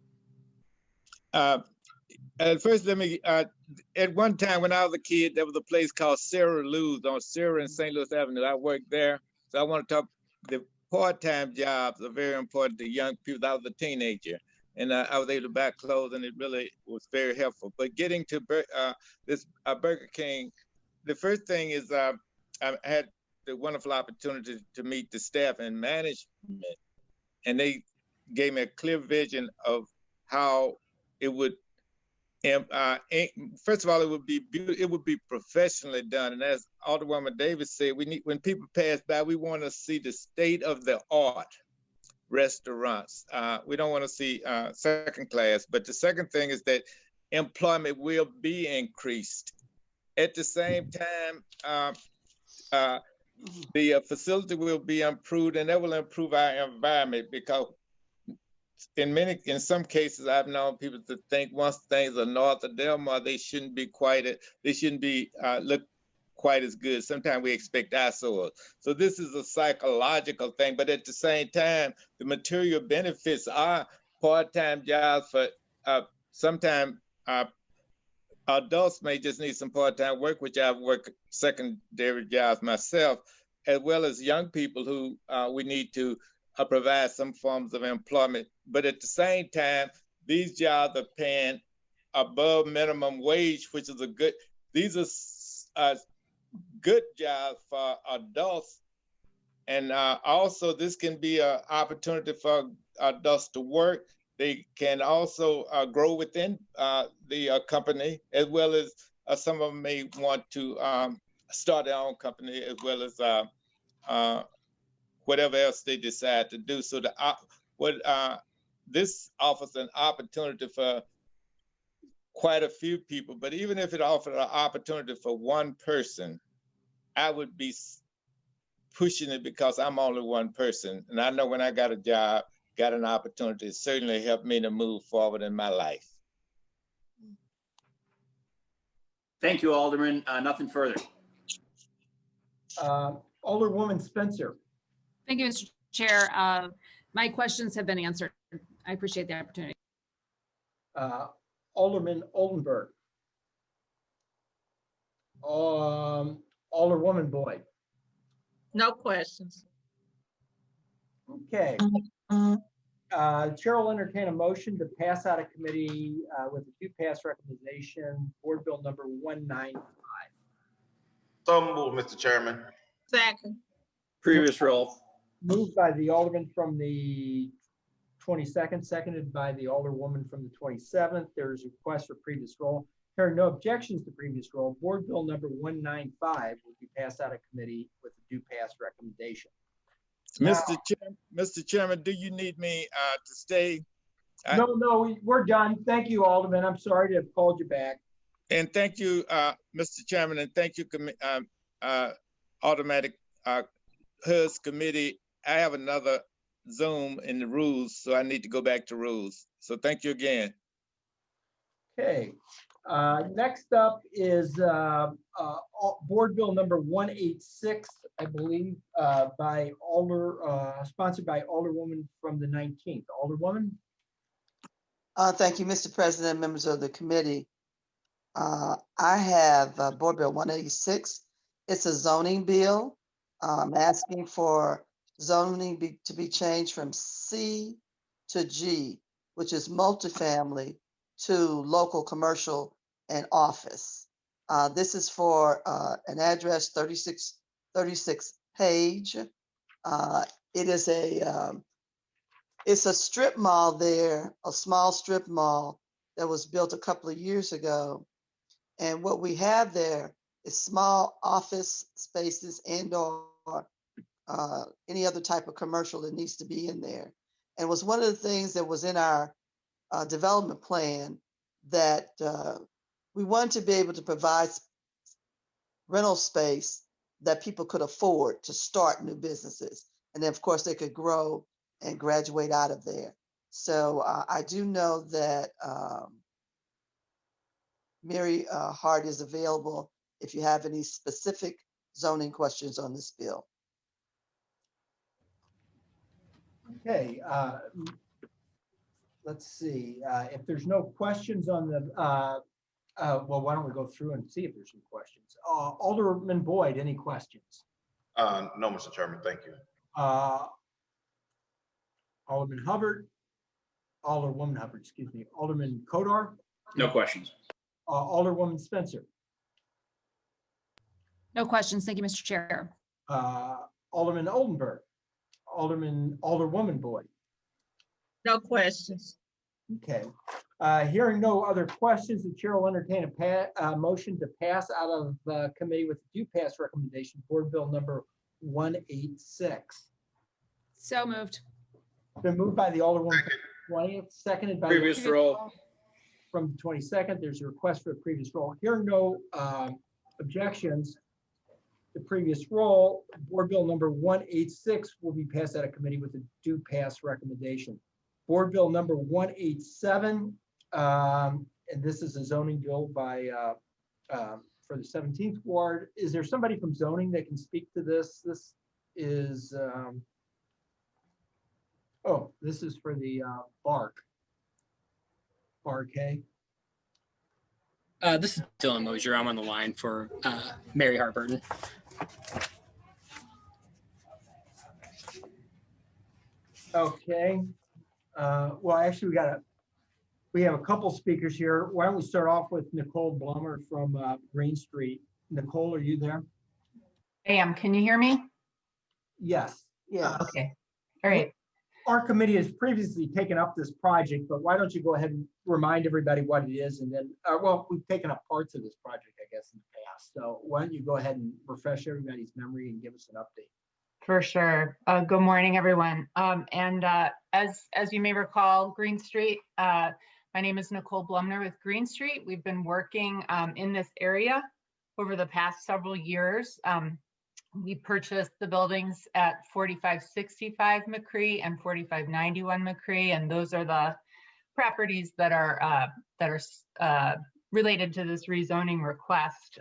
S15: First, let me, at one time when I was a kid, there was a place called Sarah Lou's on Sarah and St. Louis Avenue. I worked there. So I want to talk, the part-time jobs are very important to young people. I was a teenager and I was able to buy clothes, and it really was very helpful. But getting to this Burger King, the first thing is I had the wonderful opportunity to meet the staff and management, and they gave me a clear vision of how it would, first of all, it would be professionally done. And as Alderwoman Davis said, when people pass by, we want to see the state of the art restaurants. We don't want to see second class. But the second thing is that employment will be increased. At the same time, the facility will be improved, and that will improve our environment, because in some cases, I've known people to think once things are north of Delmar, they shouldn't be look quite as good. Sometimes we expect eyesores. So this is a psychological thing, but at the same time, the material benefits are part-time jobs for sometimes adults may just need some part-time work, which I've worked secondary jobs myself, as well as young people who we need to provide some forms of employment. But at the same time, these jobs are paying above minimum wage, which is these are good jobs for adults. And also this can be an opportunity for adults to work They can also grow within the company, as well as some of them may want to start their own company, as well as whatever else they decide to do. So this offers an opportunity for quite a few people, but even if it offered an opportunity for one person, I would be pushing it because I'm only one person. And I know when I got a job, got an opportunity, it certainly helped me to move forward in my life.
S14: Thank you, Alderman. Nothing further.
S1: Alderwoman Spencer.
S9: Thank you, Mr. Chair. My questions have been answered. I appreciate the opportunity.
S1: Alderman Oldenburg. Alderwoman Boyd.
S5: No questions.
S1: Okay. Chair will entertain a motion to pass out of committee with a do-pass recommendation, Board Bill number 195.
S3: So moved, Mr. Chairman.
S5: Second.
S14: Previous roll.
S1: Moved by the Alderman from the 22nd, seconded by the Alderwoman from the 27th. There is a request for previous roll. There are no objections to previous roll. Board Bill number 195 will be passed out of committee with a do-pass recommendation.
S15: Mr. Chairman, do you need me to stay?
S1: No, we're done. Thank you, Alderman. I'm sorry to have called you back.
S15: And thank you, Mr. Chairman, and thank you, Automatic HUS Committee. I have another Zoom in the rules, so I need to go back to rules. So thank you again.
S1: Okay. Next up is Board Bill number 186, I believe, sponsored by Alderwoman from the 19th. Alderwoman?
S4: Thank you, Mr. President, members of the committee. I have Board Bill 186. It's a zoning bill. I'm asking for zoning to be changed from C to G, which is multifamily, to local commercial and office. This is for an address 3636 Page. It is it's a strip mall there, a small strip mall that was built a couple of years ago. And what we have there is small office spaces and or any other type of commercial that needs to be in there. And it was one of the things that was in our development plan that we wanted to be able to provide rental space that people could afford to start new businesses. And then of course they could grow and graduate out of there. So I do know that Mary Hart is available if you have any specific zoning questions on this bill.
S1: Okay. Let's see. If there's no questions on the, well, why don't we go through and see if there's some questions. Alderman Boyd, any questions?
S3: No, Mr. Chairman, thank you.
S1: Alderman Hubbard, Alderwoman Hubbard, excuse me. Alderman Kodar?
S14: No questions.
S1: Alderwoman Spencer?
S9: No questions. Thank you, Mr. Chair.
S1: Alderman Oldenburg? Alderwoman Boyd?
S5: No questions.
S1: Okay. Hearing no other questions, the chair will entertain a motion to pass out of committee with the do-pass recommendation, Board Bill number 186.
S9: So moved.
S1: Been moved by the Alderwoman from the 20th, seconded by
S14: Previous
S1: the
S14: roll.
S1: From the 22nd. There's a request for a previous roll. Hearing no objections to previous roll, Board Bill number 186 will be passed out of committee with a do-pass recommendation. Board Bill number 187, and this is a zoning bill by for the 17th ward. Is there somebody from zoning that can speak to this? This is this is for the Bark K.
S10: This is Dylan Mosier. I'm on the line for Mary Harburton.
S1: Okay. Well, actually, we have a couple speakers here. Why don't we start off with Nicole Blummer from Green Street. Nicole, are you there?
S7: I am. Can you hear me?
S1: Yes.
S4: Yeah.
S7: Okay. All right.
S1: our committee has previously taken up this project, but why don't you go ahead and remind everybody what it is, and then, well, we've taken up parts of this project, I guess, in the past. So why don't you go ahead and refresh everybody's memory and give us an update?
S7: For sure. Good morning, everyone. As you may recall, Green Street, my name is Nicole Blumner with Green Street. We've been working in this area over the past several years. We purchased the buildings at 4565 McCree and 4591 McCree, and those are the properties that are related to this rezoning request.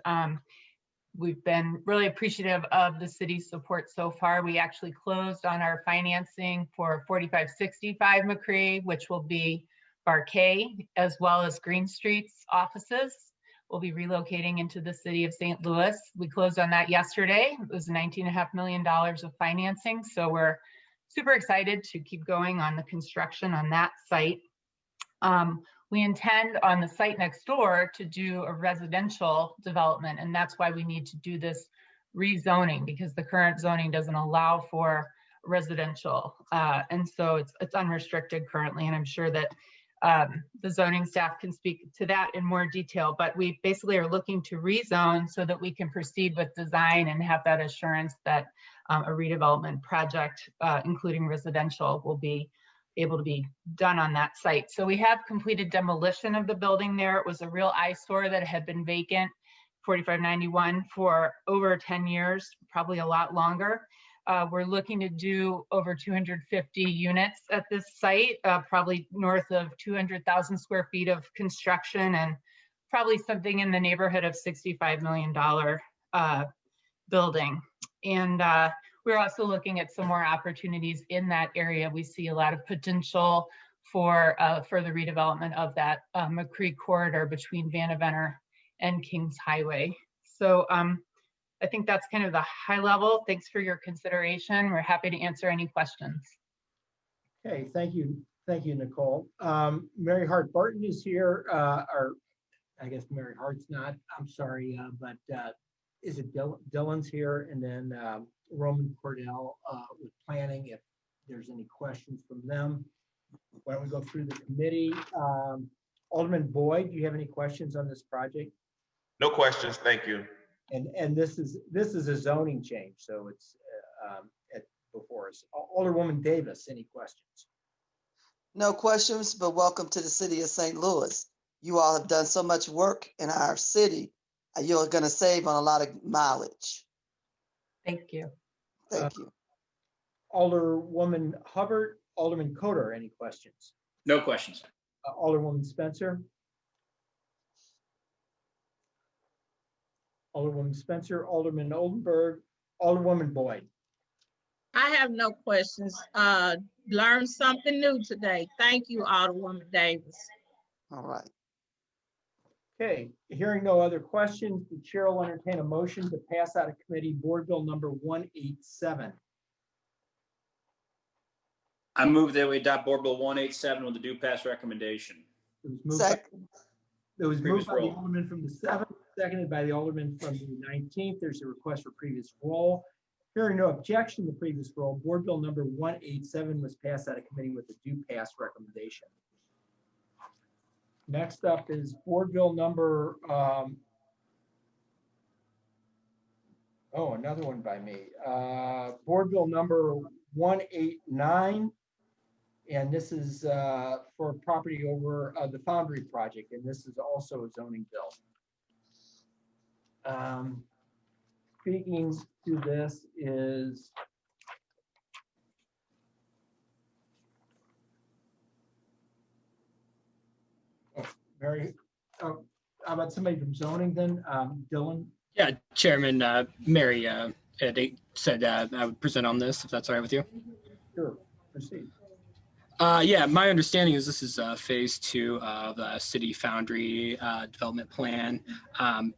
S7: We've been really appreciative of the city's support so far. We actually closed on our financing for 4565 McCree, which will be Barkay, as well as Green Street's offices. We'll be relocating into the city of St. Louis. We closed on that yesterday. It was $19.5 million of financing. So we're super excited to keep going on the construction on that site. We intend on the site next door to do a residential development, and that's why we need to do this rezoning, because the current zoning doesn't allow for residential. And so it's unrestricted currently, and I'm sure that the zoning staff can speak to that in more detail, but we basically are looking to rezone so that we can proceed with design and have that assurance that a redevelopment project, including residential, will be able to be done on that site. So we have completed demolition of the building there. It was a real eyesore that had been vacant, 4591, for over 10 years, probably a lot longer. We're looking to do over 250 units at this site, probably north of 200,000 square feet of construction, and probably something in the neighborhood of $65 million building. And we're also looking at some more opportunities in that area. We see a lot of potential for further redevelopment of that McCree corridor between Vandevenner and Kings Highway. So I think that's kind of the high level. Thanks for your consideration. We're happy to answer any questions.
S1: Okay, thank you. Thank you, Nicole. Mary Hart Barton is here, or I guess Mary Hart's not, I'm sorry, but is it Dylan's here? And then Roman Cordell with planning, if there's any questions from them. Why don't we go through the committee? Alderman Boyd, do you have any questions on this project?
S3: No questions, thank you.
S1: And this is a zoning change, so it's before us. Alderwoman Davis, any questions?
S4: No questions, but welcome to the city of St. Louis. You all have done so much work in our city. You're going to save on a lot of mileage.
S7: Thank you.
S4: Thank you.
S1: Alderwoman Hubbard, Alderman Coder, any questions?
S14: No questions.
S1: Alderwoman Spencer? Alderwoman Spencer, Alderman Oldenburg, Alderwoman Boyd.
S5: I have no questions. Learned something new today. Thank you, Alderwoman Davis.
S4: All right.
S1: Okay, hearing no other questions, the chair will entertain a motion to pass out of committee Board Bill number 187.
S14: I move that we adopt Board Bill 187 with the due pass recommendation.
S1: It was moved by the Alderman from the 7th, seconded by the Alderman from the 19th. There's a request for previous roll. Hearing no objection to previous roll, Board Bill number 187 was passed out of committee with a due pass recommendation. Next up is Board Bill number, another one by me. Board Bill number 189. And this is for property over the Foundry project. And this is also a zoning bill. Speaking to this is how about somebody from zoning then? Dylan?
S10: Yeah, Chairman, Mary said I would present on this, if that's all right with you.
S1: Sure, proceed.
S10: Yeah, my understanding is this is phase 2 of the city foundry development plan.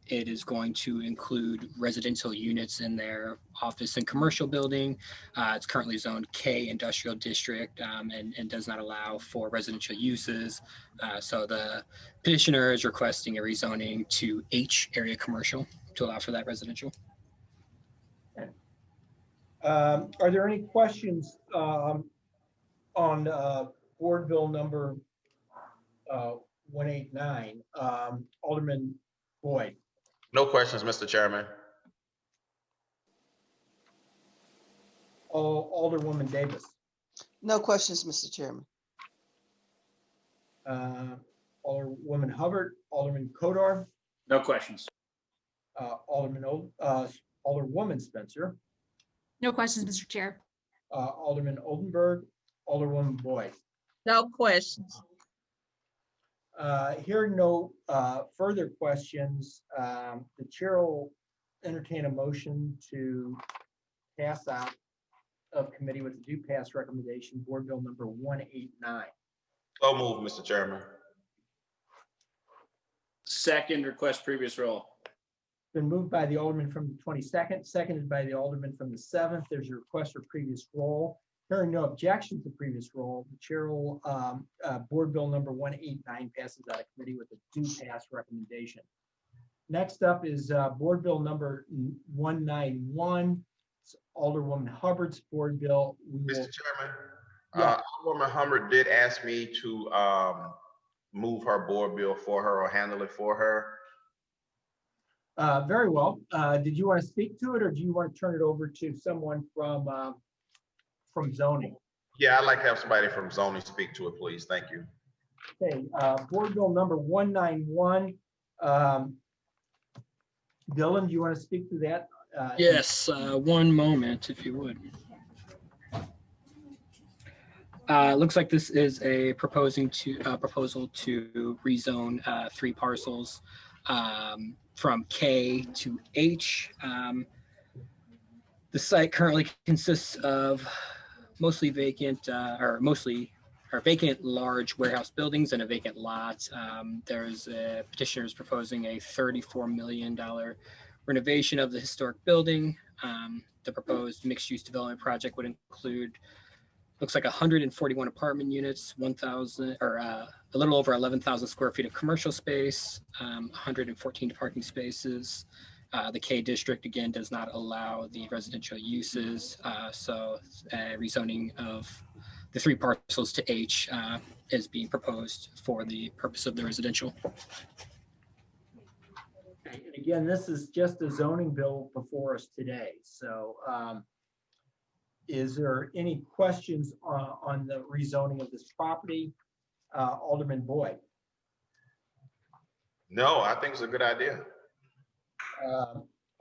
S10: It is going to include residential units in their office and commercial building. It's currently zoned K industrial district and does not allow for residential uses. So the petitioner is requesting a rezoning to H area commercial to allow for that residential.
S1: Okay. Are there any questions on Board Bill number 189, Alderman Boyd.
S3: No questions, Mr. Chairman.
S1: Alderwoman Davis.
S4: No questions, Mr. Chairman.
S1: Alderwoman Hubbard, Alderman Kodar,
S14: No questions.
S1: Alderwoman Spencer,
S9: No questions, Mr. Chair.
S1: Alderman Oldenburg, Alderwoman Boyd.
S5: No questions.
S1: Hearing no further questions, the chair will entertain a motion to pass out of committee with the due pass recommendation, Board Bill number 189.
S3: So move, Mr. Chairman.
S14: Second, request previous roll.
S1: Been moved by the Alderman from the 22nd, seconded by the Alderman from the 7th. There's a request for previous roll. Hearing no objection to previous roll, the chair will, Board Bill number 189 passes out of committee with a due pass recommendation. Next up is Board Bill number 191. It's Alderwoman Hubbard's Board Bill.
S3: Mr. Chairman,
S1: Yeah.
S3: Alderwoman Hubbard did ask me to move her board bill for her or handle it for her.
S1: Very well. Did you want to speak to it, or do you want to turn it over to someone from zoning?
S3: Yeah, I'd like to have somebody from zoning speak to it, please. Thank you.
S1: Okay, Board Bill number 191. Dylan, do you want to speak to that?
S10: Yes, one moment, if you would. Looks like this is a proposal to rezone 3 parcels from K to H. The site currently consists of mostly vacant vacant large warehouse buildings and a vacant lot. There's a petitioner is proposing a $34 million renovation of the historic building. The proposed mixed-use development project would include, looks like 141 apartment units, 1,000 or a little over 11,000 square feet of commercial space, 114 parking spaces. The K district again does not allow the residential uses, so rezoning of the 3 parcels to H is being proposed for the purpose of the residential.
S1: And again, this is just a zoning bill before us today. So is there any questions on the rezoning of this property? Alderman Boyd.
S3: No, I think it's a good idea.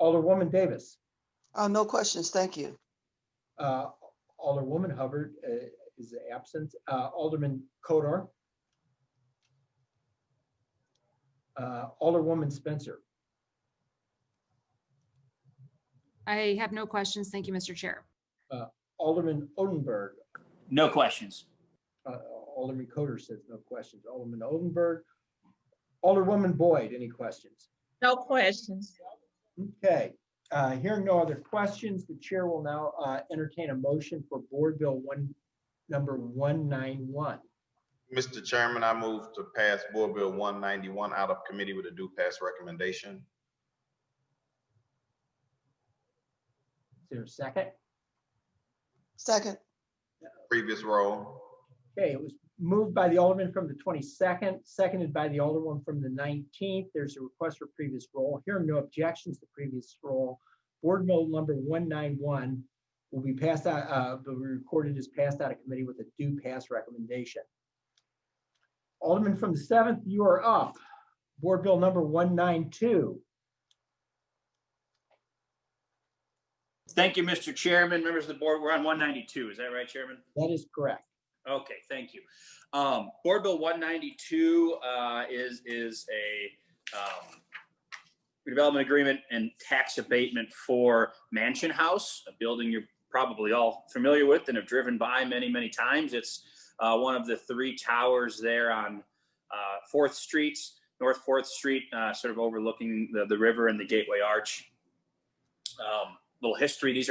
S1: Alderwoman Davis.
S4: No questions, thank you.
S1: Alderwoman Hubbard is absent. Alderman Kodar. Alderwoman Spencer.
S9: I have no questions. Thank you, Mr. Chair.
S1: Alderman Oldenburg.
S14: No questions.
S1: Alderman Coder says no questions. Alderman Oldenburg. Alderwoman Boyd, any questions?
S5: No questions.
S1: Okay, hearing no other questions, the chair will now entertain a motion for Board Bill number 191.
S3: Mr. Chairman, I move to pass Board Bill 191 out of committee with a due pass recommendation.
S1: Is there a second?
S4: Second.
S3: Previous roll.
S1: Okay, it was moved by the Alderman from the 22nd, seconded by the Alderwoman from the 19th. There's a request for previous roll. Hearing no objections to previous roll, Board Bill number 191 will be passed out, will be recorded as passed out of committee with a due pass recommendation. Alderman from the 7th, you are up. Board Bill number 192.
S14: Thank you, Mr. Chairman. Members of the board, we're on 192. Is that right, Chairman?
S1: That is correct.
S14: Okay, thank you. Board Bill 192 is a redevelopment agreement and tax abatement for Mansion House, a building you're probably all familiar with and have driven by many, many times. It's one of the 3 towers there on 4th Street, North 4th Street, sort of overlooking the river and the Gateway Arch. Little history.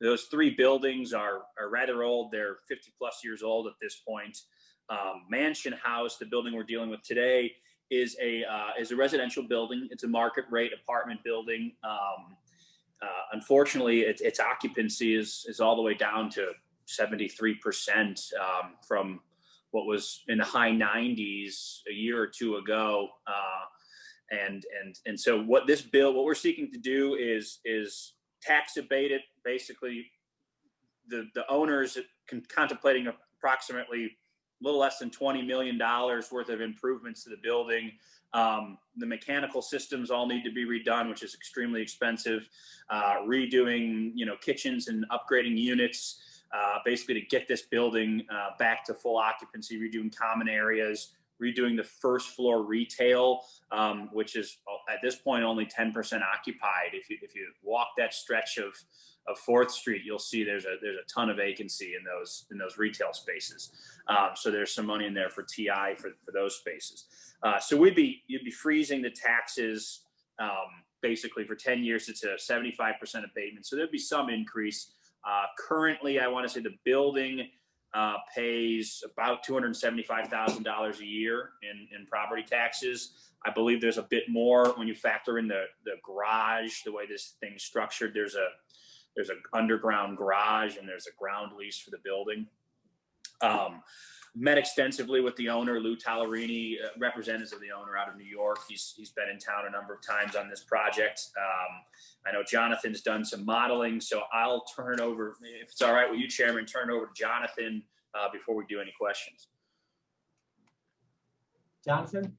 S14: Those 3 buildings are rather old. They're 50 plus years old at this point. Mansion House, the building we're dealing with today, is a residential building. It's a market rate apartment building. Unfortunately, its occupancy is all the way down to 73% from what was in the high 90s a year or two ago. And so what we're seeking to do is tax abate it. Basically, the owners contemplating approximately a little less than $20 million worth of improvements to the building. The mechanical systems all need to be redone, which is extremely expensive. Redoing, kitchens and upgrading units, basically to get this building back to full occupancy, redoing common areas, redoing the first floor retail, which is at this point only 10% occupied. If you walk that stretch of 4th Street, you'll see there's a ton of vacancy in those retail spaces. So there's some money in there for TI for those spaces. So you'd be freezing the taxes basically for 10 years. It's a 75% abatement. So there'd be some increase. Currently, I want to say the building pays about $275,000 a year in property taxes. I believe there's a bit more when you factor in the garage, the way this thing's structured. There's an underground garage and there's a ground lease for the building. Met extensively with the owner, Lou Tallerini, representatives of the owner out of New York. He's been in town a number of times on this project. I know Jonathan's done some modeling, so I'll turn it over, if it's all right with you, Chairman, turn it over to Jonathan before we do any questions.
S1: Jonathan?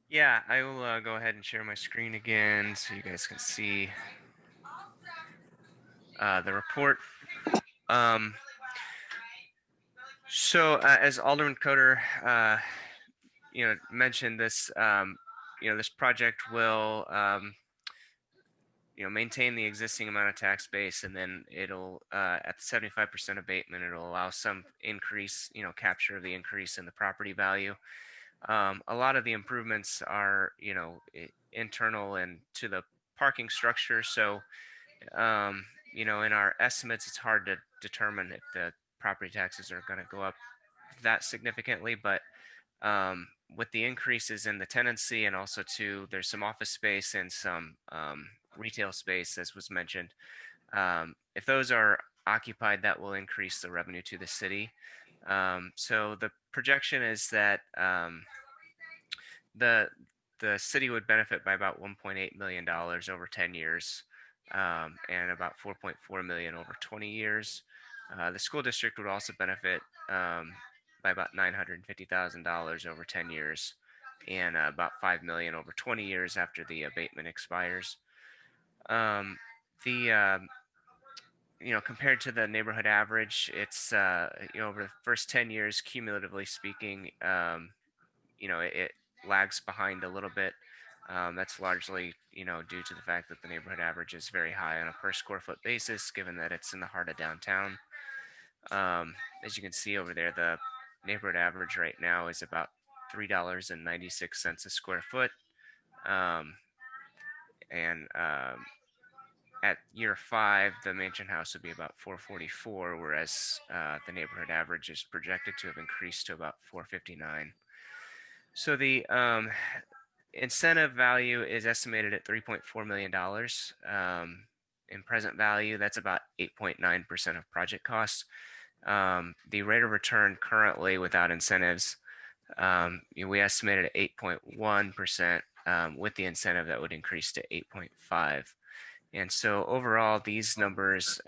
S22: Yeah, I will go ahead and share my screen again so you guys can see the report. So as Alderman Coder, mentioned, this, this project will, maintain the existing amount of tax base, and then it'll, at the 75% abatement, it'll allow some increase, capture of the increase in the property value. A lot of the improvements are, internal and to the parking structure. So, in our estimates, it's hard to determine if the property taxes are going to go up that significantly, but with the increases in the tenancy, and also there's some office space and some retail space, as was mentioned. If those are occupied, that will increase the revenue to the city. So the projection is that the city would benefit by about $1.8 million over 10 years, and about $4.4 million over 20 years. The school district would also benefit by about $950,000 over 10 years, and about $5 million over 20 years after the abatement expires. Compared to the neighborhood average, it's over the first 10 years, cumulatively speaking, it lags behind a little bit. That's largely, due to the fact that the neighborhood average is very high on a per square foot basis, given that it's in the heart of downtown. As you can see over there, the neighborhood average right now is about $3.96 a square foot. At year 5, the mansion house would be about $444, whereas the neighborhood average is projected to have increased to about $459. So the incentive value is estimated at $3.4 million. In present value, that's about 8.9% of project costs. The rate of return currently without incentives, we estimated at 8.1%. With the incentive, that would increase to 8.5%. And so overall, these numbers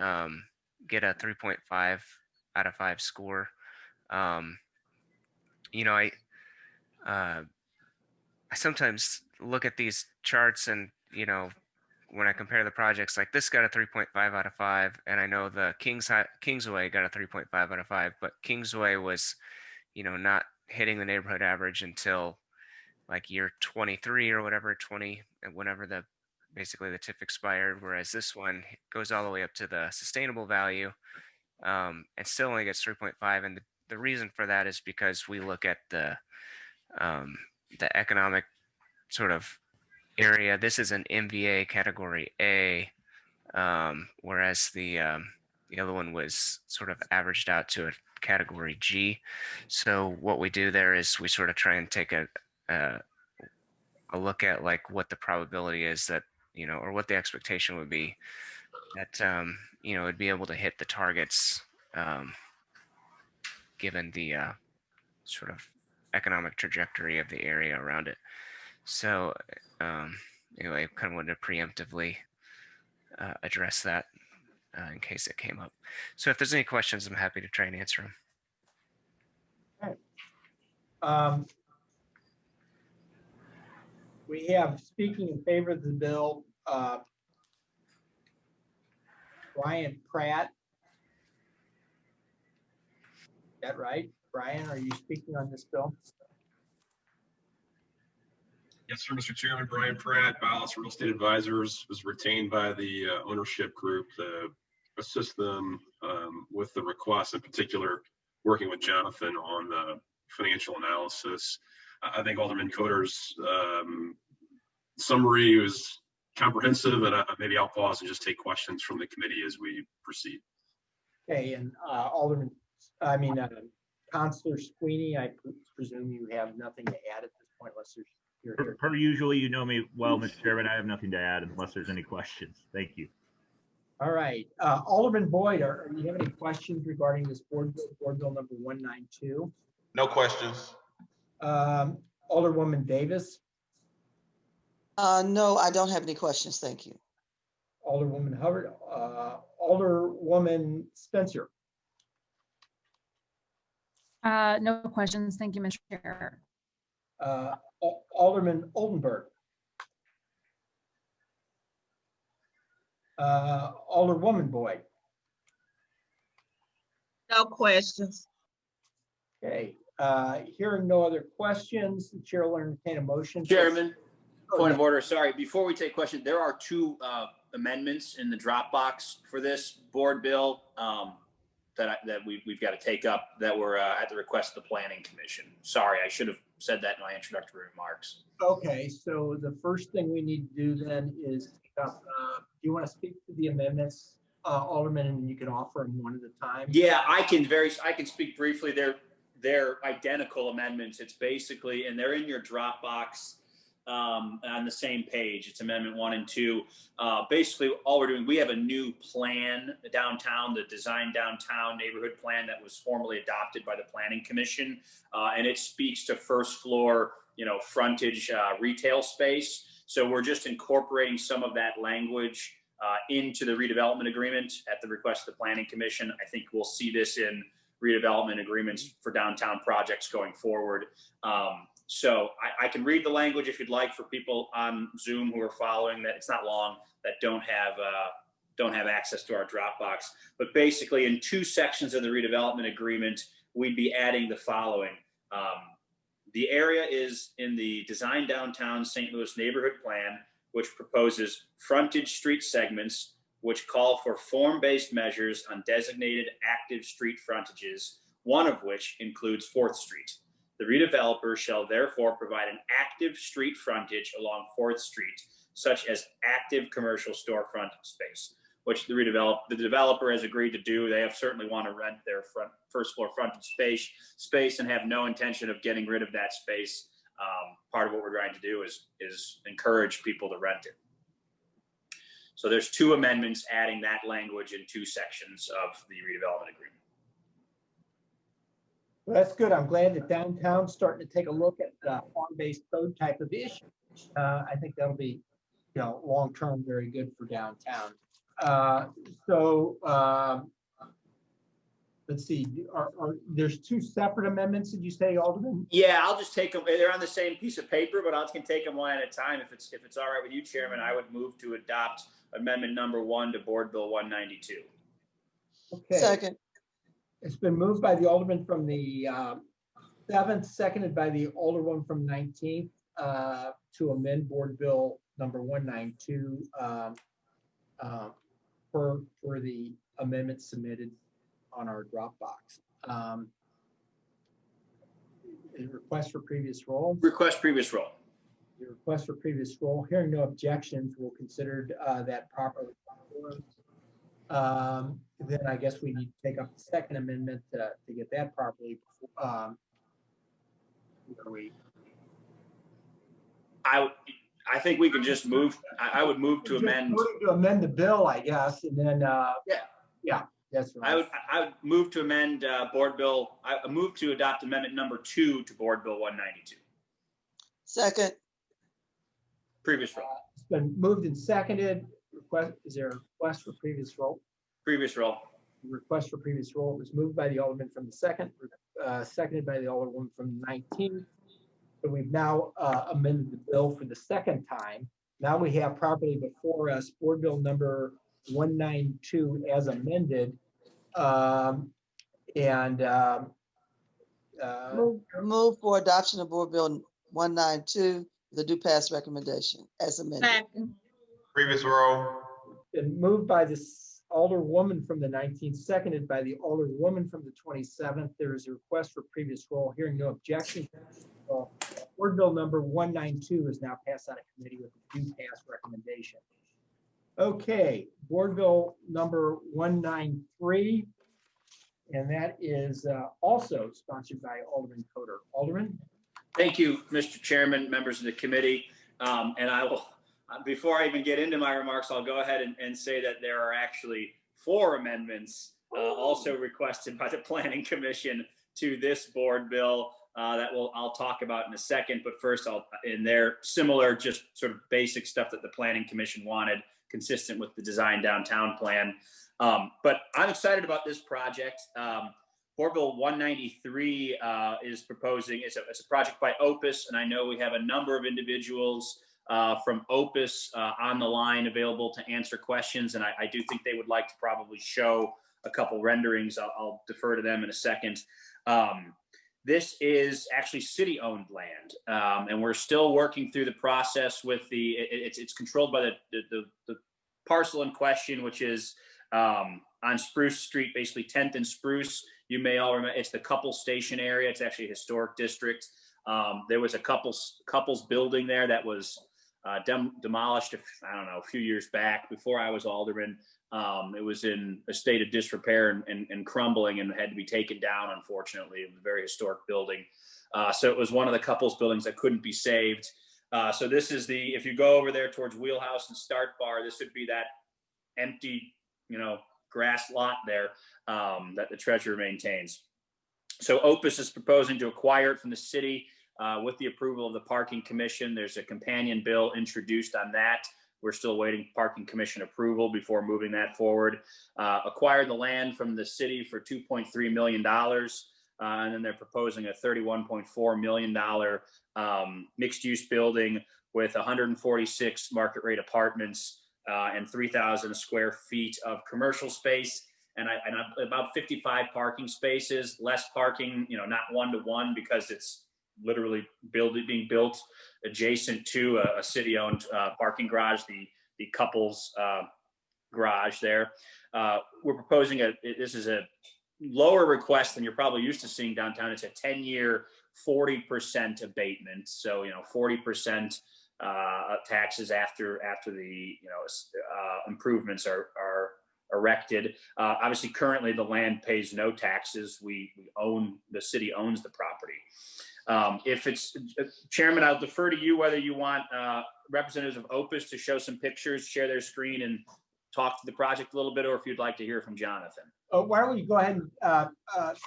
S22: get a 3.5 out of 5 score. I sometimes look at these charts and, when I compare the projects, like this got a 3.5 out of 5, and I know the Kingsway got a 3.5 out of 5, but Kingsway was, not hitting the neighborhood average until like year 23 or whatever, whenever basically the TIF expired, whereas this one goes all the way up to the sustainable value, and still only gets 3.5. And the reason for that is because we look at the economic sort of area. This is an MVA category A, whereas the other one was sort of averaged out to a category G. So what we do there is we sort of try and take a look at like what the probability is that, or what the expectation would be that, it'd be able to hit the targets given the sort of economic trajectory of the area around it. So anyway, I kind of wanted to preemptively address that in case it came up. So if there's any questions, I'm happy to try and answer them.
S1: Okay. We have, speaking in favor of the bill, Brian Pratt. Is that right? Brian, are you speaking on this bill?
S18: Yes, sir, Mr. Chairman. Brian Pratt, Ballas Real Estate Advisors, was retained by the ownership group to assist them with the request, in particular, working with Jonathan on the financial analysis. I think Alderman Coder's summary was comprehensive, and maybe I'll pause and just take questions from the committee as we proceed.
S1: Okay, and Councilor Sweeney, I presume you have nothing to add at this point, unless you're here.
S20: Per usual, you know me well, Mr. Chairman. I have nothing to add unless there's any questions. Thank you.
S1: All right, Alderman Boyd, do you have any questions regarding this board bill number 192?
S3: No questions.
S1: Alderwoman Davis?
S4: No, I don't have any questions. Thank you.
S1: Alderwoman Hubbard, Alderwoman Spencer?
S9: No questions. Thank you, Mr. Chair.
S1: Alderman Oldenburg? Alderwoman Boyd?
S5: No questions.
S1: Okay, hearing no other questions, the chair will entertain a motion.
S14: Chairman, point of order. Sorry, before we take questions, there are two amendments in the Dropbox for this board bill that we've got to take up that were at the request of the Planning Commission. Sorry, I should have said that in my introductory remarks.
S1: Okay, so the first thing we need to do then is do you want to speak to the amendments, Alderman, and you can offer them one at a time?
S14: Yeah, I can speak briefly. They're identical amendments. It's basically, and they're in your Dropbox on the same page. It's Amendment 1 and 2. Basically, all we're doing, we have a new plan downtown, the Design Downtown Neighborhood Plan that was formally adopted by the Planning Commission, and it speaks to first floor, frontage retail space. So we're just incorporating some of that language into the redevelopment agreement at the request of the Planning Commission. I think we'll see this in redevelopment agreements for downtown projects going forward. So I can read the language if you'd like for people on Zoom who are following that. It's not long, that don't have access to our Dropbox. But basically, in two sections of the redevelopment agreement, we'd be adding the following. The area is in the Design Downtown St. Louis Neighborhood Plan, which proposes frontage street segments which call for form-based measures on designated active street frontages, one of which includes 4th Street. The redeveloper shall therefore provide an active street frontage along 4th Street, such as active commercial storefront space, which the developer has agreed to do. They have certainly want to rent their first floor frontage space and have no intention of getting rid of that space. Part of what we're trying to do is encourage people to rent it. So there's two amendments adding that language in two sections of the redevelopment agreement.
S1: Well, that's good. I'm glad that downtown's starting to take a look at the farm-based code type of issue. I think that'll be, long-term very good for downtown. Let's see. There's two separate amendments? Did you say, Alderman?
S14: Yeah, I'll just take them. They're on the same piece of paper, but I can take them one at a time. If it's all right with you, Chairman, I would move to adopt Amendment number 1 to Board Bill 192.
S1: Okay.
S4: Second.
S1: It's been moved by the Alderman from the 7th, seconded by the Alderwoman from 19th to amend Board Bill number 192 for the amendments submitted on our Dropbox. Request for previous roll.
S14: Request previous roll.
S1: The request for previous roll. Hearing no objections, we'll consider that properly. Then I guess we need to take up the second amendment to get that properly.
S14: I think we can just move. I would move to amend.
S1: To amend the bill, I guess, and then yeah. That's
S14: I
S1: right.
S14: would move to amend Board Bill, I move to adopt amendment number 2 to Board Bill 192.
S4: Second,
S14: Previous roll.
S1: It's been moved and seconded. Is there a request for previous roll?
S14: Previous roll.
S1: Request for previous roll was moved by the Alderman from the second, seconded by the Alderwoman from the 19th. So we've now amended the bill for the second time. Now we have properly before us Board Bill number 192 as amended.
S4: move for adoption of Board Bill 192, the do pass recommendation as amended.
S5: Second.
S3: Previous roll.
S1: Been moved by this Alderwoman from the 19th, seconded by the Alderwoman from the 27th. There is a request for previous roll. Hearing no objection. Board Bill number 192 is now passed out of committee with a do pass recommendation. Okay, Board Bill number 193, and that is also sponsored by Alderman Coder. Alderman?
S14: Thank you, Mr. Chairman, members of the committee. And I will, before I even get into my remarks, I'll go ahead and say that there are actually 4 amendments also requested by the Planning Commission to this board bill that I'll talk about in a second. But first, in there, similar, just sort of basic stuff that the Planning Commission wanted, consistent with the Design Downtown Plan. But I'm excited about this project. Board Bill 193 is proposing, it's a project by Opus, and I know we have a number of individuals from Opus on the line available to answer questions, and I do think they would like to probably show a couple renderings. I'll defer to them in a second. This is actually city-owned land, and we're still working through the process with it's controlled by the parcel in question, which is on Spruce Street, basically 10th and Spruce. You may all remember, it's the Couples Station area. It's actually a historic district. There was a couples building there that was demolished, I don't know, a few years back before I was alderman. It was in a state of disrepair and crumbling and had to be taken down, unfortunately. It was a very historic building. So it was one of the couples buildings that couldn't be saved. So this is if you go over there towards Wheelhouse and Start Bar, this would be that empty, grass lot there that the treasurer maintains. So Opus is proposing to acquire it from the city with the approval of the Parking Commission. There's a companion bill introduced on that. We're still waiting Parking Commission approval before moving that forward. Acquired the land from the city for $2.3 million. And then they're proposing a $31.4 million mixed-use building with 146 market rate apartments and 3,000 square feet of commercial space, and about 55 parking spaces. Less parking, not one-to-one, because it's literally being built adjacent to a city-owned parking garage, the couples garage there. We're proposing this is a lower request than you're probably used to seeing downtown. It's a 10-year, 40% abatement. So 40%. Taxes after the improvements are erected. Obviously, currently the land pays no taxes. The city owns the property. If it's Chairman, I'll defer to you whether you want representatives of Opus to show some pictures, share their screen, and talk to the project a little bit, or if you'd like to hear from Jonathan.
S1: Why don't we go ahead and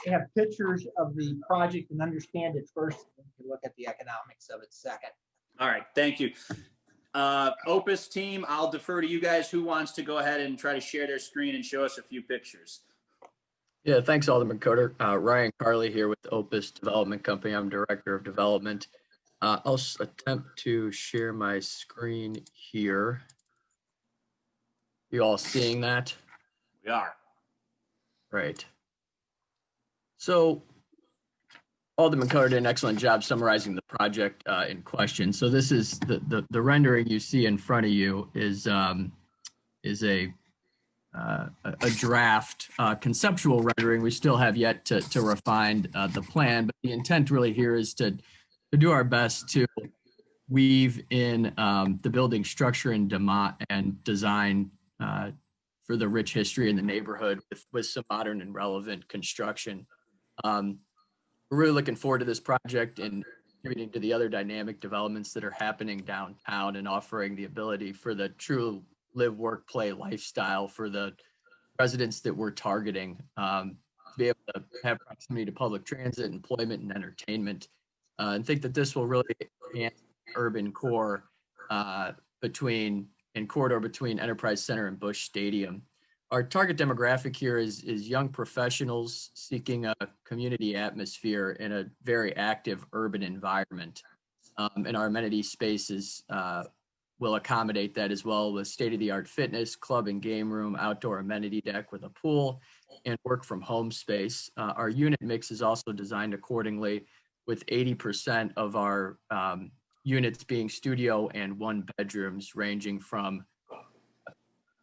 S1: have pictures of the project and understand it first, and we can look at the economics of it second.
S14: All right, thank you. Opus team, I'll defer to you guys. Who wants to go ahead and try to share their screen and show us a few pictures?
S6: Yeah, thanks, Alderman Coder. Ryan Carley here with Opus Development Company. I'm Director of Development. I'll attempt to share my screen here. You all seeing that?
S14: We are.
S6: Right. So Alderman Coder did an excellent job summarizing the project in question. So this is the rendering you see in front of you is a draft conceptual rendering. We still have yet to refine the plan, but the intent really here is to do our best to weave in the building structure and design for the rich history in the neighborhood with some modern and relevant construction. We're really looking forward to this project and contributing to the other dynamic developments that are happening downtown and offering the ability for the true live, work, play lifestyle for the residents that we're targeting, to be able to have proximity to public transit, employment, and entertainment. And think that this will really enhance urban core corridor between Enterprise Center and Busch Stadium. Our target demographic here is young professionals seeking a community atmosphere in a very active urban environment. And our amenity spaces will accommodate that as well, with state-of-the-art fitness, club and game room, outdoor amenity deck with a pool, and work from home space. Our unit mix is also designed accordingly, with 80% of our units being studio and one bedrooms,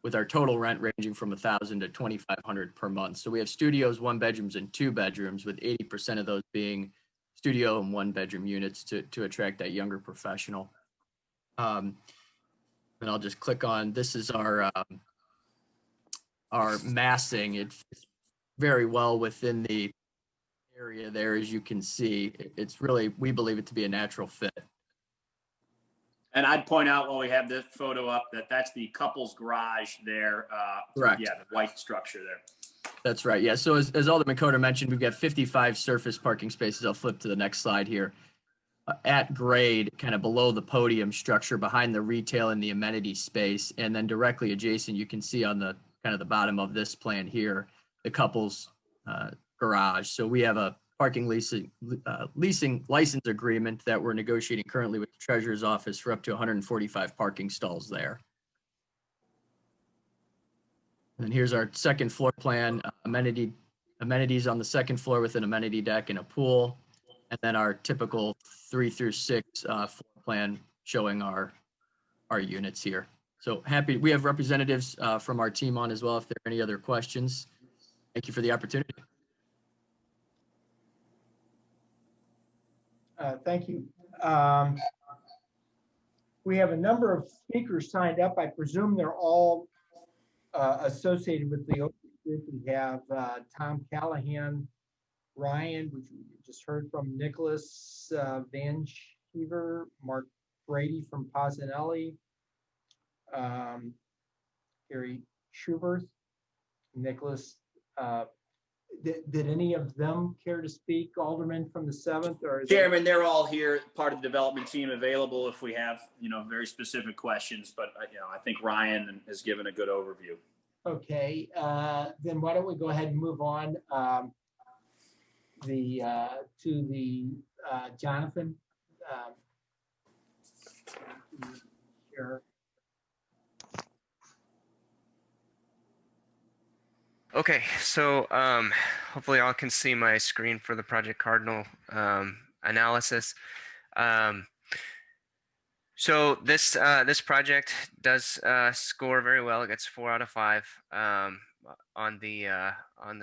S6: with our total rent ranging from $1,000 to $2,500 per month. So we have studios, one bedrooms, and two bedrooms, with 80% of those being studio and one bedroom units to attract that younger professional. And I'll just click on, this is our massing. It fits very well within the area there, as you can see. It's really, we believe it to be a natural fit.
S14: And I'd point out while we have this photo up that that's the couple's garage there.
S6: Correct.
S14: Yeah, the white structure there.
S6: That's right. Yeah. So as Alderman Cohn mentioned, we've got 55 surface parking spaces. I'll flip to the next slide here. At grade, kind of below the podium structure, behind the retail and the amenity space, and then directly adjacent, you can see on the kind of the bottom of this plan here, the couple's garage. So we have a parking leasing license agreement that we're negotiating currently with the Treasurer's Office for up to 145 parking stalls there. And here's our second floor plan, amenities on the second floor with an amenity deck and a pool. And then our typical 3 through 6 floor plan showing our units here. So happy, we have representatives from our team on as well if there are any other questions. Thank you for the opportunity.
S1: Thank you. We have a number of speakers signed up. I presume they're all associated with the open group. We have Tom Callahan, Ryan, which we just heard from, Nicholas Van Sheever, Mark Brady from Pozzanelli, Gary Schubert, Nicholas. Did any of them care to speak, Alderman from the 7th? Or
S14: Chairman, they're all here, part of the development team, available if we have, very specific questions. But I think Ryan has given a good overview.
S1: Okay, then why don't we go ahead and move on to Jonathan. Sure.
S22: Okay, so hopefully all can see my screen for the Project Cardinal analysis. So this project does score very well. It gets 4 out of 5 on the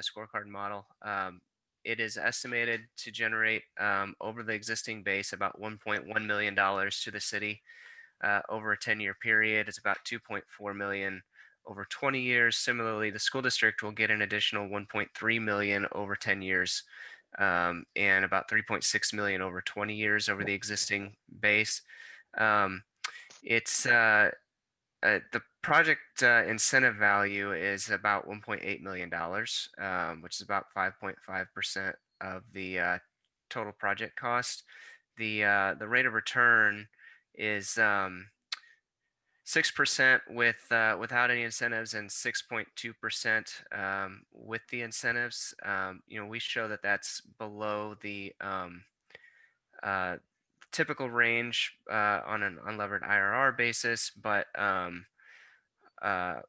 S22: scorecard model. It is estimated to generate over the existing base about $1.1 million to the city over a 10-year period. It's about $2.4 million over 20 years. Similarly, the school district will get an additional $1.3 million over 10 years and about $3.6 million over 20 years over the existing base. The project incentive value is about $1.8 million, which is about 5.5% of the total project cost. The rate of return is 6% without any incentives and 6.2% with the incentives. We show that that's below the typical range on an unlevered IRR basis, but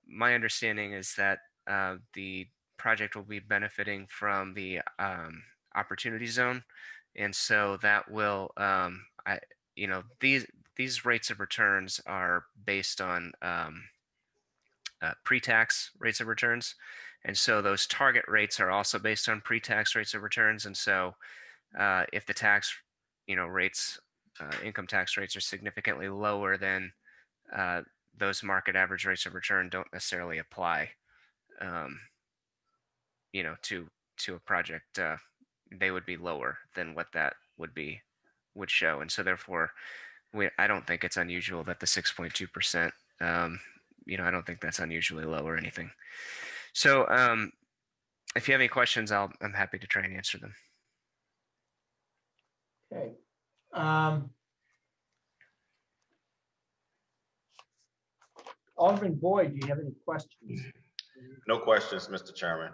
S22: my understanding is that the project will be benefiting from the opportunity zone, and so that will these rates of returns are based on pre-tax rates of returns, and so those target rates are also based on pre-tax rates of returns. And so if the tax rates, income tax rates, are significantly lower than those market average rates of return, don't necessarily apply to a project. They would be lower than what that would show, and so therefore I don't think it's unusual that the 6.2%, I don't think that's unusually low or anything. So if you have any questions, I'm happy to try and answer them.
S1: Okay. Alderman Boyd, do you have any questions?
S3: No questions, Mr. Chairman.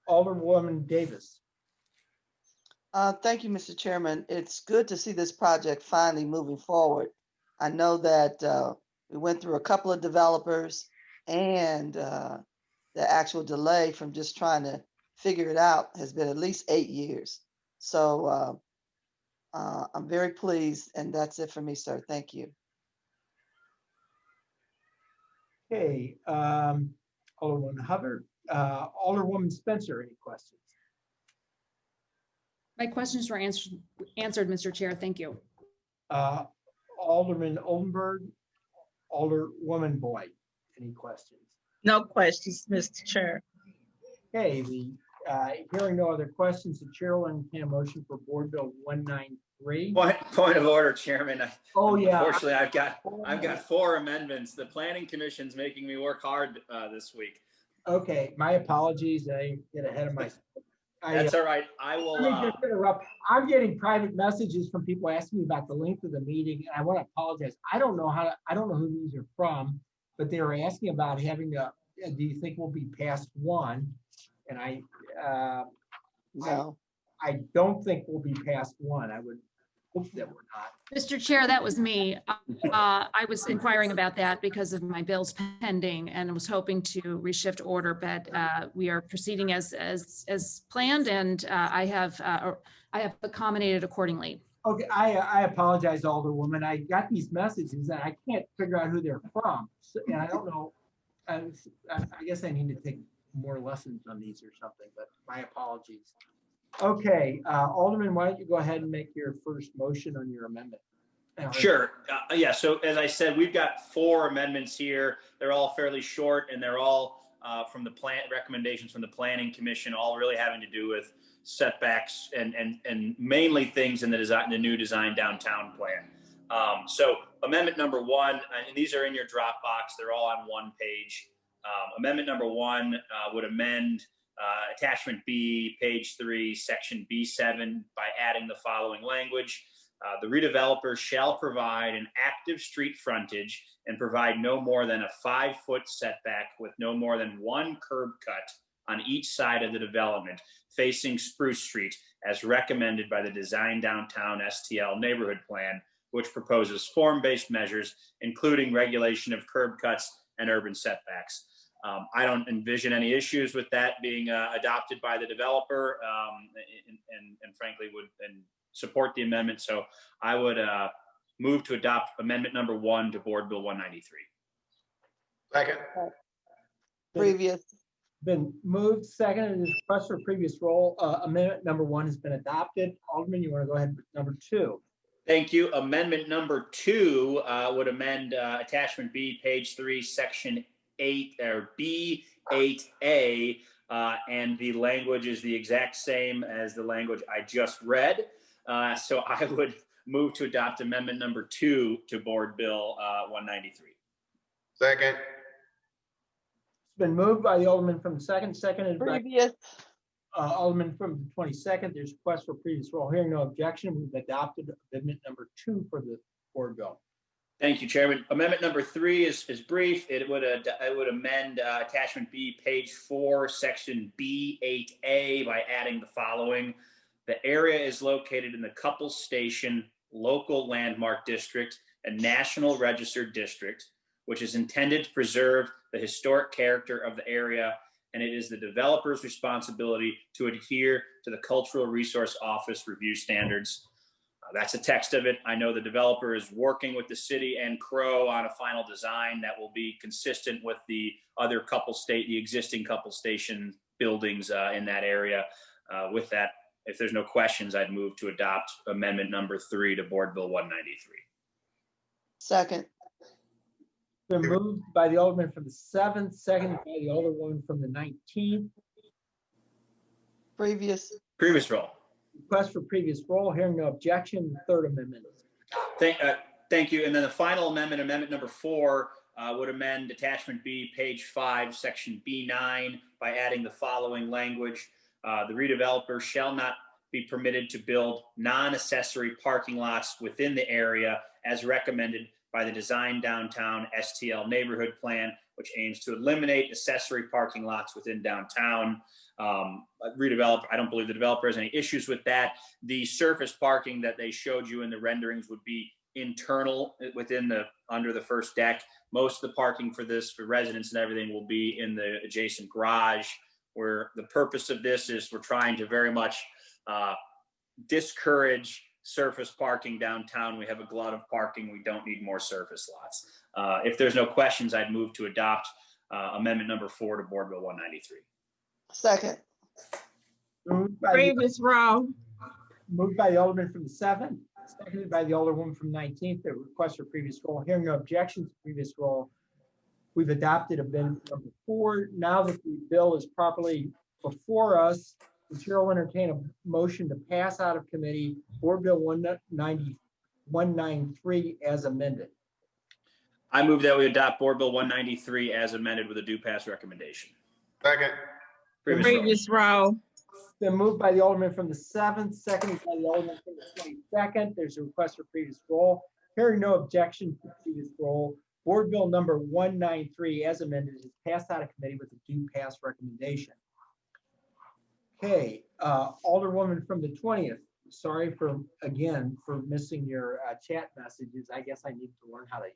S1: Alderwoman Davis.
S4: Thank you, Mr. Chairman. It's good to see this project finally moving forward. I know that we went through a couple of developers and the actual delay from just trying to figure it out has been at least 8 years. So I'm very pleased, and that's it for me, sir. Thank you.
S1: Okay, Alderwoman Hubbard, Alderwoman Spencer, any questions?
S9: My questions were answered, Mr. Chair. Thank you.
S1: Alderman Oldenburg, Alderwoman Boyd, any questions?
S5: No questions, Mr. Chair.
S1: Okay, hearing no other questions, the chair will entertain a motion for Board Bill 193.
S8: Point of order, Chairman.
S1: Yeah.
S8: Unfortunately, I've got 4 amendments. The Planning Commission's making me work hard this week.
S1: Okay, my apologies. I get ahead of myself.
S8: That's all right. I will.
S1: Let me just interrupt. I'm getting private messages from people asking me about the length of the meeting, and I want to apologize. I don't know who these are from, but they were asking about having to. Do you think we'll be past 1? And
S4: no,
S1: I don't think we'll be past 1. I would hope that we're not.
S9: Mr. Chair, that was me. I was inquiring about that because of my bills pending and was hoping to reshift order, but we are proceeding as planned, and I have accommodated accordingly.
S1: Okay, I apologize, Alderwoman. I got these messages and I can't figure out who they're from. So, and I don't know. I guess I need to take more lessons on these or something, but my apologies. Okay, Alderman, why don't you go ahead and make your first motion on your amendment?
S8: Sure. Yeah. So as I said, we've got 4 amendments here. They're all fairly short, and they're all from the recommendations from the Planning Commission, all really having to do with setbacks and mainly things in the new design downtown plan. So amendment number 1, and these are in your Dropbox. They're all on one page. Amendment number 1 would amend attachment B, page 3, section B7 by adding the following language. The redeveloper shall provide an active street frontage and provide no more than a 5-foot setback with no more than 1 curb cut on each side of the development facing Spruce Street as recommended by the Design Downtown STL neighborhood plan, which proposes form-based measures, including regulation of curb cuts and urban setbacks. I don't envision any issues with that being adopted by the developer, and frankly would support the amendment. So I would move to adopt amendment number 1 to Board Bill 193.
S3: Second.
S4: Previous.
S1: Been moved, seconded, and request for previous roll. Amendment number 1 has been adopted. Alderman, you want to go ahead with number 2?
S8: Thank you. Amendment number 2 would amend attachment B, page 3, section 8 or B8A, and the language is the exact same as the language I just read. So I would move to adopt amendment number 2 to Board Bill 193.
S3: Second.
S1: It's been moved by the Alderman from the seconded by
S4: previous.
S1: Alderman from the 22nd. There's request for previous roll. Hearing no objection, we've adopted amendment number 2 for the Board Bill.
S8: Thank you, Chairman. Amendment number 3 is brief. It would amend attachment B, page 4, section B8A by adding the following. The area is located in the Couple Station Local Landmark District and National Registered District, which is intended to preserve the historic character of the area, and it is the developer's responsibility to adhere to the Cultural Resource Office review standards. That's a text of it. I know the developer is working with the city and Crow on a final design that will be consistent with the other the existing Couple Station buildings in that area. With that, if there's no questions, I'd move to adopt amendment number 3 to Board Bill 193.
S4: Second.
S1: Been moved by the Alderman from the 7th, seconded by the Alderwoman from the 19th.
S4: Previous.
S8: Previous roll.
S1: Request for previous roll. Hearing no objection, the 3rd amendment.
S8: Thank you. And then the final amendment, amendment number 4, would amend attachment B, page 5, section B9 by adding the following language. The redeveloper shall not be permitted to build non-accessory parking lots within the area as recommended by the Design Downtown STL neighborhood plan, which aims to eliminate accessory parking lots within downtown. Redevelop, I don't believe the developer has any issues with that. The surface parking that they showed you in the renderings would be internal within under the first deck. Most of the parking for residents and everything will be in the adjacent garage, where the purpose of this is we're trying to very much discourage surface parking downtown. We have a glut of parking. We don't need more surface lots. If there's no questions, I'd move to adopt amendment number 4 to Board Bill 193.
S4: Second.
S5: Previous row.
S1: Moved by the Alderman from the 7th, seconded by the Alderwoman from 19th. The request for previous roll. Hearing no objections to previous roll, we've adopted amendment number 4. Now that the bill is properly before us, the chair will entertain a motion to pass out of committee Board Bill 193 as amended.
S8: I move that we adopt Board Bill 193 as amended with a due pass recommendation.
S3: Second.
S5: Previous row.
S1: Been moved by the Alderman from the 7th, seconded by the Alderman from the 22nd. There's a request for previous roll. Hearing no objection to previous roll, Board Bill number 193 as amended is passed out of committee with a due pass recommendation. Okay, Alderwoman from the 20th. Sorry for missing your chat messages. I guess I need to learn how to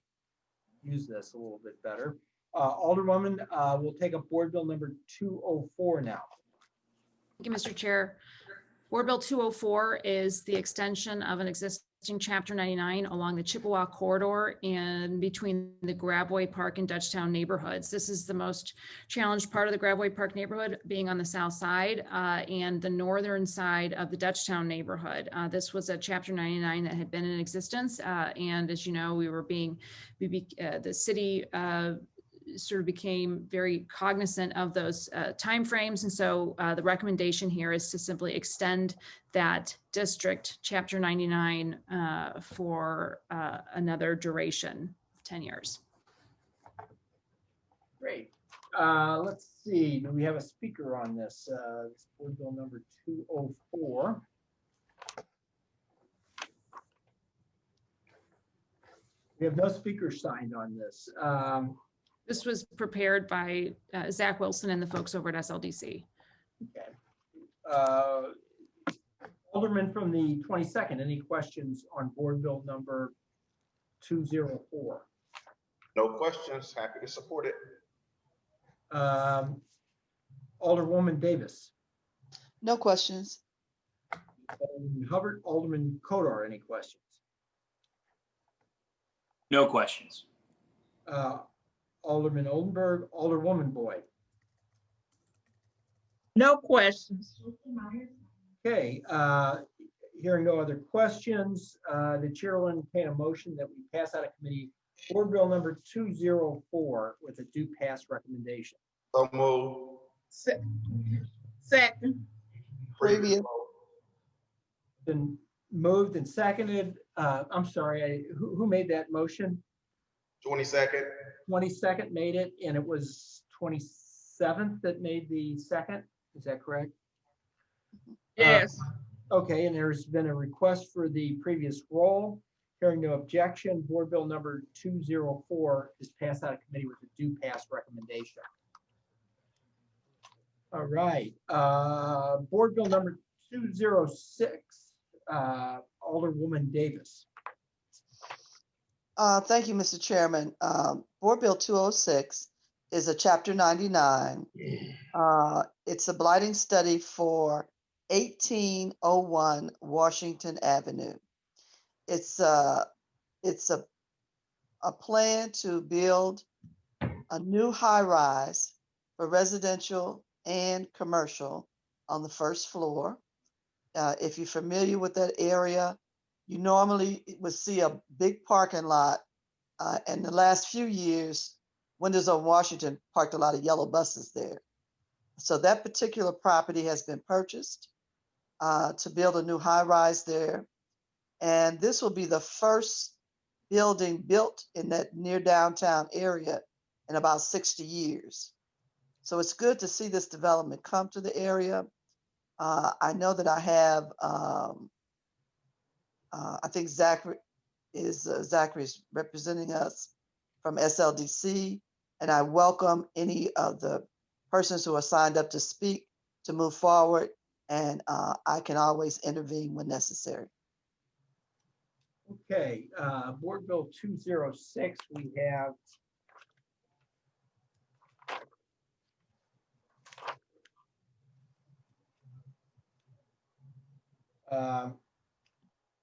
S1: use this a little bit better. Alderwoman, we'll take up Board Bill number 204 now.
S9: Thank you, Mr. Chair. Board Bill 204 is the extension of an existing Chapter 99 along the Chippewa corridor and between the Grabway Park and Dutchtown neighborhoods. This is the most challenged part of the Grabway Park neighborhood, being on the south side and the northern side of the Dutchtown neighborhood. This was a Chapter 99 that had been in existence, and as you know, the city sort of became very cognizant of those timeframes. And so the recommendation here is to simply extend that district Chapter 99 for another duration of 10 years.
S1: Great. Let's see. Do we have a speaker on this? This Board Bill number 204. We have no speakers signed on this.
S9: This was prepared by Zach Wilson and the folks over at SLDC.
S1: Okay. Alderman from the 22nd, any questions on Board Bill number 204?
S3: No questions. Happy to support it.
S1: Alderwoman Davis.
S4: No questions.
S1: Alderman Hubbard, Alderman Kodar, any questions?
S8: No questions.
S1: Alderman Oldenburg, Alderwoman Boyd.
S5: No questions.
S1: Okay, hearing no other questions, the chair will entertain a motion that we pass out of committee Board Bill number 204 with a due pass recommendation.
S3: So move.
S5: Second.
S4: Previous.
S1: Been moved and seconded. I'm sorry, who made that motion?
S3: 22nd.
S1: 22nd made it, and it was 27th that made the second. Is that correct?
S5: Yes.
S1: Okay, and there's been a request for the previous roll. Hearing no objection, Board Bill number 204 is passed out of committee with a due pass recommendation. All right, Board Bill number 206, Alderwoman Davis.
S4: Thank you, Mr. Chairman. Board Bill 206 is a Chapter 99. It's a blighting study for 1801 Washington Avenue. It's a plan to build a new high-rise for residential and commercial on the first floor. If you're familiar with that area, you normally would see a big parking lot. In the last few years, Windows on Washington parked a lot of yellow buses there. So that particular property has been purchased to build a new high rise there. And this will be the first building built in that near downtown area in about 60 years. So it's good to see this development come to the area. I know that I have, I think Zachary's representing us from SLDC, and I welcome any of the persons who are signed up to speak to move forward, and I can always intervene when necessary.
S1: Okay, Board Bill 206, we have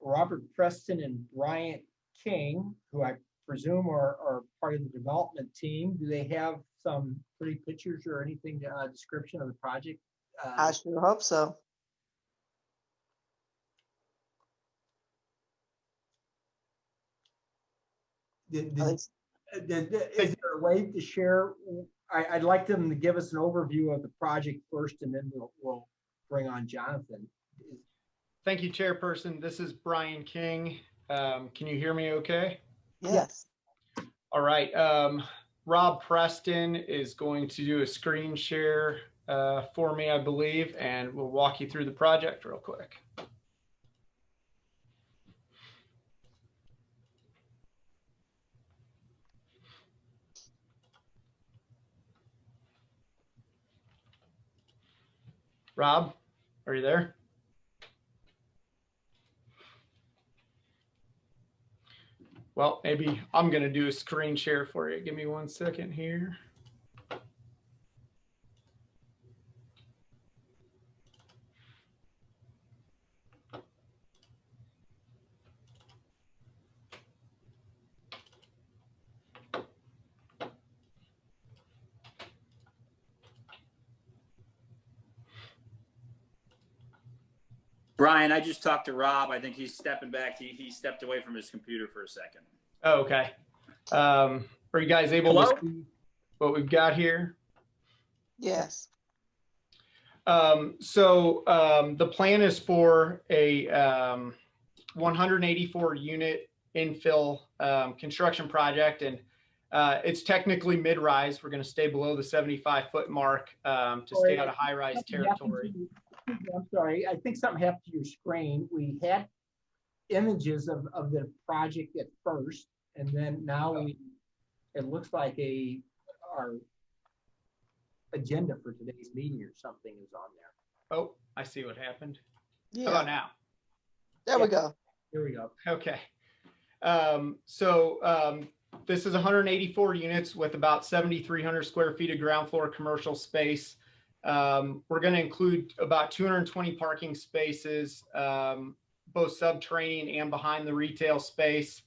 S1: Robert Preston and Bryant King, who I presume are part of the development team. Do they have some pretty pictures or anything, description of the project?
S4: I sure hope so.
S1: Is there a way to share? I'd like them to give us an overview of the project first, and then we'll bring on Jonathan.
S13: Thank you, Chairperson. This is Brian King. Can you hear me okay?
S4: Yes.
S13: All right. Rob Preston is going to do a screen share for me, I believe, and we'll walk you through the project real quick. Rob, are you there? Well, maybe I'm going to do a screen share for you. Give me 1 second here.
S14: Brian, I just talked to Rob. I think he's stepping back. He stepped away from his computer for a second.
S13: Oh, okay. Are you guys able to see what we've got here?
S4: Yes.
S13: The plan is for a 184 unit infill construction project, and it's technically mid-rise. We're going to stay below the 75-foot mark to stay out of high-rise territory.
S1: I'm sorry, I think something happened to your screen. We had images of the project at first, and then now it looks like our agenda for today's meeting or something is on there.
S13: Oh, I see what happened.
S4: Yeah.
S13: How about now?
S4: There we go.
S1: Here we go.
S13: Okay. This is 184 units with about 7,300 square feet of ground floor commercial space. We're going to include about 220 parking spaces, both subterranean and behind the retail space.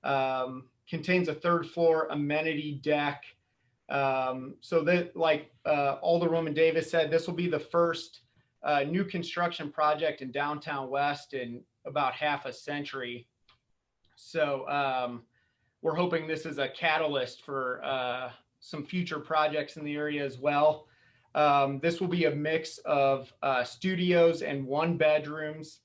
S13: Contains a third floor amenity deck. So that, like Alderwoman Davis said, this will be the first new construction project in downtown West in about half a century. So we're hoping this is a catalyst for some future projects in the area as well. This will be a mix of studios and 1-bedrooms.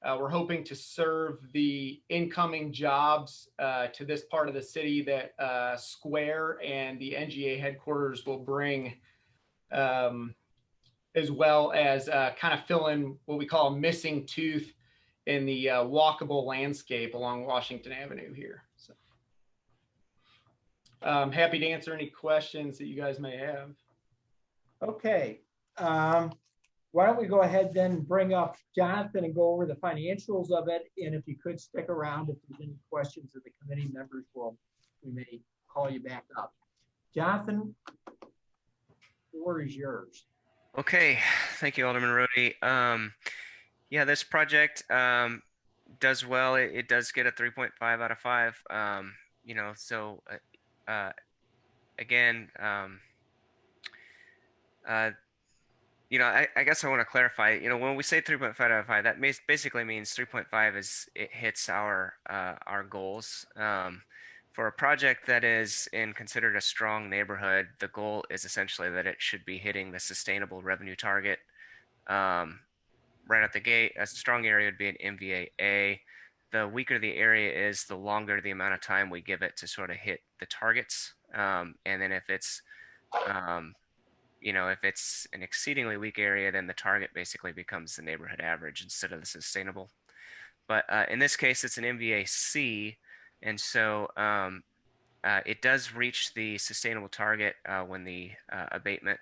S13: We're hoping to serve the incoming jobs to this part of the city that Square and the NGA headquarters will bring, as well as kind of fill in what we call a missing tooth in the walkable landscape along Washington Avenue here. So, I'm happy to answer any questions that you guys may have.
S1: Okay. Why don't we go ahead then and bring up Jonathan and go over the financials of it. And if you could stick around, if there's any questions of the committee members, we may call you back up. Jonathan, the floor is yours.
S22: Okay, thank you, Alderman Roddy. Yeah, this project does well. It does get a 3.5 out of 5. Again, I guess I want to clarify, when we say 3.5 out of 5, that basically means 3.5 is it hits our goals. For a project that is considered a strong neighborhood, the goal is essentially that it should be hitting the sustainable revenue target right at the gate. A strong area would be an MVA A. the weaker the area is, the longer the amount of time we give it to sort of hit the targets. And then if it's, if it's an exceedingly weak area, then the target basically becomes the neighborhood average instead of the sustainable. But in this case, it's an MVAC, and so it does reach the sustainable target when the abatement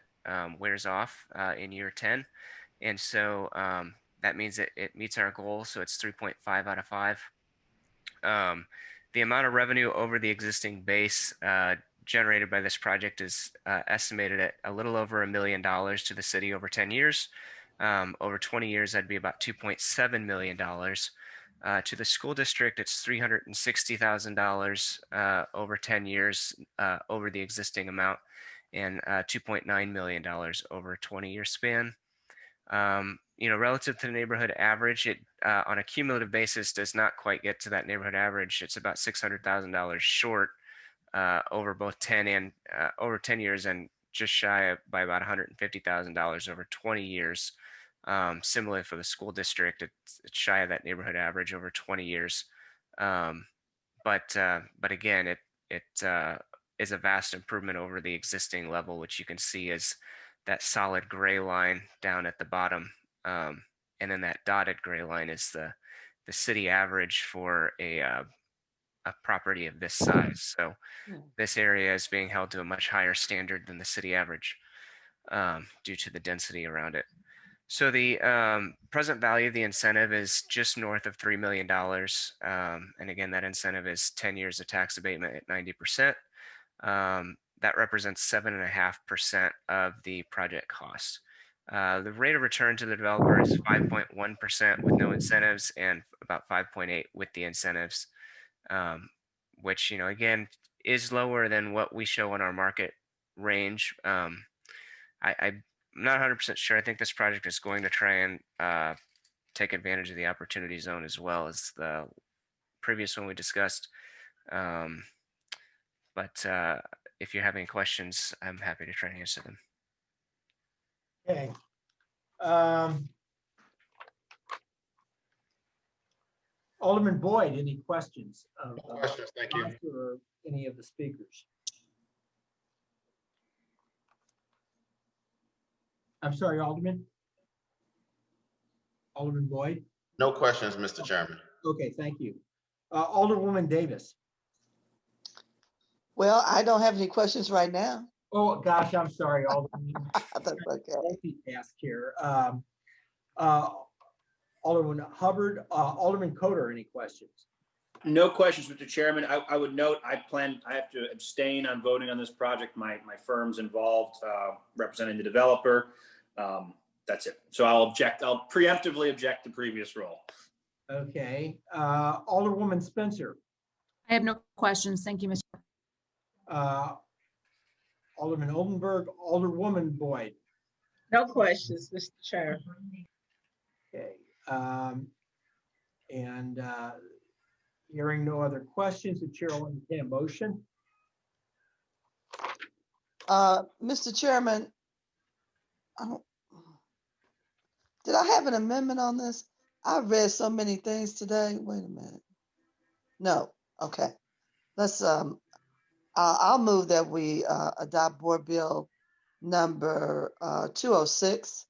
S22: wears off in year 10. And so that means it meets our goal. So it's 3.5 out of 5. The amount of revenue over the existing base generated by this project is estimated at a little over $1 million to the city over 10 years. Over 20 years, that'd be about $2.7 million. To the school district, it's $360,000 over 10 years over the existing amount, and $2.9 million over a 20-year span. Relative to the neighborhood average, it on a cumulative basis does not quite get to that neighborhood average. It's about $600,000 short over both 10 years, and just shy of by about $150,000 over 20 years. Similarly for the school district, it's shy of that neighborhood average over 20 years. But again, it is a vast improvement over the existing level, which you can see is that solid gray line down at the bottom. And then that dotted gray line is the city average for a property of this size. So this area is being held to a much higher standard than the city average due to the density around it. So the present value of the incentive is just north of $3 million. And again, that incentive is 10 years of tax abatement at 90%. That represents 7.5% of the project cost. The rate of return to the developer is 5.1% with no incentives, and about 5.8 with the incentives, which, again, is lower than what we show in our market range. I'm not 100% sure. I think this project is going to try and take advantage of the opportunity zone as well as the previous one we discussed. But if you have any questions, I'm happy to try and answer them.
S1: Okay. Alderman Boyd, any questions?
S3: No questions, thank you.
S1: Or any of the speakers? I'm sorry, Alderman? Alderman Boyd?
S3: No questions, Mr. Chairman.
S1: Okay, thank you. Alderwoman Davis?
S4: Well, I don't have any questions right now.
S1: Oh, gosh, I'm sorry, Alderman.
S4: That's okay.
S1: Ask here. Alderman Hubbard, Alderman Coder, any questions?
S8: No questions, Mr. Chairman. I would note I have to abstain on voting on this project. My firm's involved representing the developer. That's it. So I'll preemptively object to previous role.
S1: Okay. Alderwoman Spencer.
S9: I have no questions. Thank you, Mr.
S1: Alderman Oldenburg, Alderwoman Boyd.
S5: No questions, Mr. Chair.
S1: Okay. Hearing no other questions, the chair will entertain a motion.
S4: Mr. Chairman, did I have an amendment on this? I read so many things today. Wait a minute. No. Okay. Let's I'll move that we adopt board bill number 206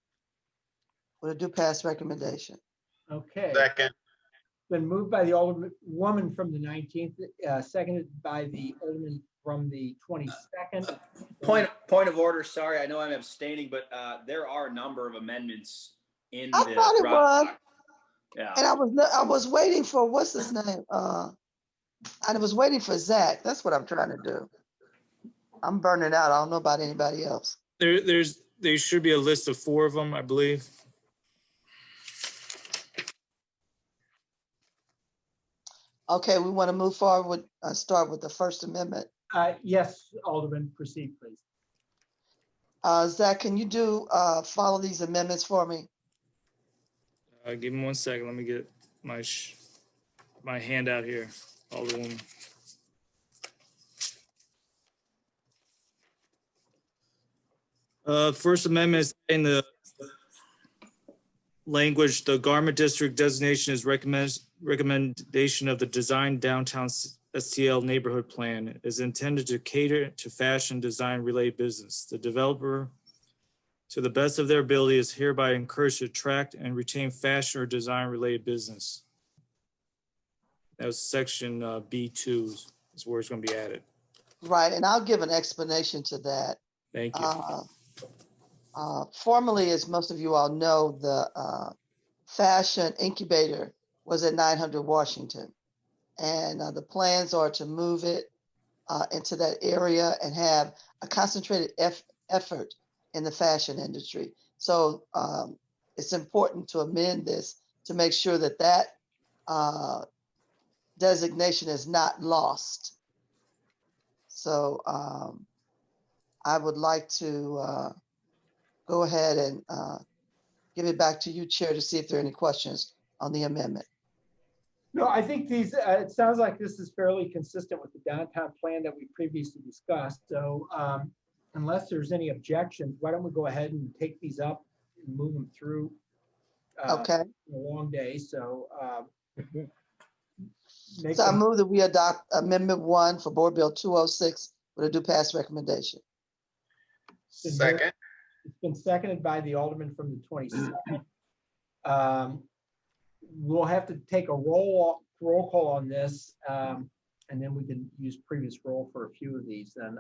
S4: with a due pass recommendation.
S1: Okay.
S3: Second.
S1: Been moved by the Alderwoman from the 19th, seconded by the Alderman from the 22nd.
S8: Point of order. Sorry, I know I'm abstaining, but there are a number of amendments in
S4: I thought it was.
S8: Yeah.
S4: And I was waiting for, what's his name? I was waiting for Zach. That's what I'm trying to do. I'm burning out. I don't know about anybody else.
S19: There should be a list of 4 of them, I believe.
S4: Okay, we want to move forward with, start with the First Amendment.
S1: Yes, Alderman, proceed, please.
S4: Zach, can you follow these amendments for me?
S19: Give me 1 second. Let me get my handout here, Alderwoman. First Amendment is in the language, the garment district designation is recommended recommendation of the Design Downtown STL Neighborhood Plan is intended to cater to fashion design related business. The developer, to the best of their ability, is hereby encouraged to attract and retain fashion or design related business. That was section B2 is where it's going to be added.
S4: Right, and I'll give an explanation to that.
S19: Thank you.
S4: Formerly, as most of you all know, the fashion incubator was at 900 Washington. And the plans are to move it into that area and have a concentrated effort in the fashion industry. So it's important to amend this to make sure that that designation is not lost. So I would like to go ahead and give it back to you, Chair, to see if there are any questions on the amendment.
S1: No, I think these, it sounds like this is fairly consistent with the downtown plan that we previously discussed. So unless there's any objections, why don't we go ahead and take these up and move them through.
S4: Okay.
S1: A long day, so.
S4: So I move that we adopt Amendment 1 for Board Bill 206 with a due pass recommendation.
S3: Second.
S1: It's been seconded by the Alderman from the 22nd. We'll have to take a roll call on this, and then we can use previous roll for a few of these. Then,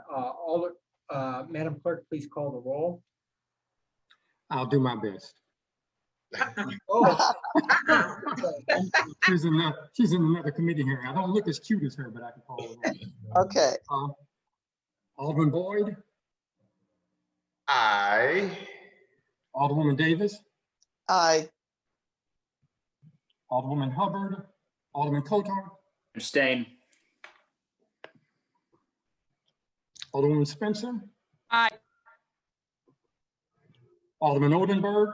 S1: Madam Clerk, please call the roll.
S11: I'll do my best.
S1: Oh.
S11: She's in another committee here. I don't look as cute as her, but I can call the roll.
S4: Okay.
S11: Alderman Boyd.
S3: Aye.
S11: Alderwoman Davis.
S4: Aye.
S11: Alderwoman Hubbard. Alderman Cohn.
S8: Abstain.
S11: Alderwoman Spencer.
S9: Aye.
S11: Alderman Oldenburg.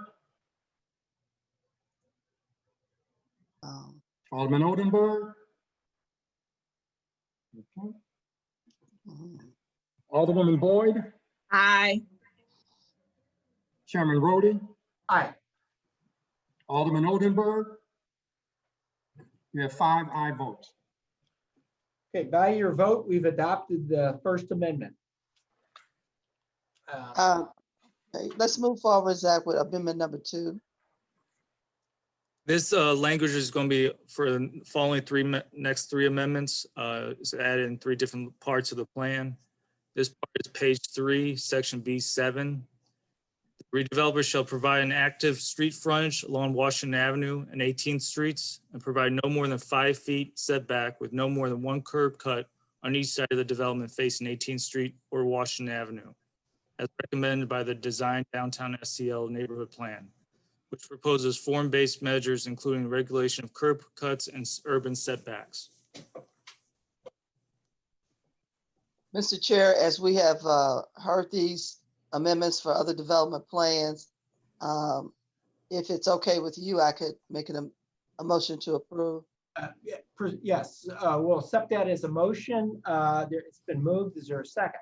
S11: Alderman Oldenburg. Okay. Alderwoman Boyd.
S5: Aye.
S11: Chairman Roddy.
S1: Aye.
S11: Alderman Oldenburg. You have 5 aye votes.
S1: Okay, by your vote, we've adopted the First Amendment.
S4: Okay, let's move forward, Zach, with Amendment number 2.
S19: This language is going to be for the following next three amendments. It's added in 3 different parts of the plan. This part is page 3, section B7. The redeveloper shall provide an active street frontage along Washington Avenue and 18th Streets and provide no more than 5 feet setback with no more than 1 curb cut on each side of the development facing 18th Street or Washington Avenue, as recommended by the Design Downtown STL Neighborhood Plan, which proposes form-based measures including regulation of curb cuts and urban setbacks.
S4: Mr. Chair, as we have heard these amendments for other development plans, if it's okay with you, I could make a motion to approve.
S1: Yes, we'll accept that as a motion. It's been moved. Is there a second?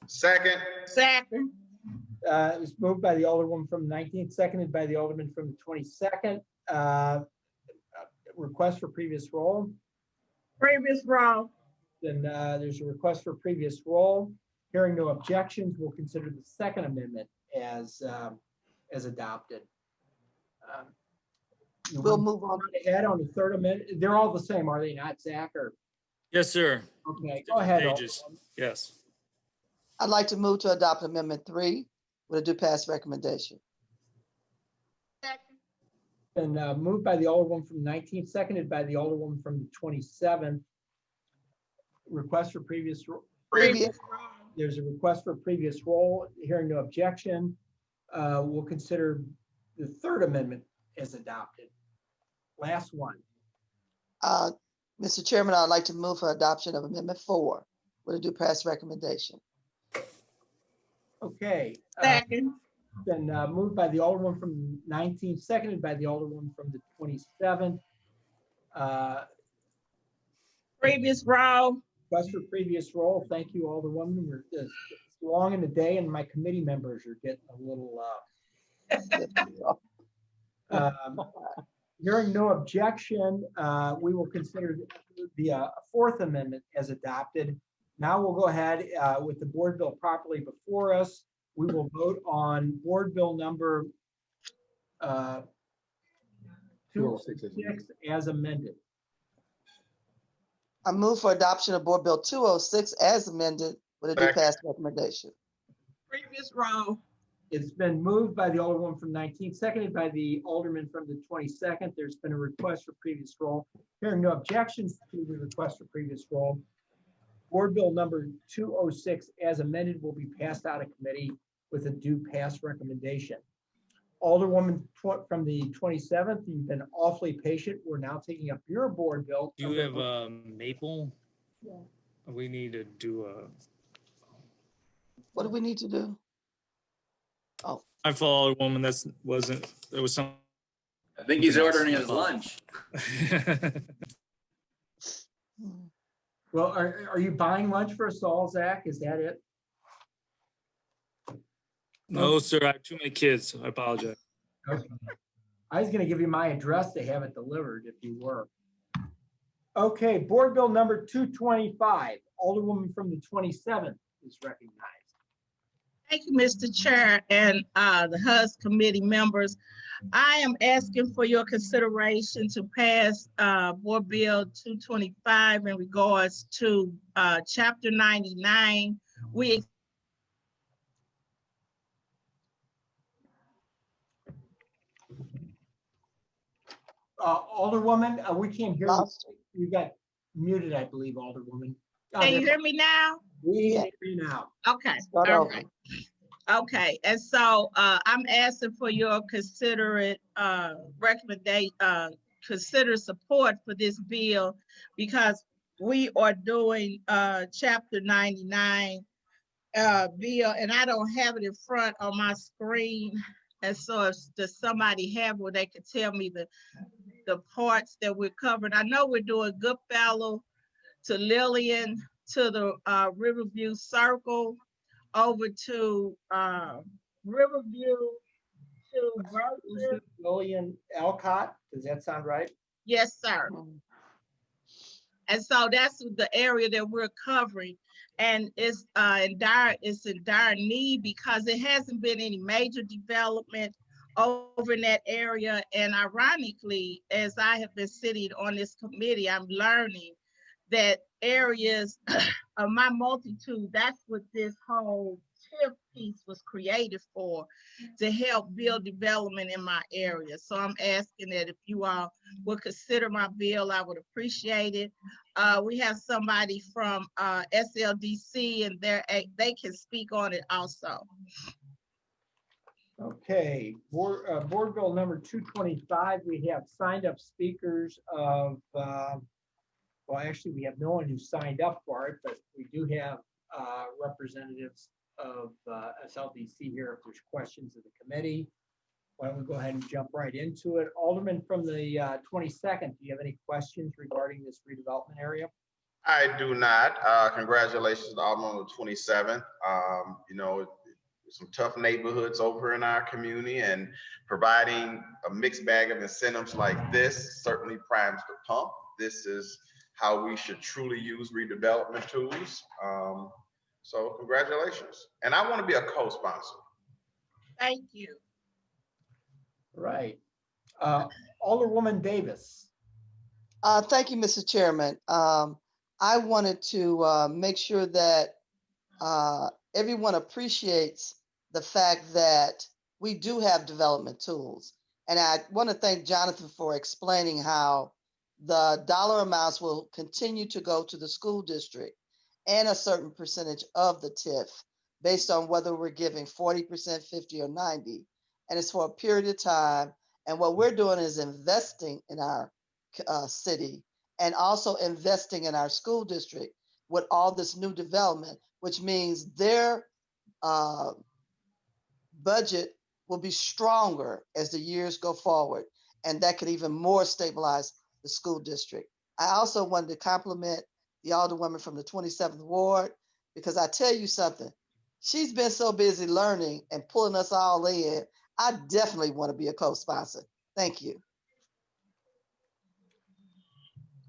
S3: Second.
S5: Second.
S1: It was moved by the Alderwoman from the 19th, seconded by the Alderman from the 22nd. Request for previous roll.
S5: Previous roll.
S1: Then there's a request for previous roll. Hearing no objections, we'll consider the Second Amendment as adopted.
S4: We'll move on
S1: ahead on the Third Amendment. They're all the same, are they not, Zach? Or
S19: yes, sir.
S1: Okay, go ahead.
S19: Pages. Yes.
S4: I'd like to move to adopt Amendment 3 with a due pass recommendation.
S1: And moved by the Alderwoman from the 19th, seconded by the Alderwoman from the 27th. Request for previous. There's a request for previous roll. Hearing no objection, we'll consider the Third Amendment as adopted. Last one.
S4: Mr. Chairman, I'd like to move for adoption of Amendment 4 with a due pass recommendation.
S1: Okay.
S5: Second.
S1: Then moved by the Alderman from the 19th, seconded by the Alderwoman from the 27th.
S5: Previous roll.
S1: Request for previous roll. Thank you, Alderwoman. It's long in the day, and my committee members are getting a little. Hearing no objection, we will consider the Fourth Amendment as adopted. Now we'll go ahead with the board bill properly before us. We will vote on board bill number 206 as amended.
S4: I move for adoption of Board Bill 206 as amended with a due pass recommendation.
S5: Previous row.
S1: It's been moved by the Alderwoman from 19, seconded by the Alderman from the 22nd. There's been a request for previous roll. Hearing no objections to the request for previous roll, Board Bill number 206 as amended will be passed out of committee with a due pass recommendation. Alderwoman from the 27th, you've been awfully patient. We're now taking up your board bill.
S19: Do you have Maple? Yeah. We need to do a.
S4: What do we need to do? Oh,
S19: I follow Alderwoman. There was some.
S14: I think he's ordering his lunch.
S1: Well, are you buying lunch for us all, Zach? Is that it?
S19: No, sir. I have too many kids. So I apologize.
S1: Okay. I was going to give you my address to have it delivered if you were. Okay, board bill number 225. Alderwoman from the 27th is recognized.
S5: Thank you, Mr. Chair and the HUS committee members. I am asking for your consideration to pass Board Bill 225 in regards to Chapter 99.
S1: Alderwoman, we can't hear you. You got muted, I believe, Alderwoman.
S5: Can you hear me now?
S1: We hear you now.
S5: Okay. All right. Okay. And so I'm asking for your considerate recommendation, consider support for this bill because we are doing Chapter 99 bill, and I don't have it in front on my screen. And so if does somebody have where they could tell me the parts that we're covering. I know we're doing Goodfellow to Lillian, to the Riverview Circle, over to Riverview to Berkeley.
S1: Lillian Alcott, does that sound right?
S5: Yes, sir. And so that's the area that we're covering. And it's in dire need because it hasn't been any major development over in that area. And ironically, as I have been sitting on this committee, I'm learning that areas of my multitude, that's what this whole TIF piece was created for, to help build development in my area. So I'm asking that if you all would consider my bill, I would appreciate it. We have somebody from SLDC and they can speak on it also.
S1: Okay, board bill number 225, we have signed up speakers of, well, actually we have no one who signed up for it, but we do have representatives of SLDC here if there's questions of the committee. Why don't we go ahead and jump right into it. Alderman from the 22nd, do you have any questions regarding this redevelopment area?
S3: I do not. Congratulations to Alderman on the 27th. You know, some tough neighborhoods over in our community, and providing a mixed bag of incentives like this certainly primes the pump. This is how we should truly use redevelopment tools. So congratulations. And I want to be a co-sponsor.
S5: Thank you.
S1: Right. Alderwoman Davis.
S4: Thank you, Mr. Chairman. I wanted to make sure that everyone appreciates the fact that we do have development tools. And I want to thank Jonathan for explaining how the dollar amounts will continue to go to the school district and a certain percentage of the TIF based on whether we're giving 40%, 50, or 90. And it's for a period of time. And what we're doing is investing in our city and also investing in our school district with all this new development, which means their budget will be stronger as the years go forward. And that could even more stabilize the school district. I also wanted to compliment the Alderwoman from the 27th Ward, because I tell you something, she's been so busy learning and pulling us all in. I definitely want to be a co-sponsor. Thank you.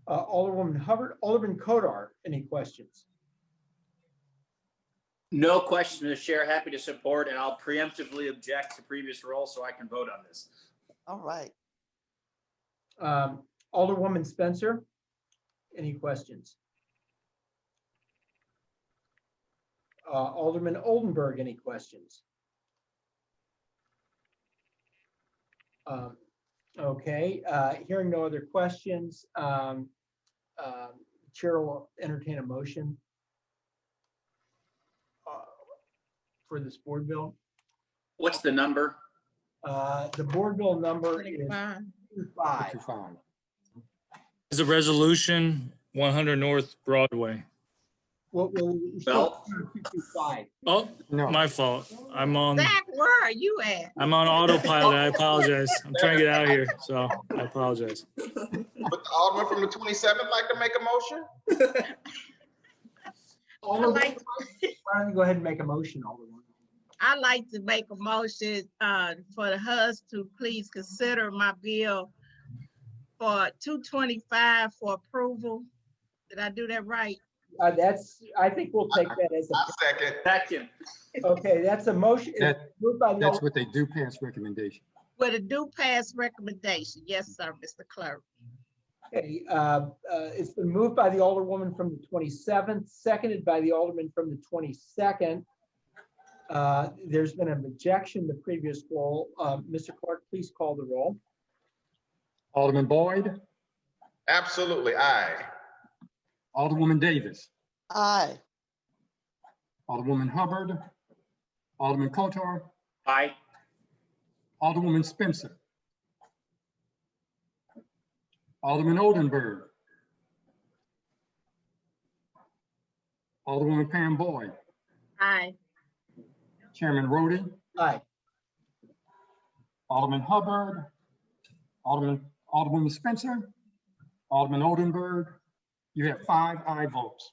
S1: Alderwoman Hubbard, Alderman Kodar, any questions?
S8: No questions, Mr. Chair. Happy to support, and I'll preemptively object to previous roll so I can vote on this.
S4: All right.
S1: Alderwoman Spencer, any questions? Alderman Oldenburg, any questions? Okay, hearing no other questions, Chair will entertain a motion for this board bill.
S8: What's the number?
S1: The board bill number is 5.
S19: It's a resolution 100 North Broadway.
S1: Well,
S8: Well,
S1: 225.
S19: Oh,
S11: No.
S19: my fault. I'm on
S5: Zach, where are you at?
S19: I'm on autopilot. I apologize. I'm trying to get out of here, so I apologize.
S3: Would the Alderman from the 27th like to make a motion?
S1: Alderman, why don't you go ahead and make a motion, Alderman?
S5: I'd like to make a motion for the HUS to please consider my bill for 225 for approval. Did I do that right?
S1: I think we'll take that as a
S8: Second.
S1: Okay, that's a motion. It's moved by the
S11: That's what they do pass recommendation.
S5: With a due pass recommendation. Yes, sir, Mr. Clerk.
S1: Okay, it's been moved by the Alderwoman from the 27th, seconded by the Alderman from the 22nd. There's been an objection to the previous roll. Mr. Clerk, please call the roll.
S11: Alderman Boyd,
S3: Absolutely, aye.
S11: Alderwoman Davis,
S4: Aye.
S11: Alderwoman Hubbard, Alderman Kotar,
S8: Aye.
S11: Alderwoman Spencer, Alderman Oldenburg, Alderwoman Pam Boyd,
S5: Aye.
S11: Chairman Roddy,
S1: Aye.
S11: Alderman Hubbard, Alderwoman Spencer, Alderman Oldenburg. You have 5 aye votes.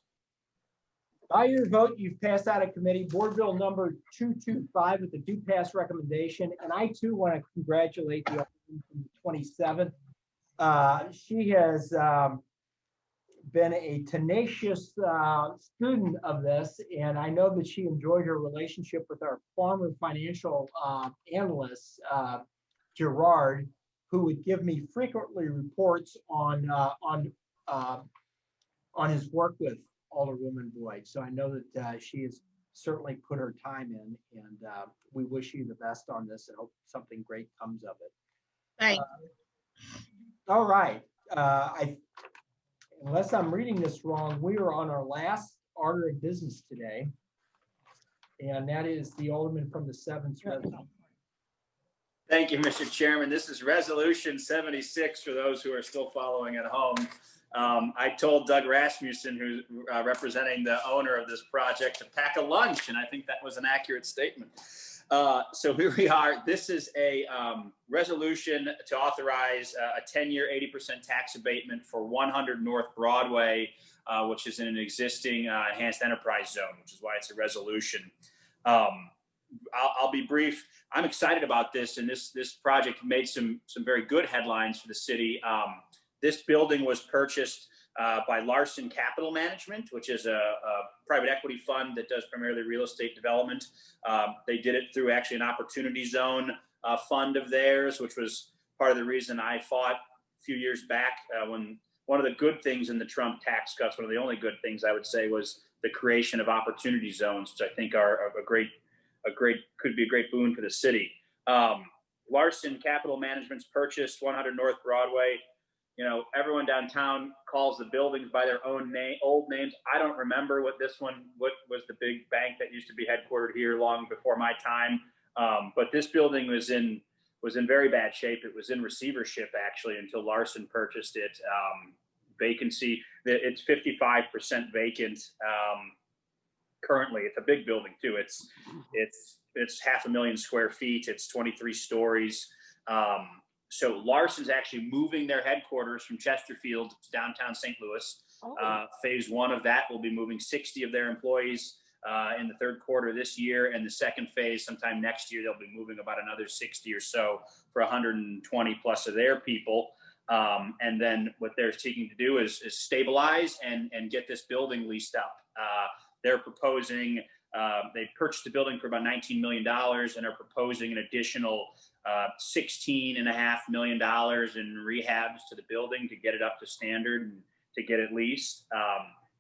S1: By your vote, you've passed out of committee board bill number 225 with the due pass recommendation. And I too want to congratulate the Alderman from the 27th. She has been a tenacious student of this, and I know that she enjoyed her relationship with our former financial analyst, Gerard, who would give me frequently reports on his work with Alderwoman Boyd. So I know that she has certainly put her time in, and we wish you the best on this and hope something great comes of it.
S5: Thank
S1: you. All right. Unless I'm reading this wrong, we are on our last order of business today, and that is the Alderman from the 7th.
S8: Thank you, Mr. Chairman. This is Resolution 76 for those who are still following at home. I told Doug Rasmussen, who's representing the owner of this project, to pack a lunch, and I think that was an accurate statement. So here we are. This is a resolution to authorize a 10-year 80% tax abatement for 100 North Broadway, which is in an existing enhanced enterprise zone, which is why it's a resolution. I'll be brief. I'm excited about this, and this project made some very good headlines for the city. This building was purchased by Larson Capital Management, which is a private equity fund that does primarily real estate development. They did it through actually an opportunity zone fund of theirs, which was part of the reason I fought a few years back when one of the good things in the Trump tax cuts, one of the only good things I would say, was the creation of opportunity zones, which I think are could be a great boon for the city. Larson Capital Management's purchased 100 North Broadway. You know, everyone downtown calls the buildings by their own old names. I don't remember what was the big bank that used to be headquartered here long before my time. But this building was in very bad shape. It was in receivership actually until Larson purchased it. Vacancy, it's 55% vacant. Currently, it's a big building too. It's 500,000 square feet. It's 23 stories. So Larson's actually moving their headquarters from Chesterfield to downtown St. Louis. Phase 1 of that will be moving 60 of their employees in the third quarter this year. And the second phase, sometime next year, they'll be moving about another 60 or so for 120 plus of their people. And then what they're seeking to do is stabilize and get this building leased up. They're proposing, they purchased the building for about $19 million and are proposing an additional $16.5 million in rehabs to the building to get it up to standard and to get it leased.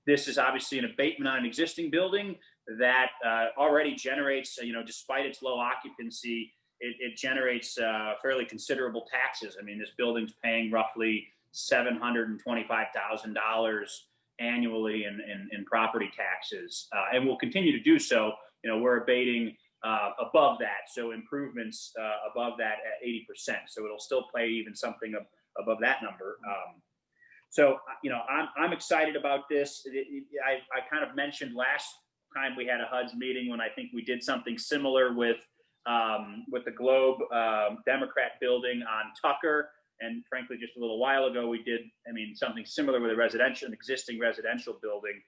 S8: This is obviously an abatement on an existing building that already generates, despite its low occupancy, it generates fairly considerable taxes. I mean, this building's paying roughly $725,000 annually in property taxes, and will continue to do so. We're abating above that, so improvements above that at 80%. So it'll still pay even something above that number. So I'm excited about this. I kind of mentioned last time we had a HUD's meeting when I think we did something similar with the Globe Democrat building on Tucker. And frankly, just a little while ago, we did, something similar with an existing residential building.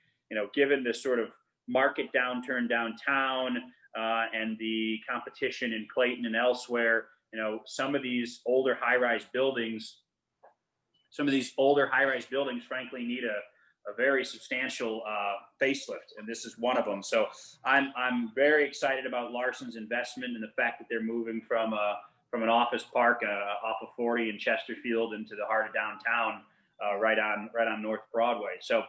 S8: Given this sort of market downturn downtown and the competition in Clayton and elsewhere, some of these older high-rise buildings, frankly, need a very substantial facelift, and this is one of them. So I'm very excited about Larson's investment and the fact that they're moving from an office park off of 40 in Chesterfield into the heart of downtown, right on North Broadway. So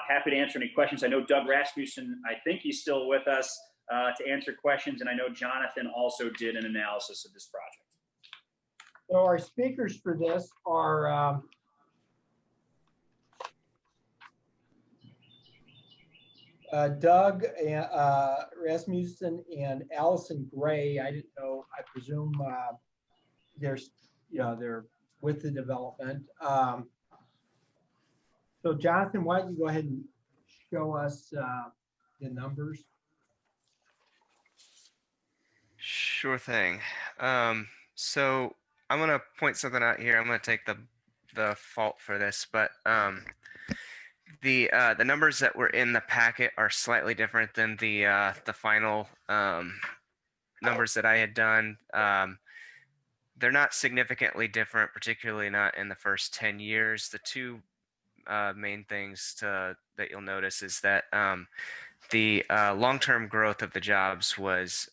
S8: happy to answer any questions. I know Doug Rasmussen, I think he's still with us to answer questions, and I know Jonathan also did an analysis of this project.
S1: So our speakers for this are Doug Rasmussen and Allison Gray. I didn't know. I presume they're with the development. So Jonathan, why don't you go ahead and show us the numbers?
S22: Sure thing. So I'm gonna point something out here. I'm gonna take the fault for this, but the numbers that were in the packet are slightly different than the final numbers that I had done. They're not significantly different, particularly not in the first 10 years. The two main things that you'll notice is that the long-term growth of the jobs was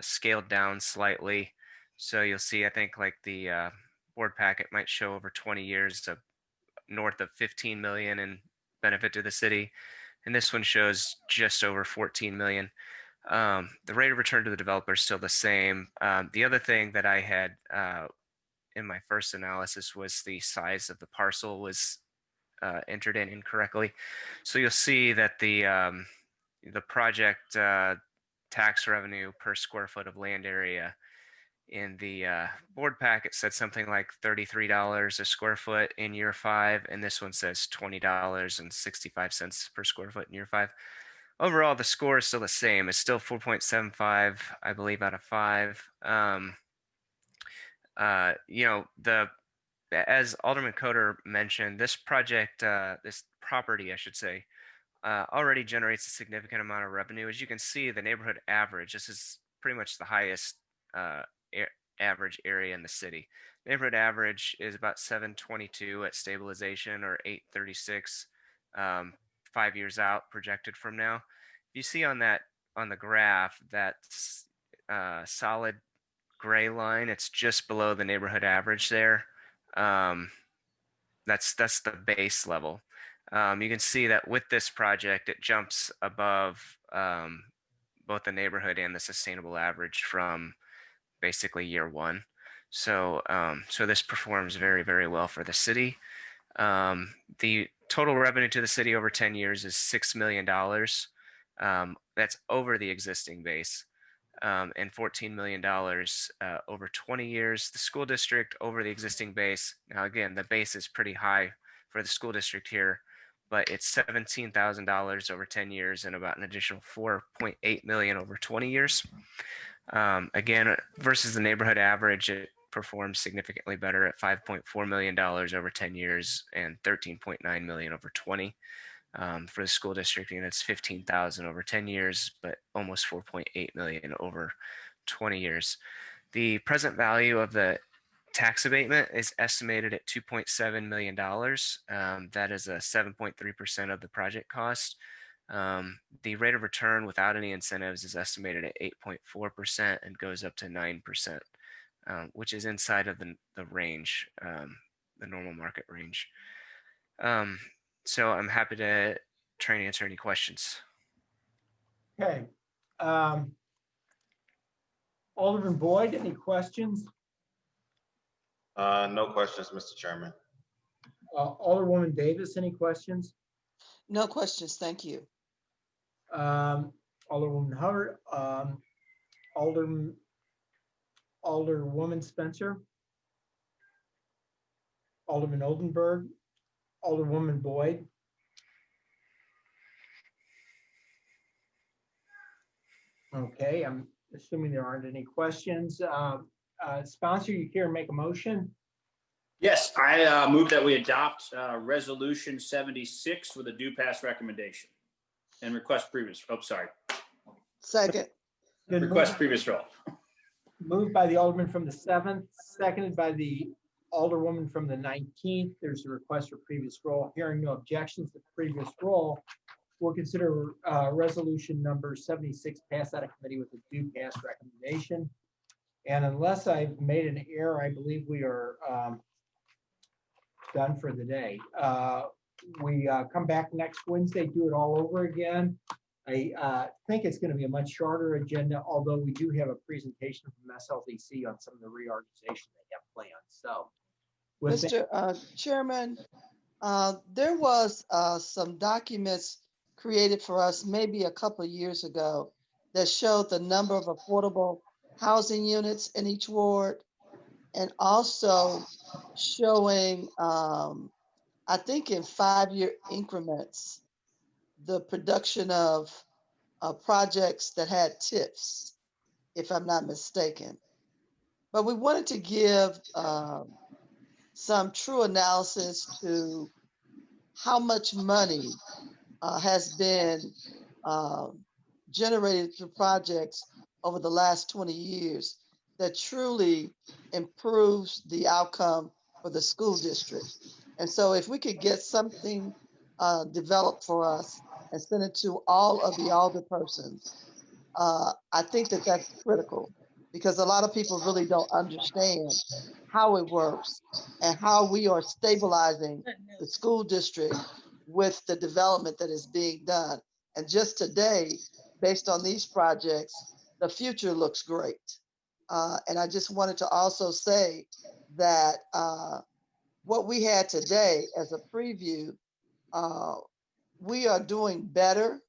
S22: scaled down slightly. So you'll see, I think, like the board packet might show over 20 years of north of 15 million in benefit to the city, and this one shows just over 14 million. The rate of return to the developer is still the same. The other thing that I had in my first analysis was the size of the parcel was entered in incorrectly. So you'll see that the project tax revenue per square foot of land area in the board packet said something like $33 a square foot in year 5, and this one says $20.65 per square foot in year 5. Overall, the score is still the same. It's still 4.75, I believe, out of 5. As Alderman Coder mentioned, this project, this property, I should say, already generates a significant amount of revenue. As you can see, the neighborhood average, this is pretty much the highest average area in the city. Neighborhood average is about 722 at stabilization, or 836 5 years out projected from now. You see on the graph, that solid gray line, it's just below the neighborhood average there. That's the base level. You can see that with this project, it jumps above both the neighborhood and the sustainable average from basically year 1. So this performs very, very well for the city. The total revenue to the city over 10 years is $6 million. That's over the existing base, and $14 million over 20 years. The school district over the existing base. Now, again, the base is pretty high for the school district here, but it's $17,000 over 10 years and about an additional $4.8 million over 20 years. Again, versus the neighborhood average, it performs significantly better at $5.4 million over 10 years and $13.9 million over 20. For the school district, and it's $15,000 over 10 years, but almost $4.8 million over 20 years. The present value of the tax abatement is estimated at $2.7 million. That is a 7.3% of the project cost. The rate of return without any incentives is estimated at 8.4% and goes up to 9%, which is inside of the range, the normal market range. So I'm happy to try and answer any questions.
S1: Okay. Alderman Boyd, any questions?
S3: No questions, Mr. Chairman.
S1: Alderwoman Davis, any questions?
S4: No questions, thank you.
S1: Alderwoman Hubbard, Alderwoman Spencer, Alderman Oldenburg, Alderwoman Boyd. Okay, I'm assuming there aren't any questions. Sponsor, you care to make a motion?
S8: Yes, I move that we adopt Resolution 76 with a due pass recommendation and request previous. Oh, sorry.
S4: Second.
S8: Request previous roll.
S1: Moved by the Alderman from the 7th, seconded by the Alderwoman from the 19th. There's a request for previous roll. Hearing no objections to previous roll, we'll consider resolution number 76 pass out of committee with a due pass recommendation. And unless I've made an error, I believe we are done for the day. We come back next Wednesday, do it all over again. I think it's going to be a much shorter agenda, although we do have a presentation from SLDC on some of the reorganization they have planned. So,
S4: Mr. Chairman, there was some documents created for us maybe a couple of years ago that showed the number of affordable housing units in each ward, and also showing, I think in 5-year increments, the production of projects that had TIFs, if I'm not mistaken. But we wanted to give some true analysis to how much money has been generated through projects over the last 20 years that truly improves the outcome for the school district. And so if we could get something developed for us and send it to all of the alderpersons, I think that that's critical, because a lot of people really don't understand how it works and how we are stabilizing the school district with the development that is being done. And just today, based on these projects, the future looks great. And I just wanted to also say that what we had today as a preview, we are doing better,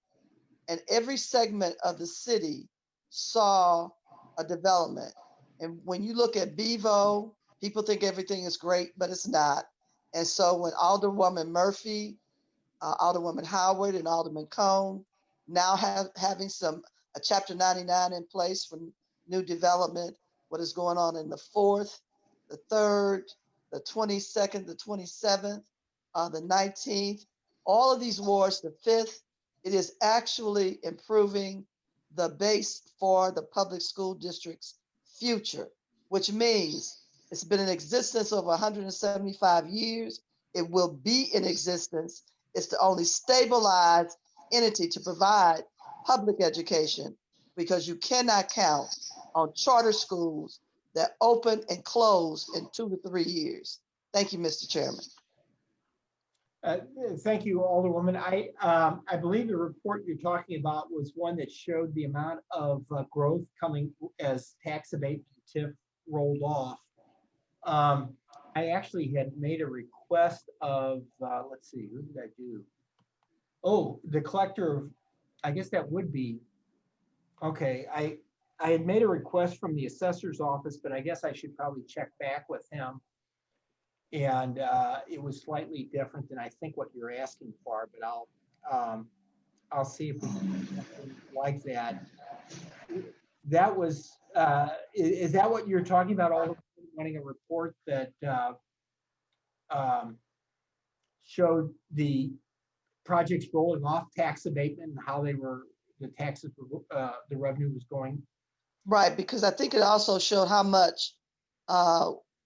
S4: and every segment of the city saw a development. And when you look at Bevo, people think everything is great, but it's not. And so when Alderwoman Murphy, Alderwoman Howard, and Alderman Cohn now having a Chapter 99 in place for new development, what is going on in the 4th, the 3rd, the 22nd, the 27th, the 19th, all of these wards, the 5th, it is actually improving the base for the public school district's future, which means it's been in existence over 175 years. It will be in existence. It's the only stabilized entity to provide public education, because you cannot count on charter schools that open and close in 2 to 3 years. Thank you, Mr. Chairman.
S1: Thank you, Alderwoman. I believe the report you're talking about was one that showed the amount of growth coming as tax abatement TIF rolled off. I actually had made a request of, let's see, who did I do? Oh, the collector of, I guess that would be, okay. I had made a request from the assessor's office, but I guess I should probably check back with him. And it was slightly different than I think what you're asking for, but I'll see if we can do something like that. That was, is that what you're talking about, all wanting a report that showed the projects rolling off tax abatement and how they were, the taxes, the revenue was going?
S4: Right, because I think it also showed how much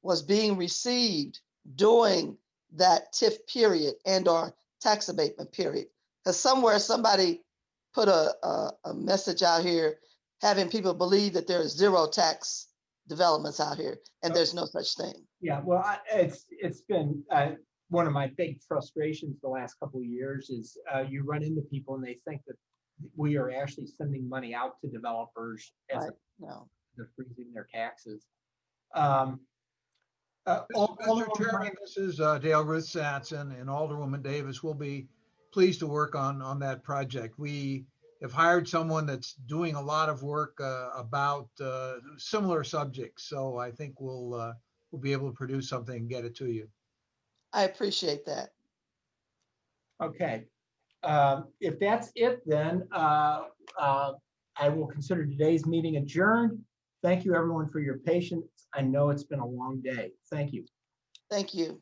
S4: was being received during that TIF period and or tax abatement period. Because somewhere somebody put a message out here having people believe that there is zero tax developments out here, and there's no such thing.
S1: Yeah, well, it's been one of my big frustrations the last couple of years is you run into people and they think that we are actually sending money out to developers as
S4: No.
S1: they're freezing their taxes.
S12: Mr. Chairman, this is Dale Ruth Sampson, and Alderwoman Davis will be pleased to work on that project. We have hired someone that's doing a lot of work about similar subjects, so I think we'll be able to produce something and get it to you.
S4: I appreciate that.
S1: Okay. If that's it, then I will consider today's meeting adjourned. Thank you, everyone, for your patience. I know it's been a long day. Thank you.
S4: Thank you.